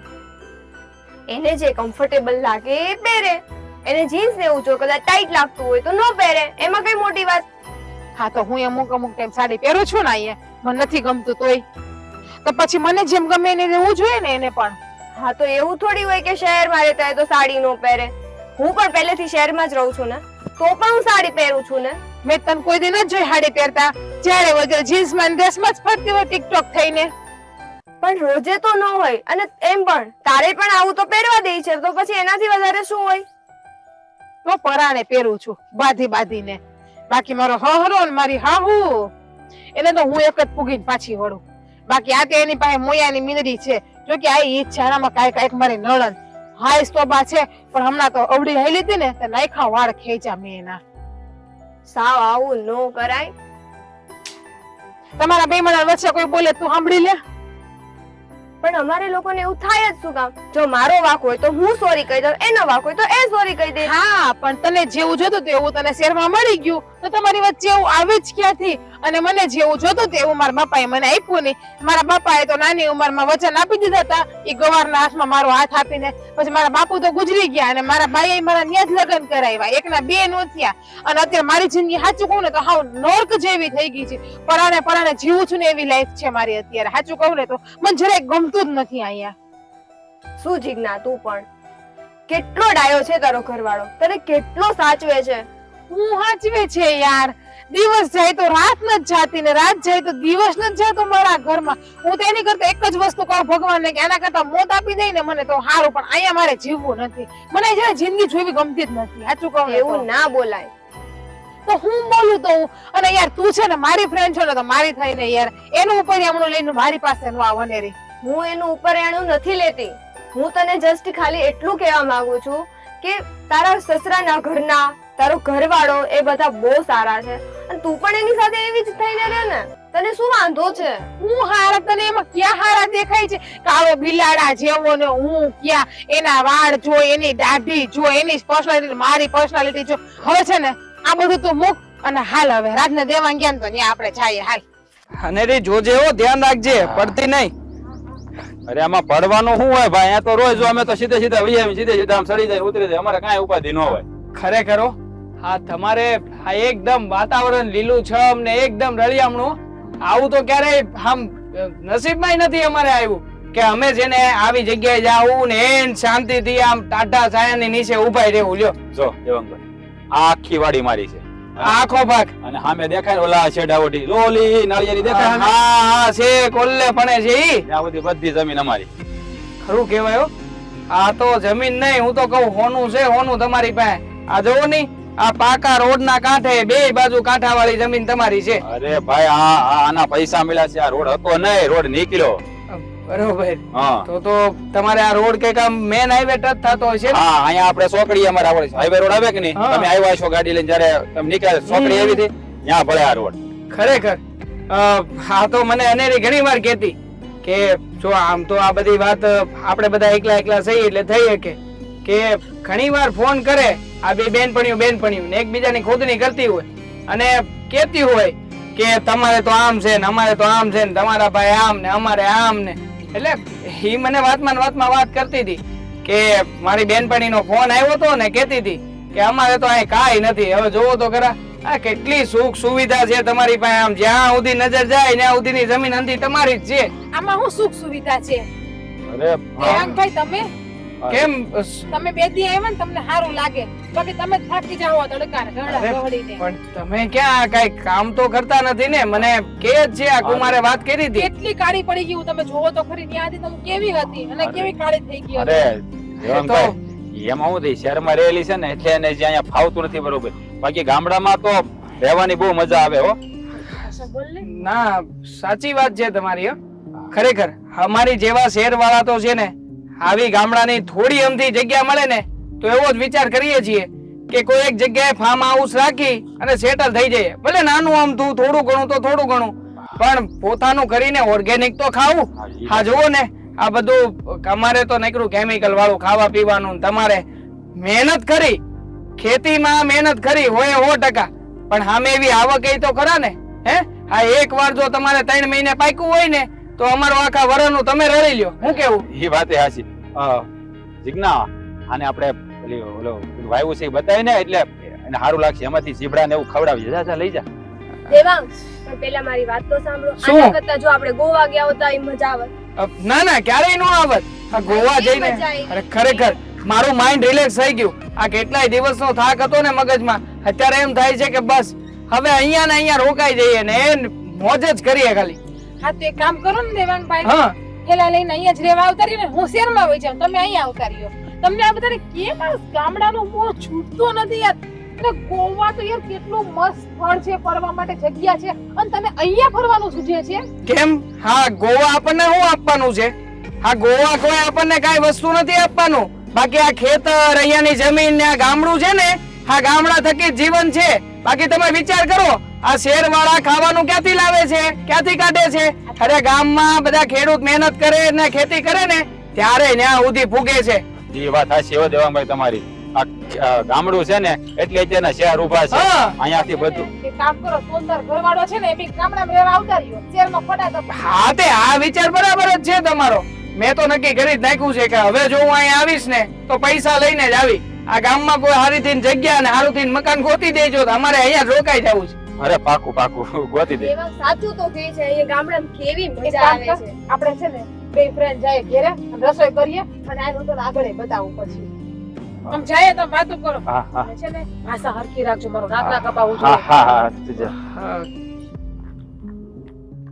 એને જે કમ્ફર્ટેબલ લાગે એ પહેરે. એને જીન્સ ને એવું જો કદાચ ટાઈટ લાગતું હોય તો ન પહેરે, એમાં કઈ મોટી વાત? હા તો હું અમુક ટાઈમ સાડી પહેરું છું ને અહીંયા, મને નથી ગમતું તોય તો પછી મને જેમ ગમે એને રહેવું જોઈએ ને એને પણ. હા તો એવું થોડી હોય કે શહેરમાં રહેતા હોય તો સાડી નો પહેરે. હું પણ પહેલેથી શહેરમાં જ રહું છું ને, તો પણ હું સાડી પહેરું છું ને. મેં તને કોઈ દિન જ જોઈ સાડી પહેરતા. જ્યારે વગર જીન્સ માં ડ્રેસમાં જ ફરતી હોય ટિકટોક થઈને. પણ રોજે તો ન હોય, અને એમ પણ તારે પણ આવું તો પહેરવા દે છે, તો પછી એનાથી વધારે શું હોય? તો પરાણે પહેરું છું બાંધીને. બાકી મારો હહરો ને મારી હાહુ એને તો હું એક જ પૂગીને પાછી વળું. બાકી આ તો એની પાસે મોયાની મીંદડી છે. જો કે આ ઈચ્છા આમાં કાંઈક મારી નળન હાઈસ તો બા છે, પણ હમણાં તો અવડી હાઈ લીધી ને તો નાયખા વાળ ખેંચ્યા મેં એના. સાવ આવું ન કરાય. તમારા બે મણા વચ્ચે કોઈ બોલે તું સાંભળી લે. પણ અમારે લોકોને એવું થાય જ શું કામ? જો મારો વાક હોય તો હું સોરી કહી દઉં, એનો વાક હોય તો એ સોરી કહી દે. હા પણ તને જેવું જોતું એવું તને શહેરમાં મળી ગયું તો તમારી વચ્ચે એવું આવે જ ક્યાંથી? અને મને જેવું જોતું એવું મારા બાપાએ મને આપ્યું નહીં. મારા બાપાએ તો નાની ઉંમરમાં વચન આપી દીધા હતા એ ગવારના હાથમાં મારો હાથ આપીને. પછી મારા બાપુ તો ગુજરી ગયા અને મારા ભાઈએ મારા ન્યા જ લગ્ન કરાવ્યા. એકના બે નો થયા. અને અત્યારે મારી જિંદગી સાચું કહું ને તો હાવ નર્ક જેવી થઈ ગઈ છે. પરાણે જીવું છું ને એવી લાઈફ છે મારી અત્યારે. સાચું કહું ને તો મને જરાય ગમતું જ નથી અહીંયા. શું જીજ્ઞા, તું પણ કેટલો ડાયો છે તારો ઘરવાળો, તને કેટલો સાચવે છે. હું સાચવે છે યાર. દિવસ જાય તો રાત ન જાતી ને રાત જાય તો દિવસ ન જતો મારા ઘરમાં. હું તો એની કરતા એક જ વસ્તુ કહું ભગવાનને કે આના કરતા મોત આપી દે ને મને તો સારું, પણ અહીંયા મારે જીવવું નથી. મને જરા જિંદગી જોવી ગમતી જ નથી. સાચું કહું ને એવું ના બોલાય. તો હું બોલું તો અને યાર તું છે ને મારી ફ્રેન્ડ છો ને તો મારી થઈને યાર એનું ઉપર એમનું લઈને મારી પાસે નો આવને રે. હું એનું ઉપર એનું નથી લેતી. હું તને જસ્ટ ખાલી એટલું કહેવા માંગુ છું કે તારા સસરાના ઘરના તારો ઘરવાળો એ બધા બહુ સારા છે, અને તું પણ એની સાથે એવી જ થઈને રહે ને. તને શું વાંધો છે? હું હારા તને એમાં ક્યાં હારા દેખાય છે? કાળો બિલાડા જેવો ને હું ક્યાં? એના વાળ જો, એની દાઢી જો, એની પર્સનાલિટી મારી પર્સનાલિટી જો. હવે છે ને આ બધું તું મૂક અને હાલ હવે રાતને દેવાં ગયા તો ત્યાં આપણે જઈએ. હાલ. અને રે જોજે હો, ધ્યાન રાખજે, પડતી નહીં. અરે આમાં પડવાનું શું હોય ભાઈ? અહીંયા તો રોજ જો અમે તો સીધે સીધે આમ સડી જાય ઉતરી જાય, અમારે કાંઈ ઉપાધિ ન હોય. ખરેખર હો. હા તમારે આ એકદમ વાતાવરણ લીલું છમ ને એકદમ રળિયામણું. આવું તો ક્યારેય આમ નસીબમાં નથી અમારે આવ્યું કે અમે જેને આવી જગ્યાએ જાવું ને એન શાંતિથી આમ ટાટા છાયાની નીચે ઉભા રહેવું. લ્યો જો દેવાંગભાઈ, આ આખી વાડી મારી છે. આખો ભાગ અને સામે દેખાય ને ઓલા શેડાવટી લોલી નાળિયેરી દેખાય ને? હા છે કોલ્લે પણ છે ઈ. આ બધી જમીન અમારી. ખરું કહેવાય હો. આ તો જમીન નહીં, હું તો કહું હોનું છે, હોનું તમારી પાસે. આ જોવો નહીં આ પાકા રોડના કાંઠે બે બાજુ કાંઠાવાળી જમીન તમારી છે. અરે ભાઈ આના પૈસા મળ્યા છે, આ રોડ હતો નહીં, રોડ નીકળ્યો. બરોબર. હા તો તમારે આ રોડ કઈક આમ મેન હાઈવે ટચ થતો હશે ને? હા, અહીંયા આપણે ચોકડી અમારે આવડે છે, હાઈવે રોડ આવે કે નહીં? હા. તમે આવ્યા છો ગાડી લઈને, જ્યારે તમે નીકળ્યા ચોકડી આવી હતી ત્યાં ભલે આ રોડ. ખરેખર હા, તો મને અનેરી ઘણી વાર કહેતી કે જો આમ તો આ બધી વાત આપણે બધા એકલા એકલા સહી એટલે થઈ શકે કે ઘણી વાર ફોન કરે આ બે બેનપણીઓ ને એકબીજાની ખોદણી કરતી હોય અને કહેતી હોય કે તમારે તો આમ છે ને અમારે તો આમ છે ને તમારા ભાઈ આમ ને અમારે આમ ને. એટલે એ મને વાતમાં વાત કરતી હતી કે મારી બેનપણીનો ફોન આવ્યો હતો ને કહેતી હતી કે અમારે તો અહીં કાંઈ નથી. હવે જોવો તો ખરા આ કેટલી સુખ સુવિધા છે તમારી પાસે, આમ જ્યાં સુધી નજર જાય ત્યાં સુધીની જમીન અંધી તમારી જ છે. આમાં શું સુખ સુવિધા છે? અરે હા. દેવાંગભાઈ, કેમ તમે બે દી આવ્યા ને તમને સારું લાગે, બાકી તમે થાકી જાઓ તડકા ગળીને. પણ તમે ક્યાં કઈ કામ તો કરતા નથી ને? મને કે જ છે આ કુમારે વાત કરી હતી. કેટલી કાળી પડી ગઈ તમે જોવો તો ખરી. ત્યાંથી તમે કેવી હતી અને કેવી કાળી થઈ ગઈ. અરે દેવાંગભાઈ, એમાં હું થઈ શહેરમાં રહેલી છે ને એટલે એને જે અહીંયા ફાવતું નથી બરોબર. બાકી ગામડામાં તો રહેવાની બહુ મજા આવે હો. ના, સાચી વાત છે તમારી. ખરેખર અમારી જેવા શહેર વાળા તો છે ને આવી ગામડાની થોડી અમથી જગ્યા મળે ને તો એવો જ વિચાર કરીએ છીએ કે કોઈ એક જગ્યાએ ફાર્મ હાઉસ રાખી અને સેટલ થઈ જઈએ. ભલે નાનું આમથું થોડું ઘણું તો થોડું ઘણું, પણ પોતાનું કરીને ઓર્ગેનિક તો ખાવું. હા જુઓ ને, આ બધું અમારે તો નીકળું કેમિકલ વાળું ખાવા પીવાનું. તમારે મહેનત કરી, ખેતીમાં મહેનત કરી હોય 100%, પણ સામે એવી આવક એ તો ખરા ને. હે હા, એક વાર જો તમારે 3 મહિને પાક્યું હોય ને તો અમારું આખા વરસનું તમે રળી લ્યો. હું કેવું? એ વાત એ હાચી. જીજ્ઞા, આને આપણે ઓલો વાયુ છે એ બતાવી ને એટલે એને સારું લાગશે. એમાંથી ઝીબ્ડા ને એવું ખવડાવી જા, લઈ જા. દેવાંગ, પણ પેલા મારી વાત તો સાંભળો. શું? આના કરતા જો આપણે ગોવા ગયા હોત તો એ મજા આવત. ના ક્યારેય નો આવત. આ ગોવા જઈને મજા આવી. અરે ખરેખર મારું માઇન્ડ રિલેક્સ થઈ ગયું. આ કેટલાય દિવસનો થાક હતો ને મગજમાં, અત્યારે એમ થાય છે કે બસ હવે અહીંયા ને અહીંયા રોકાઈ જઈએ ને એ મોજ જ કરીએ ખાલી. હા, તો એક કામ કરો ને દેવાંગભાઈ, હા, થેલા લઈને અહીંયા જ રહેવા આવતા રહીને હું શહેરમાં વહી જાઉં, તમે અહીંયા આવતા રહ્યો. તમને આ બધાને કેમ આ ગામડાનો મોહ છૂટતો નથી યાર? અને ગોવા તો યાર કેટલું મસ્ત સ્થળ છે, ફરવા માટે જગ્યા છે, અને તમે અહીંયા ફરવાનું સૂચે છે. કેમ? હા, ગોવા આપણને શું આપવાનું છે? હા, ગોવા કોઈ આપણને કાંઈ વસ્તુ નથી આપવાનું. બાકી આ ખેતર, અહીંયાની જમીન ને આ ગામડું છે ને, આ ગામડા થકી જ જીવન છે. બાકી તમે વિચાર કરો, આ શહેર વાળા ખાવાનું ક્યાંથી લાવે છે, ક્યાંથી કાઢે છે? અરે ગામમાં બધા ખેડૂત મહેનત કરે ને ખેતી કરે ને ત્યારે ત્યાં સુધી ફૂગે છે. એ વાત હાચી હો દેવાંગભાઈ તમારી. આ ગામડું છે ને એટલે અત્યારના શહેર ઉભા છે. હા. અહીંયાથી બધું એક કામ કરો, સુંદર ઘરવાળો છે ને એ બી ગામડામાં રહેવા આવતા રહ્યો, શહેરમાં ખોટા તો. હા, તે આ વિચાર બરાબર જ છે તમારો. મેં તો નક્કી કરી જ નાખ્યું છે કે હવે જો હું અહીંયા આવીશ ને તો પૈસા લઈને જ આવી. આ ગામમાં કોઈ હારીથી જગ્યા અને હારુથી મકાન ગોતી દેજો તો અમારે અહીંયા જ રોકાઈ જવું છે. અરે પાકું ગોતી દે. દેવાંગ સાચું તો કહે છે, અહીંયા ગામડામાં કેવી એક મજા કામ આવે કર, છે. આપણે છે ને બે ફ્રેન્ડ જાય ઘેરે અને રસોઈ કરીએ અને આનું તો આગળ બતાવું પછી. આમ જાય તો વાતો કરો. હા હા અને છે ને ભાષા હરખી રાખજો, મારો નાક ના કપાવું હા જોઈએ. હા હા તુજા. હા.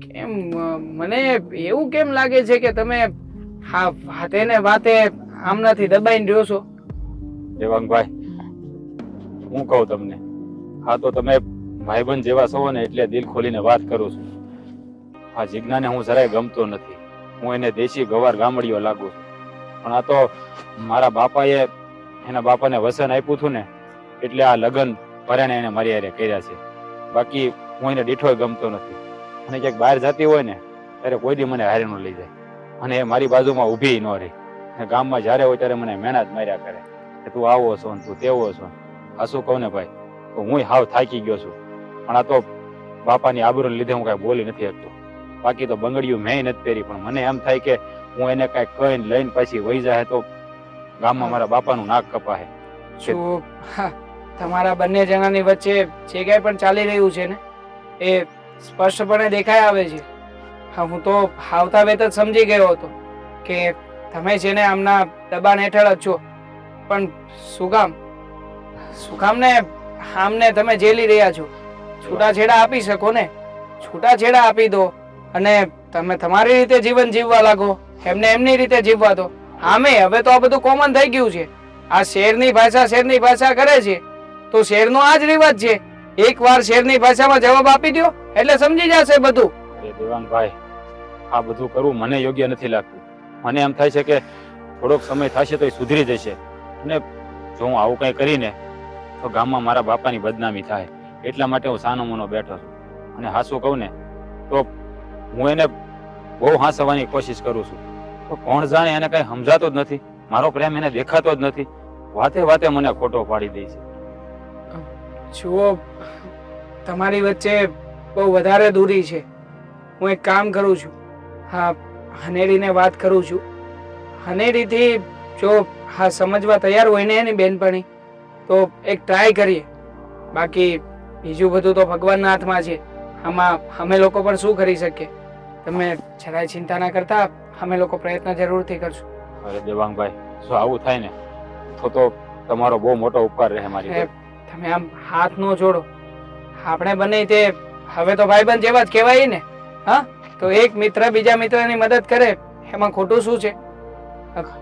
કેમ મને એવું કેમ લાગે છે કે તમે હા વાતે ને વાતે આમનાથી દબાઈને રહ્યો છો? દેવાંગભાઈ, હું કહું તમને, હા તો તમે ભાઈબંધ જેવા છો ને એટલે દિલ ખોલીને વાત કરું છું. આ જીજ્ઞાને હું જરાય ગમતો નથી. હું એને દેશી ગવાર ગામડીઓ લાગુ છું. પણ આ તો મારા બાપાએ એના બાપાને વસન આપ્યું હતું ને એટલે આ લગ્ન ભરાણે એને મારી હારે કર્યા છે. બાકી હું એને દીઠોય ગમતો નથી. અને ક્યાંક બહાર જતી હોય ને ત્યારે કોઈ દી મને હારે ન લઈ જાય અને એ મારી બાજુમાં ઊભી ન રહી. અને ગામમાં જ્યારે હોય ત્યારે મને મહેનત માર્યા કરે કે તું આવો છો ને તું તેવો છો. આ શું કહું ને ભાઈ, તો હું હાવ થાકી ગયો છું. પણ આ તો બાપાની આબરૂને લીધે હું કાંઈ બોલી નથી શકતો. બાકી તો બંગડીયું મેં નથી પહેરી, પણ મને એમ થાય કે હું એને કાંઈક કહીને લઈને પછી વહી જાય તો ગામમાં મારા બાપાનું નાક કપાય. શું હા, તમારા બંને જણાની વચ્ચે જે કાંઈ પણ ચાલી રહ્યું છે ને એ સ્પષ્ટપણે દેખાઈ આવે છે. હા, હું તો આવતા વેત જ સમજી ગયો હતો કે તમે છે ને આમના દબાણ હેઠળ જ છો. પણ શું કામ ને આમને તમે જેલી રહ્યા છો? છૂટાછેડા આપી શકો ને, છૂટાછેડા આપી દો અને તમે તમારી રીતે જીવન જીવવા લાગો, એમને એમની રીતે જીવવા દો. આમે હવે તો આ બધું કોમન થઈ ગયું છે. આ શહેરની ભાષા કરે છે તો શહેરનો આ જ રિવાજ છે. એકવાર શહેરની ભાષામાં જવાબ આપી દો એટલે સમજી જશે બધું. એ દેવાંગભાઈ, આ બધું કરવું મને યોગ્ય નથી લાગતું. મને એમ થાય છે કે થોડોક સમય થશે તો એ સુધરી જશે, અને જો હું આવું કંઈ કરીને તો ગામમાં મારા બાપાની બદનામી થાય, એટલા માટે હું સાનો મોનો બેઠો છું. અને હાસું કહું ને તો હું એને બહુ હાંસવાની કોશિશ કરું છું, તો કોણ જાણે એને કંઈ સમજાતો જ નથી. મારો પ્રેમ એને દેખાતો જ નથી. વાતે વાતે મને ખોટો પાડી દે છે. જુઓ, તમારી વચ્ચે બહુ વધારે દૂરી છે. હું એક કામ કરું છું, હા, હનેરીને વાત કરું છું. હનેરીથી જો હા સમજવા તૈયાર હોય ને એની બેનપણી, તો એક ટ્રાય કરીએ. બાકી બીજું બધું તો ભગવાનના હાથમાં છે. આમાં અમે લોકો પણ શું કરી શકીએ? તમે જરાય ચિંતા ના કરતા, અમે લોકો પ્રયત્ન જરૂરથી કરશું. અરે દેવાંગભાઈ, જો આવું થાય ને તો તમારો બહુ મોટો ઉપકાર રહે મારી પર. તમે આમ હાથ નો જોડો. આપણે બને તે હવે તો ભાઈબંધ જેવા જ કહેવાય ને. હા, તો એક મિત્ર બીજા મિત્રની મદદ કરે એમાં ખોટું શું છે?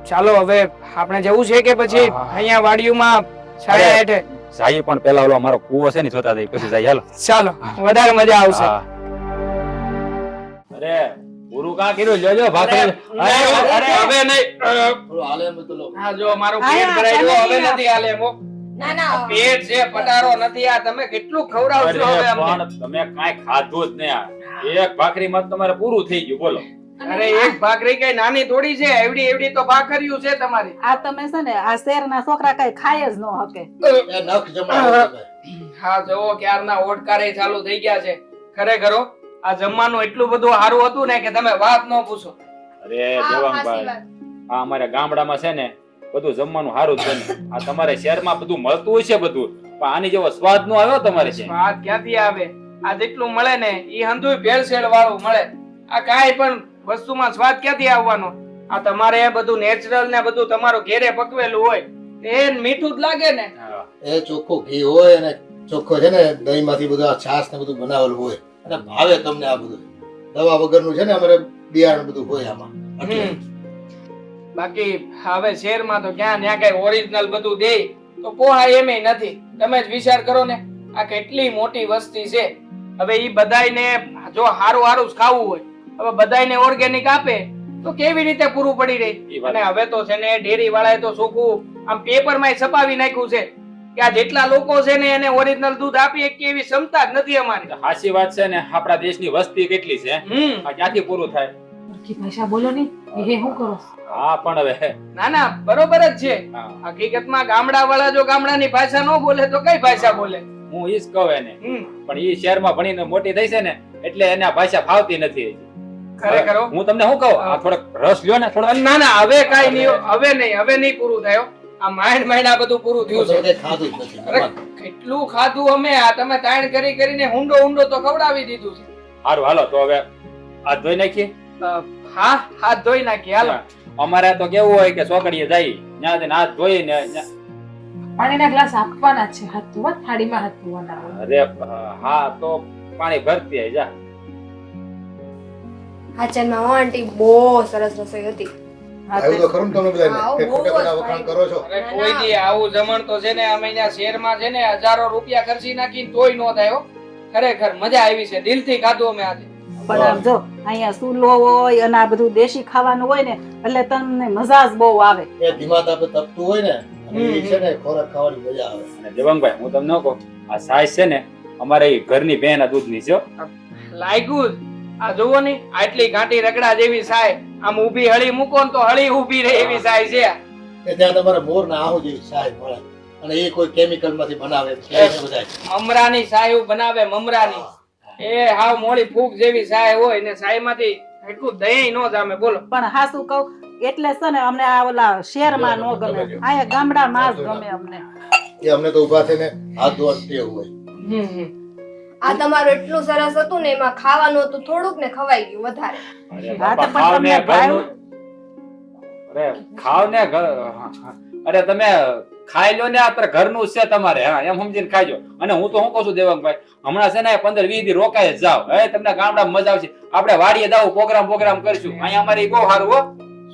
ચાલો હવે આપણે જવું છે કે પછી અહીંયા વાડીઓમાં છાયા હેઠે સાઈ પણ પેલા ઓલો અમારો કૂવો છે ને જોતા જઈએ, પછી જાય. હાલો ચાલો, વધારે મજા આવશે. હા. અરે પૂરું કાં કર્યું? જોજો ભાખરી. અરે હવે નહીં. થોડું હાલે એમ તો લો. હા, જો મારું પેટ ભરાઈ ગયું, હવે નથી હાલે એમ. ના ના પેટ છે, પટારો નથી. આ તમે કેટલું ખવડાવશો હવે અરે અમને? પણ તમે કાંઈ ખાધું જ નહીં. એક ભાખરીમાં તમારે પૂરું થઈ ગયું. બોલો. અરે એક ભાખરી કઈ નાની થોડી છે, એવડી એવડી તો ભાખરીયું છે તમારી. આ તમે છે ને આ શહેરના છોકરા કઈ ખાય જ ન હકે. એ નખ જમાડો તમે. હા, જુઓ ક્યારના ઓટકારે ચાલુ થઈ ગયા છે. ખરેખર હો, આ જમવાનું એટલું બધું સારું હતું ને કે તમે વાત ન પૂછો. અરે દેવાંગભાઈ, આ અમારા ગામડામાં છે ને બધું જમવાનું સારું જ છે ને. આ તમારે શહેરમાં બધું મળતું હોય છે બધું, પણ આની જેવો સ્વાદ નો આવ્યો તમારે છે. સ્વાદ ક્યાંથી આવે? આ જેટલું મળે ને એ હંધુય ભેળસેળ વાળું મળે. આ કાંઈ પણ વસ્તુમાં સ્વાદ ક્યાંથી આવવાનો? આ તમારે બધું નેચરલ ને બધું તમારું ઘેરે પકવેલું હોય એ મીઠું જ લાગે ને. હા. એ ચોખ્ખું ઘી હોય અને ચોખ્ખો છે ને દહીં માંથી બધું આ છાશ ને બધું બનાવેલું હોય અને ભાવે તમને આ બધું. દવા વગરનું છે ને અમારે બિયારણ બધું હોય આમાં. એટલે બાકી હવે શહેરમાં તો ક્યાં ત્યાં કઈ ઓરિજિનલ બધું દે તો પોહાય એમેય નથી. તમે જ વિચાર કરો ને, આ કેટલી મોટી વસ્તી છે. હવે ઈ બધાયને જો હારું હારું જ ખાવું હોય, હવે બધાયને ઓર્ગેનિક આપે તો કેવી રીતે પૂરું પડી ઈ રહી? વાત. અને હવે તો છે ને ડેરી વાળાએ તો ચોખ્ખું આમ પેપરમાં છપાવી નાખ્યું છે કે આ જેટલા લોકો છે ને એને ઓરિજિનલ દૂધ આપી શકીએ એવી ક્ષમતા જ નથી અમારી. સાચી વાત છે ને. આપણા દેશની વસ્તી કેટલી છે? આ ક્યાંથી પૂરું થાય? સરખી ભાષા બોલો ને, એ શું કરો? હા પણ હવે ના ના, બરોબર જ છે. હા, હકીકતમાં ગામડા વાળા જો ગામડાની ભાષા ન બોલે તો કઈ ભાષા બોલે? હું ઈ જ કહું એને. હમ, પણ ઈ શહેરમાં ભણીને મોટી થઈ છે ને એટલે એને આ ભાષા ફાવતી નથી. ખરેખર હો. હું તમને શું કહું, આ થોડોક રસ લ્યો ને થોડો. ના ના, હવે કાઈ નહીં. હવે નહીં પૂરું થયો. આ માઇન્ડ આ બધું પૂરું થયું તમે છે. કઈ ખાધું જ નથી. અરે કેટલું ખાધું અમે. આ તમે તાણ કરી કરીને ઊંડો તો ખવડાવી દીધું છે. સારું હાલો તો હવે આ ધોઈ નાખીએ. હા, હાથ ધોઈ નાખી હાલો. અમારે તો કેવું હોય કે છોકરીએ જાય ત્યાં જઈને હાથ ધોઈને પાણીના ગ્લાસ આપવાના જ છે. હાથ ધોવા, થાળીમાં હાથ ધોવાના હોય. અરે હા, તો પાણી ભરતી આઈ જા. હાચનમાં હો આંટી બહુ સરસ રસોઈ હતી. આવ્યું તો ખરું ને તમે બધાને આવું કે બહુ ખોટા ખોટા જ વખાણ કરો છો. અરે કોઈ દી આવું જમણ તો છે ને અમે અહીંયા શહેરમાં છે ને હજારો રૂપિયા ખર્ચી નાખીને તોય નો થાય હો. ખરેખર મજા આવી છે. દિલથી ખાધું અમે આજે. પણ આમ જો અહીંયા સુલો હોય અને આ બધું દેશી ખાવાનું હોય ને એટલે તમને મજા જ બહુ આવે. એ ધીમા તાપે તપતું હોય ને અને એ છે ને ખોરાક ખાવાની મજા આવે. અને દેવાંગભાઈ, હું તમને કહું, આ સાઈઝ છે ને અમારે ઈ ઘરની બેન દૂધની છે હો. લાગ્યું જ. આ જુઓ ને, આટલી ઘાટી રગડા જેવી સાય, આમ ઊભી હળી મૂકો ને તો હળી ઊભી રહે એવી સાય છે. કે ત્યાં તમારે મોર ના આહુ જેવી સાહેબ મળે અને એ કોઈ કેમિકલ માંથી બનાવે એમ કહે છે બધાય. મમરાની સાય બનાવે, મમરાની. એ હાવ મોળી ફૂગ જેવી સાય હોય ને સાયમાંથી એટલું દહીં નો જામે. બોલો. પણ હાસું કહું એટલે છે ને અમને આ ઓલા શહેરમાં નો ગમે, અહીંયા ગામડામાં જ ગમે અમને. એ અમને તો ઊભા થઈને હાથ ધોવાની ટેવ હોય. આ તમારું એટલું સરસ હતું ને એમાં ખાવાનું હતું થોડુંક ને ખવાઈ ગયું વધારે. અરે હા, તો બાપા, પણ ખાવ ને તમને ભાવ્યું? ઘરનું. અરે ખાવ ને અરે તમે ખાઈ લો ને. આ ઘરનું જ છે તમારે. હા, એમ સમજીને ખાઈજો. અને હું તો શું કહું છું દેવાંગભાઈ, હમણાં છે ને 15-20 દી રોકાય જ જાવ. હવે તમને ગામડામાં મજા આવશે. આપણે વાડીએ જાવ, પ્રોગ્રામ કરશું. અહીંયા અમારે બહુ સારું હો.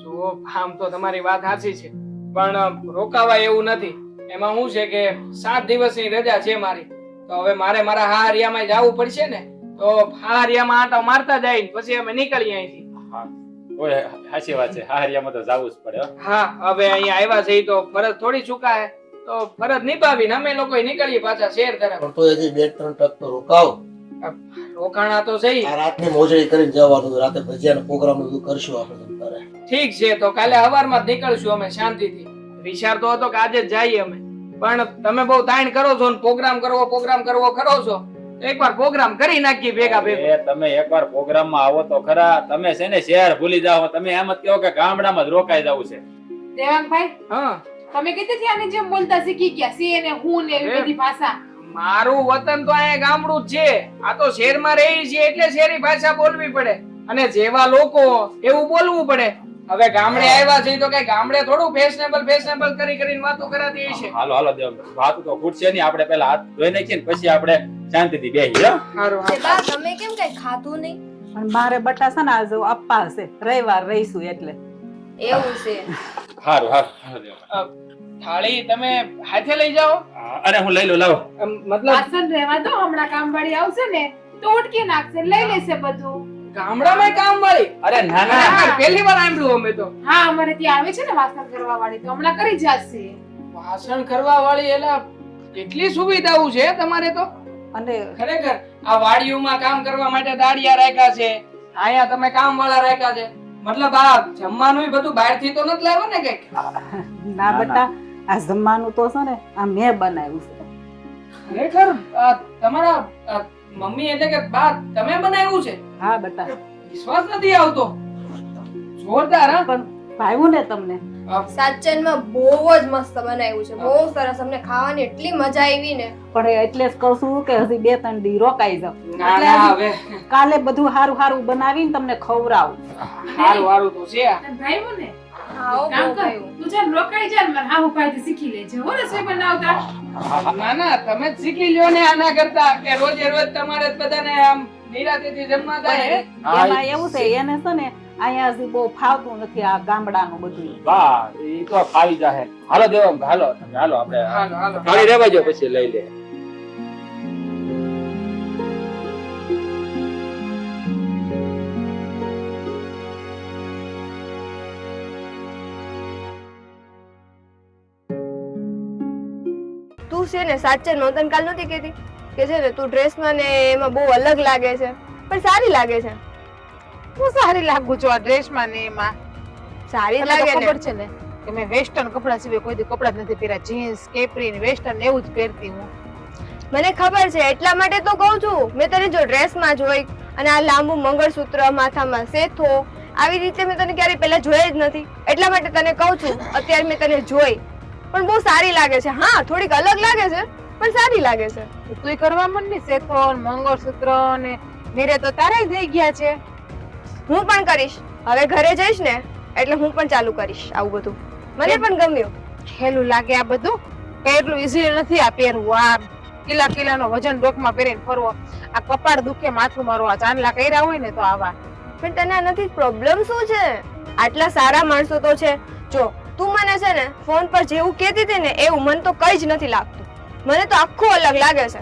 જુઓ, આમ તો તમારી વાત સાચી છે પણ રોકાવા એવું નથી. એમાં શું છે કે 7 દિવસની રજા છે મારી, તો હવે મારે મારા હાહરિયામાં જવું પડશે ને, તો હાહરિયામાં આંટો મારતા જાય ને પછી અમે નીકળીએ અહીંથી. હા ઓય સાચી વાત છે, હારિયામાં તો જવું જ પડે હો. હા, હવે અહીંયા આવ્યા છે ઈ તો ફરજ થોડી ચૂકાય, તો ફરજ નિભાવીને અમે લોકો નીકળીએ પાછા શહેર તરફ. પણ તો હજી 2-3 ટક તો રોકાવ. રોકાણા તો સહી. આ રાતની મોજડી કરીને જવાનું, રાતે ભજીયાનો પ્રોગ્રામ બધું કરશું આપણે તારે. ઠીક છે, તો કાલે સવારમાં જ નીકળશું અમે શાંતિથી. વિચાર તો હતો કે આજે જ જઈએ અમે, પણ તમે બહુ તાણ કરો છો ને પ્રોગ્રામ કરવો કરો છો. એકવાર પ્રોગ્રામ કરી નાખીએ ભેગા ભેગા. એ તમે એકવાર પ્રોગ્રામમાં આવો તો ખરા. તમે છે ને શહેર ભૂલી જાઓ, તમે એમ જ કહો કે ગામડામાં જ રોકાઈ જવું છે. દેવાંગભાઈ, હા, તમે કીધી આની જેમ બોલતા શીખી ગયા, સી ને હું ને એવી બધી ભાષા. મારું વતન તો અહીંયા ગામડું જ છે, આ તો શહેરમાં રહી છે એટલે શહેરી ભાષા બોલવી પડે, અને જેવા લોકો એવું બોલવું પડે. હવે ગામડે આવ્યા છે તો કઈ ગામડે થોડું ફેશનેબલ કરીને વાતો કરાતી છે. હાલો દેવ, વાત તો ખૂટશે નહીં. આપણે પહેલા હાથ ધોઈ નાખીએ ને પછી આપણે શાંતિથી બેસીએ હો. સારું, તે બા તમે કેમ કઈ ખાધું નહીં? પણ મારે બટા છે ને આજે અપ્પા છે, રવિવાર રહીશું એટલે. એવું છે. સારું. થાળી તમે હાથે લઈ જાઓ. અરે હું લઈ લઉં, લાવો. મતલબ વાસણ રહેવા દો, હમણાં કામવાળી આવશે ને તો ઉટકી નાખશે, લઈ લેશે બધું. ગામડામાં કામ વાળી? અરે ના ના, પહેલી વાર સાંભળ્યું અમે તો. હા, અમારે ત્યાં આવે છે ને વાસણ કરવા વાળી, તો હમણાં કરી જશે. વાસણ કરવા વાળી, એલા કેટલી સુવિધાઓ છે તમારે તો. અને ખરેખર આ વાડીઓમાં કામ કરવા માટે દાડિયા રાખ્યા છે, અહીંયા તમે કામ વાળા રાખ્યા છે. મતલબ આ જમવાનું બધું બહારથી તો નથી લાવ્યો ને કઈક? ના બટા, આ જમવાનું તો છે ને આ મેં બનાવ્યું છે. ખરેખર તમારા મમ્મી એટલે કે બા તમે બનાવ્યું છે? હા બટા, વિશ્વાસ નથી આવતો. જોરદાર. હા, પણ ભાવ્યું ને તમને? સાચનમાં બહુ જ મસ્ત બનાવ્યું છે, બહુ સરસ. અમને ખાવાની એટલી મજા આવી ને. પણ એટલે જ કહું છું કે હજી 2-3 દી રોકાઈ જાવ, ના એટલે ના, હજી હવે કાલે બધું સારું બનાવીને તમને ખવડાવું. સારું તો છે. તને ભાવ્યું ને? હા, કામ બહુ કર, ભાવ્યું. તું ચાલ રોકાઈ જા ને મારા હાહુ પાસેથી શીખી લેજે હો રસોઈ બનાવતા. ના તમે જ શીખી લ્યો ને આના કરતા, કે રોજે રોજ તમારે જ બધાને આમ નિરાંતેથી જમવા થાય. એમાં એવું છે એને છે ને અહીંયા હજી બહુ ફાવતું નથી આ ગામડાનું બધું. વાહ, ઈ તો ફાવી જાહે. હાલો દેવ, હાલો આપણે હાલો. થાળી રહેવા જો, પછી લઈ લે. તું છે ને સાચે હું તને કાલ નહોતી કહેતી કે છે ને તું ડ્રેસમાં ને એમાં બહુ અલગ લાગે છે, પણ સારી લાગે છે. હું સારી લાગુ છું આ ડ્રેસમાં ને એમાં. સારી જ તને તો લાગે ને. ખબર છે ને કે મેં વેસ્ટર્ન કપડા સિવાય કોઈ દી કપડા જ નથી પહેર્યા. જીન્સ, કેપરી ને વેસ્ટર્ન એવું જ પહેરતી હું. મને ખબર છે, એટલા માટે તો કહું છું. મેં તને જો ડ્રેસમાં જોઈ અને આ લાંબુ મંગળસૂત્ર, માથામાં સેથો, આવી રીતે મેં તને ક્યારેય પહેલા જોઈ જ નથી. એટલા માટે તને કહું છું, અત્યારે મેં તને જોઈ પણ બહુ સારી લાગે છે. હા, થોડીક અલગ લાગે છે પણ સારી લાગે છે. તુંય કરવા માંડ ને, સેથો ને મંગળસૂત્ર ને મેરે તો તારે થઈ ગયા છે. હું પણ કરીશ. હવે ઘરે જઈશ ને એટલે હું પણ ચાલુ કરીશ આવું બધું. મને પણ ગમ્યું. હેલું લાગે આ બધું, કઈ એટલું ઈઝી નથી આ પહેરવું. આ કિલ્લાનો વજન ડોકમાં પહેરીને ફરવો, આ કપાળ દુખે, માથું મારવા, આ ચાંદલા કર્યા હોય ને તો આવા. પણ તને આનાથી પ્રોબ્લેમ શું છે? આટલા સારા માણસો તો છે. જો તું મને છે ને ફોન પર જેવું કહેતી હતી ને એવું મને તો કઈ જ નથી લાગતું. મને તો આખું અલગ લાગે છે.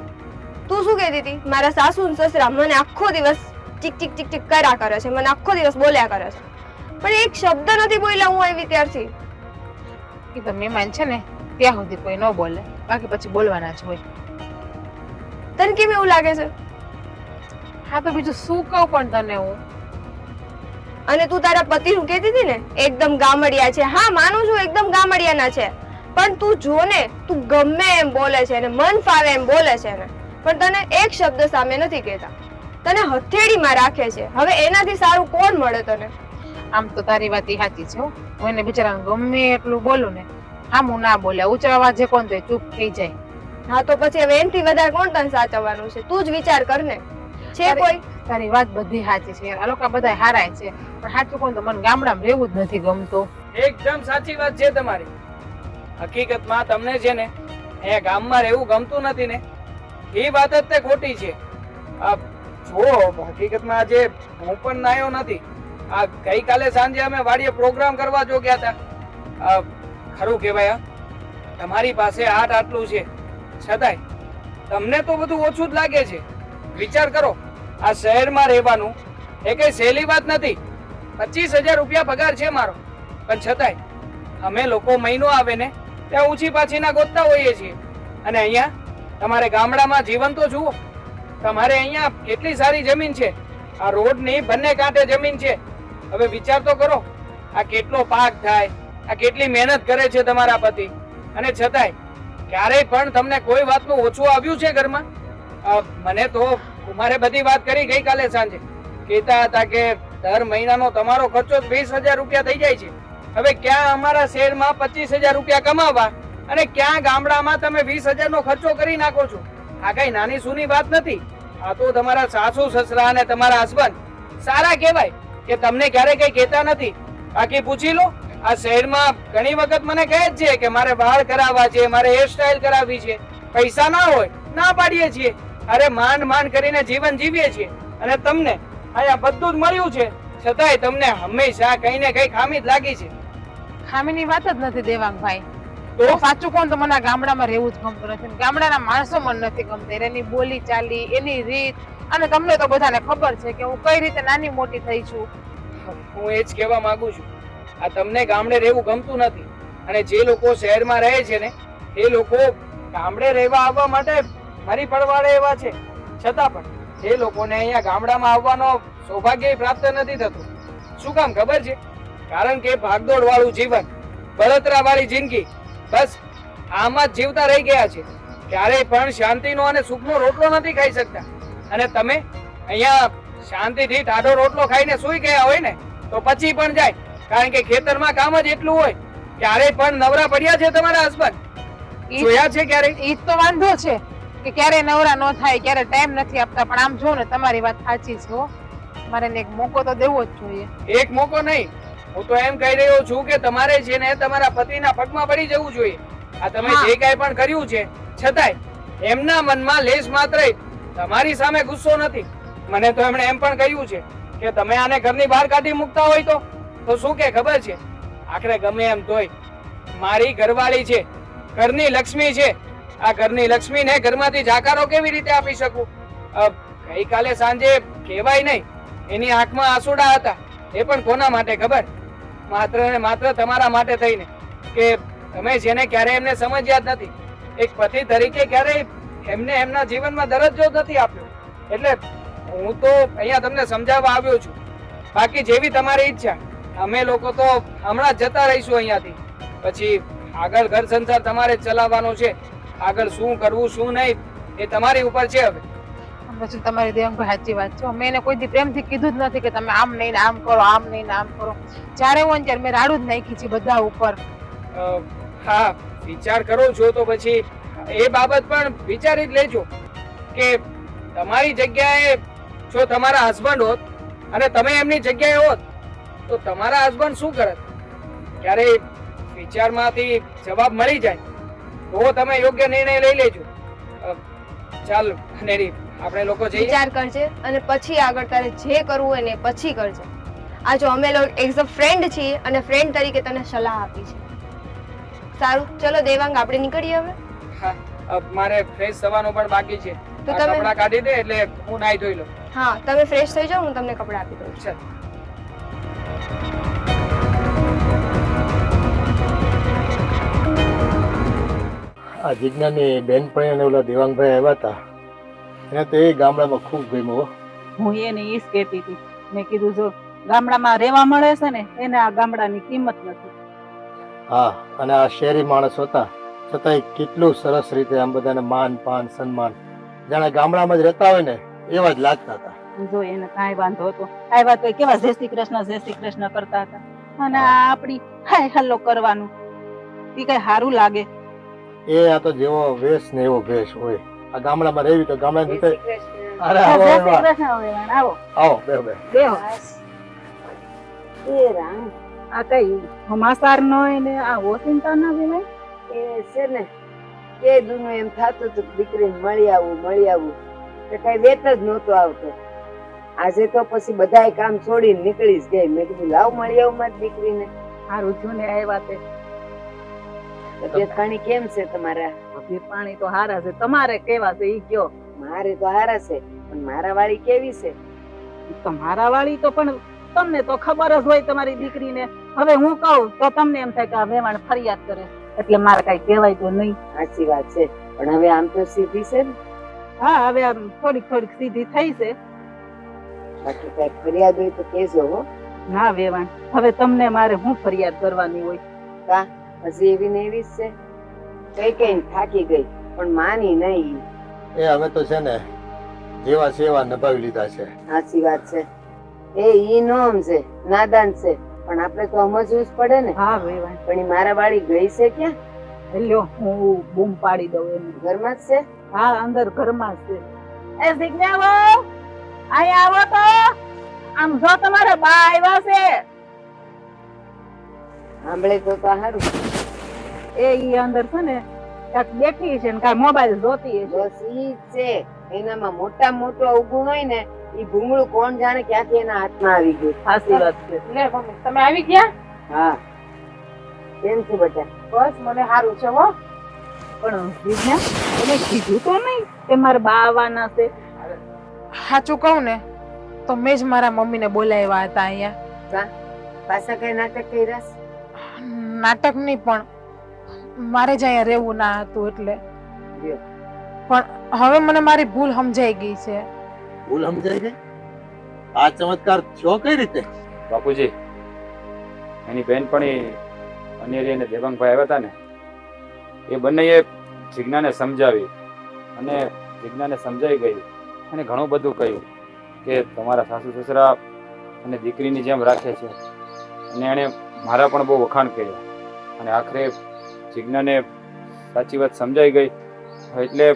તું શું કહેતી હતી? મારા સાસુ ને સસરા મને આખો દિવસ ચીક કર્યા કરે છે, મને આખો દિવસ બોલ્યા કરે છે, પણ એક શબ્દ નથી બોલ્યા હું આવી ત્યારથી. કે તો મહેમાન છે ને ત્યાં સુધી કોઈ ન બોલે, બાકી પછી બોલવાના જ હોય. તને કેમ એવું લાગે છે? હા તો બીજું શું કહું પણ તને હું. અને તું તારા પતિ નું કહેતી હતી ને એકદમ ગામડિયા છે. હા, માનું છું એકદમ ગામડિયાના છે, પણ તું જો ને, તું ગમે એમ બોલે છે ને મન ફાવે એમ બોલે છે ને, પણ તને એક શબ્દ સામે નથી કહેતા. તને હથેળીમાં રાખે છે. હવે એનાથી સારું કોણ મળે તને? આમ તો તારી વાત ઈ સાચી છે હો. હું એને બિચારાને ગમે એટલું બોલું ને, આમ હું ના બોલે, ઊંચા અવાજે કોણ તો ચૂપ થઈ જાય. હા તો પછી હવે એનથી વધારે કોણ તને સાચવવાનું છે? તું જ વિચાર કર ને. છે કોઈ? તારી વાત બધી સાચી છે. આ લોકો બધા હારાય છે, પણ સાચું કોણ તો મને ગામડામાં રહેવું જ નથી ગમતું. એકદમ સાચી વાત છે તમારી. હકીકતમાં તમને છે ને અહીંયા ગામમાં રહેવું ગમતું નથી ને, એ વાત જ તે ખોટી છે. જો હકીકતમાં આજે હું પણ નાયો નથી. આ ગઈકાલે સાંજે અમે વાડીએ પ્રોગ્રામ કરવા જો ગયા હતા. ખરું કહેવાય, તમારી પાસે આટલું છે છતાંય તમને તો બધું ઓછું જ લાગે છે. વિચાર કરો, આ શહેરમાં રહેવાનું એ કઈ સહેલી વાત નથી. 25,000 રૂપિયા પગાર છે મારો, પણ છતાંય અમે લોકો મહિનો આવે ને ત્યાં ઊંચી પાછીના ગોતતા હોઈએ છીએ. અને અહીંયા તમારે ગામડામાં જીવન તો જુઓ. તમારે અહીંયા કેટલી સારી જમીન છે, આ રોડની બંને કાંઠે જમીન છે. હવે વિચાર તો કરો, આ કેટલો પાક થાય, આ કેટલી મહેનત કરે છે તમારા પતિ, અને છતાંય ક્યારેય પણ તમને કોઈ વાતનું ઓછું આવ્યું છે ઘરમાં? મને તો કુમારે બધી વાત કરી ગઈકાલે સાંજે. કહેતા હતા કે દર મહિનાનો તમારો ખર્ચો 20,000 રૂપિયા થઈ જાય છે. હવે ક્યાં અમારા શહેરમાં 25,000 રૂપિયા કમાવા અને ક્યાં ગામડામાં તમે 20,000 નો ખર્ચો કરી નાખો છો? આ કઈ નાની સૂની વાત નથી. આ તો તમારા સાસુ સસરા અને તમારા હસબન્ડ સારા કહેવાય કે તમને ક્યારે કઈ કહેતા નથી. બાકી પૂછી લો, આ શહેરમાં ઘણી વખત મને કહે જ છે કે મારે વાળ કરાવવા છે, મારે હેર સ્ટાઇલ કરાવવી છે. પૈસા ના હોય ના પાડીએ છીએ, અરે માંડ માંડ કરીને જીવન જીવીએ છીએ. અને તમને અહીંયા બધું જ મળ્યું છે, છતાંય તમને હંમેશા કઈ ને કઈ ખામી જ લાગી છે. ખામીની વાત જ નથી દેવાંગભાઈ. તો સાચું કોણ તો મને આ ગામડામાં રહેવું જ ગમતું નથી. ગામડાના માણસો મને નથી ગમતા, એની બોલી ચાલી, એની રીત. અને તમને તો બધાને ખબર છે કે હું કઈ રીતે નાની મોટી થઈ છું. હું એ જ કહેવા માંગુ છું, આ તમને ગામડે રહેવું ગમતું નથી. અને જે લોકો શહેરમાં રહે છે ને એ લોકો ગામડે રહેવા આવવા માટે મરી પડવાડે એવા છે, છતાં પણ એ લોકોને અહીંયા ગામડામાં આવવાનો સૌભાગ્ય પ્રાપ્ત નથી થતું. શું કામ ખબર છે? કારણ કે ભાગદોડ વાળું જીવન, બળતરા વાળી જિંદગી, બસ આમાં જ જીવતા રહી ગયા છે. ક્યારેય પણ શાંતિનો અને સુખનો રોટલો નથી ખાઈ શકતા. અને તમે અહીંયા શાંતિથી ટાઢો રોટલો ખાઈને સૂઈ ગયા હોય ને તો પછી પણ જાય, કારણ કે ખેતરમાં કામ જ એટલું હોય. ક્યારેય પણ નવરા પડ્યા છે તમારા હસબન્ડ? જોયા છે ક્યારેય? ઈ તો વાંધો છે કે ક્યારે નવરા ન થાય, ક્યારે ટાઈમ નથી આપતા. પણ આમ જો ને, તમારી વાત સાચી છે હો. મારે એક મોકો તો દેવો જ જોઈએ. એક મોકો નહીં, હું તો એમ કહી રહ્યો છું કે તમારે છે ને તમારા પતિના પગમાં પડી જવું જોઈએ. આ તમે જે કાંઈ પણ કર્યું છે, છતાંય એમના મનમાં લેશ માત્ર તમારી સામે ગુસ્સો નથી. મને તો એમણે એમ પણ કહ્યું છે કે તમે આને ઘરની બહાર કાઢી મૂકતા હોય તો શું કે ખબર છે, આખરે ગમે એમ તોય મારી ઘરવાળી છે, ઘરની લક્ષ્મી છે. આ ઘરની લક્ષ્મીને ઘરમાંથી જાકારો કેવી રીતે આપી શકું? ગઈકાલે સાંજે કહેવાય નહીં, એની આંખમાં આંસુડા હતા. એ પણ કોના માટે ખબર? માત્ર ને માત્ર તમારા માટે થઈને, કે તમે જેને ક્યારે એમને સમજ્યા જ નથી. એક પતિ તરીકે ક્યારેય એમને એમના જીવનમાં દરજ્જો નથી આપ્યો. એટલે હું તો અહીંયા તમને સમજાવવા આવ્યો છું. બાકી જેવી તમારી ઈચ્છા, અમે લોકો તો હમણાં જ જતા રહીશું અહીંયાથી. પછી આગળ ઘર સંસાર તમારે જ ચલાવવાનો છે. આગળ શું કરવું શું નહીં એ તમારી ઉપર છે. હવે પછી તમારી દેવાંગભાઈ સાચી વાત છે. મેં એને કોઈ દી પ્રેમથી કીધું જ નથી કે તમે આમ નહીં ને આમ કરો, આમ નહીં ને આમ કરો. જ્યારે હોય ને ત્યારે મેં રાડું જ નાખી છે બધા ઉપર. હા, વિચાર કરો છો તો પછી એ બાબત પણ વિચારી જ લેજો કે તમારી જગ્યાએ જો તમારા હસબન્ડ હોત અને તમે એમની જગ્યાએ હોત તો તમારા હસબન્ડ શું કરત? ક્યારે વિચારમાંથી જવાબ મળી જાય તો તમે યોગ્ય નિર્ણય લઈ લેજો. ચાલ નેરી, આપણે લોકો જઈએ. વિચાર કરજે અને પછી આગળ તારે જે કરવું હોય ને પછી કરજે. આ જો અમે લોકો એઝ અ ફ્રેન્ડ છીએ અને ફ્રેન્ડ તરીકે તને સલાહ આપી છે. સારું, ચલો દેવાંગ, આપણે નીકળીએ હવે. હા, મારે ફ્રેશ થવાનું પણ બાકી છે. તો આ તમે કપડાં કાઢી દે એટલે હું નાઈ ધોઈ લઉં. હા, તમે ફ્રેશ થઈ જાઓ, હું તમને કપડાં આપી દઉં છું. ચાલ. આ જિજ્ઞાની બેનપણી અને ઓલા દેવાંગભાઈ આવ્યા હતા, એને તો એ ગામડામાં ખૂબ ગમ્યું હો. હું એને ઈ જ કહેતી હતી. મેં કીધું જો ગામડામાં રહેવા મળે છે ને એને આ ગામડાની કિંમત નથી. હા, અને આ શહેરી માણસ હતા છતાંય કેટલું સરસ રીતે આમ બધાને માન પાન સન્માન જાણે ગામડામાં જ રહેતા હોય ને એવા જ લાગતા હતા. જો એને કાંઈ વાંધો હતો, આવ્યા તો કેવા જય શ્રી કૃષ્ણ કરતા હતા. અને આ આપણી હાય હલ્લો કરવાનું ઈ કઈ સારું લાગે? એ આ તો જેવો વેશ ને એવો ભેશ હોય. આ ગામડામાં રહેવી તો ગામડા રીતે. અરે જય આવો શ્રી આવો કૃષ્ણ હવે આવો આવો બે બે બેહો. એ રામ, આ કઈ સમાચાર નો એને આ ઓચિંતા ના દેવાય. એ છે ને એ દુનું એમ થતું હતું કે દીકરીને મળી આવું તો કઈ વેત જ નહોતો આવતો. આજે તો પછી બધાય કામ છોડીને નીકળી જ ગઈ. મેં કીધું લાવ મળી આવું મારી દીકરીને. સારું જો ને આવ્યા તે. તબિયત પાણી કેમ છે તમારા? તબિયત પાણી તો હારા છે, તમારે કેવા છે ઈ કયો. મારે તો હારા છે, પણ મારા વાળી કેવી છે? તમારા વાળી તો પણ તમને તો ખબર જ હોય તમારી દીકરીને. હવે હું કહું તો તમને એમ થાય કે આ વેવાણ ફરિયાદ કરે, એટલે મારે કઈ કહેવાય તો નહીં. સાચી વાત છે, પણ હવે આમ તો સીધી છે ને. હા, હવે આમ થોડીક થોડીક સીધી થઈ છે. બાકી કઈ ફરિયાદ હોય તો કેજો હો. ના વેવાણ, હવે તમને મારે હું ફરિયાદ કરવાની હોય? કા હજી એવી ને એવી જ છે? કઈ કઈ થાકી ગઈ પણ માની નહીં. એ અમે તો છે ને જેવા છે એવા નભાવી લીધા છે. સાચી વાત છે. એ ઈ નોમ છે, નાદાન છે, પણ આપણે તો સમજવું જ પડે ને. હા વેવાણ, પણ ઈ મારા વાળી ગઈ છે ક્યાં? લ્યો હું બૂમ પાડી દઉં એને. ઘરમાં જ છે? હા, અંદર ઘરમાં જ છે. એ જીજ્ઞા વહુ, અહીંયા આવો તો. આમ જો તમારા બા આવ્યા છે. સાંભળે તો સારું. એ ઈ અંદર છે ને કાંઈક બેઠી છે ને કાંઈ મોબાઈલ જોતી હશે. બસ ઈ જ છે. એનામાં મોટા મોટો અવગુણ હોય ને, ઈ ભૂંગળું કોણ જાણે ક્યાંથી એના હાથમાં આવી ગયું. સાચી વાત છે. લે મમ્મી તમે આવી ગયા? હા, કેમ છે બેટા? બસ મને સારું છે હો. પણ જીજ્ઞા, તમે કીધું તો નહીં કે મારા બા આવવાના છે? સાચું કહું ને તો મેં જ મારા મમ્મીને બોલાવ્યા હતા અહીંયા. પાછા કઈ નાટક કર્યા છે? નાટક નહીં, પણ મારે જ અહીંયા રહેવું ના હતું એટલે. લ્યો. પણ હવે મને મારી ભૂલ સમજાઈ ગઈ છે. ભૂલ સમજાઈ ગઈ? આ ચમત્કાર થયો કઈ રીતે? બાપુજી, એની બેનપણી અનેરી અને દેવાંગભાઈ આવ્યા હતા ને, એ બંનેએ જીજ્ઞાને સમજાવી અને જીજ્ઞાને સમજાઈ ગઈ અને ઘણું બધું કહ્યું કે તમારા સાસુ સસરા અને દીકરીની જેમ રાખે છે, અને એણે મારા પણ બહુ વખાણ કર્યા અને આખરે જીજ્ઞાને સાચી વાત સમજાઈ ગઈ એટલે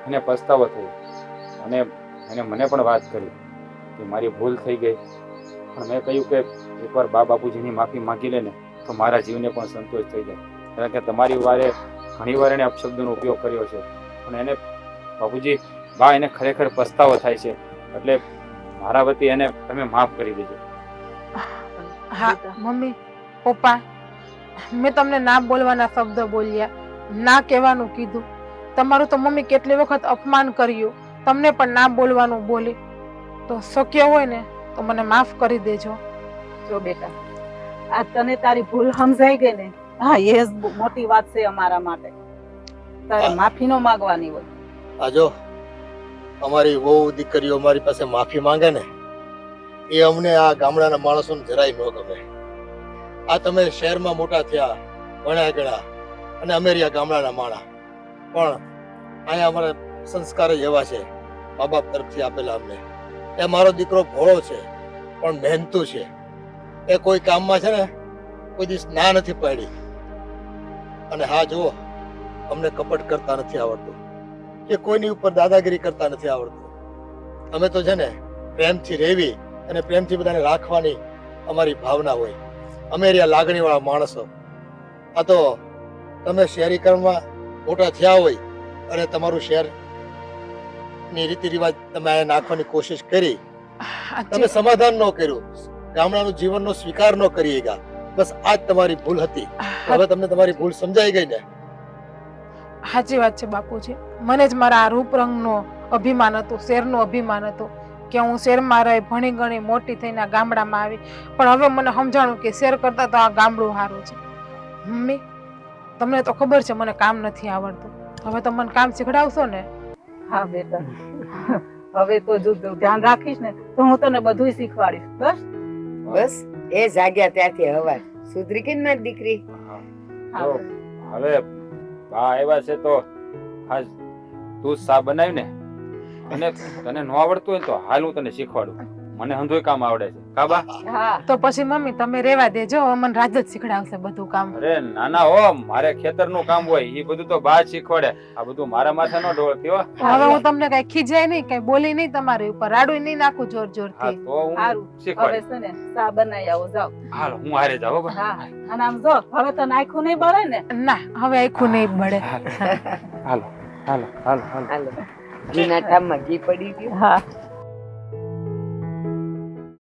એને પસ્તાવો થયો અને એને મને પણ વાત કરી કે મારી ભૂલ થઈ ગઈ, પણ મેં કહ્યું કે એકવાર બા બાપુજીની માફી માંગી લે ને તો મારા જીવને પણ સંતોષ થઈ જાય, કારણ કે તમારી વારે ઘણી વાર એને અપશબ્દોનો ઉપયોગ કર્યો છે, પણ એને બાપુજી બા એને ખરેખર પસ્તાવો થાય છે, એટલે મારા વતી એને તમે માફ કરી દેજો. હા મમ્મી પપ્પા, મેં તમને ના બોલવાના શબ્દ બોલ્યા, ના કહેવાનું કીધું. તમારું તો મમ્મી કેટલી વખત અપમાન કર્યું, તમને પણ ના બોલવાનું બોલી. તો શક્ય હોય ને તો મને માફ કરી દેજો. જો બેટા, આ તને તારી ભૂલ સમજાઈ ગઈ ને, હા એ જ મોટી વાત છે અમારા માટે. તારે માફી નો માંગવાની હોય. આ જો અમારી વહુ દીકરીઓ અમારી પાસે માફી માંગે ને, એ અમને આ ગામડાના માણસોને જરાય ન ગમે. આ તમે શહેરમાં મોટા થયા, ભણ્યા ગણ્યા અને અમેરિયા ગામડાના માણા, પણ અહીંયા અમારા સંસ્કાર જ એવા છે મા બાપ તરફથી આપેલા અમને. એ મારો દીકરો ભોળો છે પણ મહેનતુ છે. એ કોઈ કામમાં છે ને કોઈ દિવસ ના નથી પાડી. અને હા જુઓ, અમને કપટ કરતા નથી આવડતું કે કોઈની ઉપર દાદાગીરી કરતા નથી આવડતું. અમે તો છે ને પ્રેમથી રહેવી અને પ્રેમથી બધાને રાખવાની અમારી ભાવના હોય. અમે રહ્યા લાગણીવાળા માણસો. આ તો તમે શહેરીકરણમાં મોટા થયા હોય અને તમારું શહેરની રીતિ રિવાજ તમે અહીંયા નાખવાની કોશિશ કરી, તમે સમાધાન ન કર્યું, ગામડાનું જીવનનો સ્વીકાર ન કરી ગયા. બસ આ જ તમારી ભૂલ હતી. હવે તમને તમારી ભૂલ સમજાઈ ગઈ ને? સાચી વાત છે બાપુજી, મને જ મારા આ રૂપ રંગનો અભિમાન હતું, શેરનું અભિમાન હતું કે હું શેરમાં રહી ભણી ગણી મોટી થઈને આ ગામડામાં આવી, પણ હવે મને સમજાણું કે શેર કરતા તો આ ગામડું સારું છે. મમ્મી તમને તો ખબર છે મને કામ નથી આવડતું, હવે તો મને કામ શીખડાવશો ને? હા બેટા, હવે તો જો ધ્યાન રાખીશ ને તો હું તને બધું શીખવાડીશ. બસ બસ એ જાગ્યા ત્યાંથી હવા સુધરી ગઈ ને મારી દીકરી. તો હવે બા આવ્યા છે તો આજ તું જ સા બનાવી ને, અને તને ન આવડતું હોય તો હાલ હું તને શીખવાડું, મને હંધુય કામ આવડે છે. કાબા હા તો પછી મમ્મી તમે રેવા દેજો, હવે મને રાજ જ શીખડાવશે બધું કામ. અરે નાના હો, મારે ખેતરનું કામ હોય એ બધું તો બા જ શીખવાડે, આ બધું મારા માથે નો ઢોળતી હો. હવે હું તમને કઈ ખીજાય નહીં, કઈ બોલી નહીં તમારી ઉપર, રાડું નહીં નાખું જોર હા જોરથી. તો હું સારું. હવે શીખવાડીશ. છે ને ચા બનાવી આવો, જાઓ. હાલ હું હારે જાઉં હો. હા, અને આમ જો હવે તો નાખ્યું નહીં બળે ને? ના હવે આખું નહીં બળે. હાલો હાલો હાલો હાલો. હાલો, ઘીના ઠામમાં ઘી પડી ગયું. હા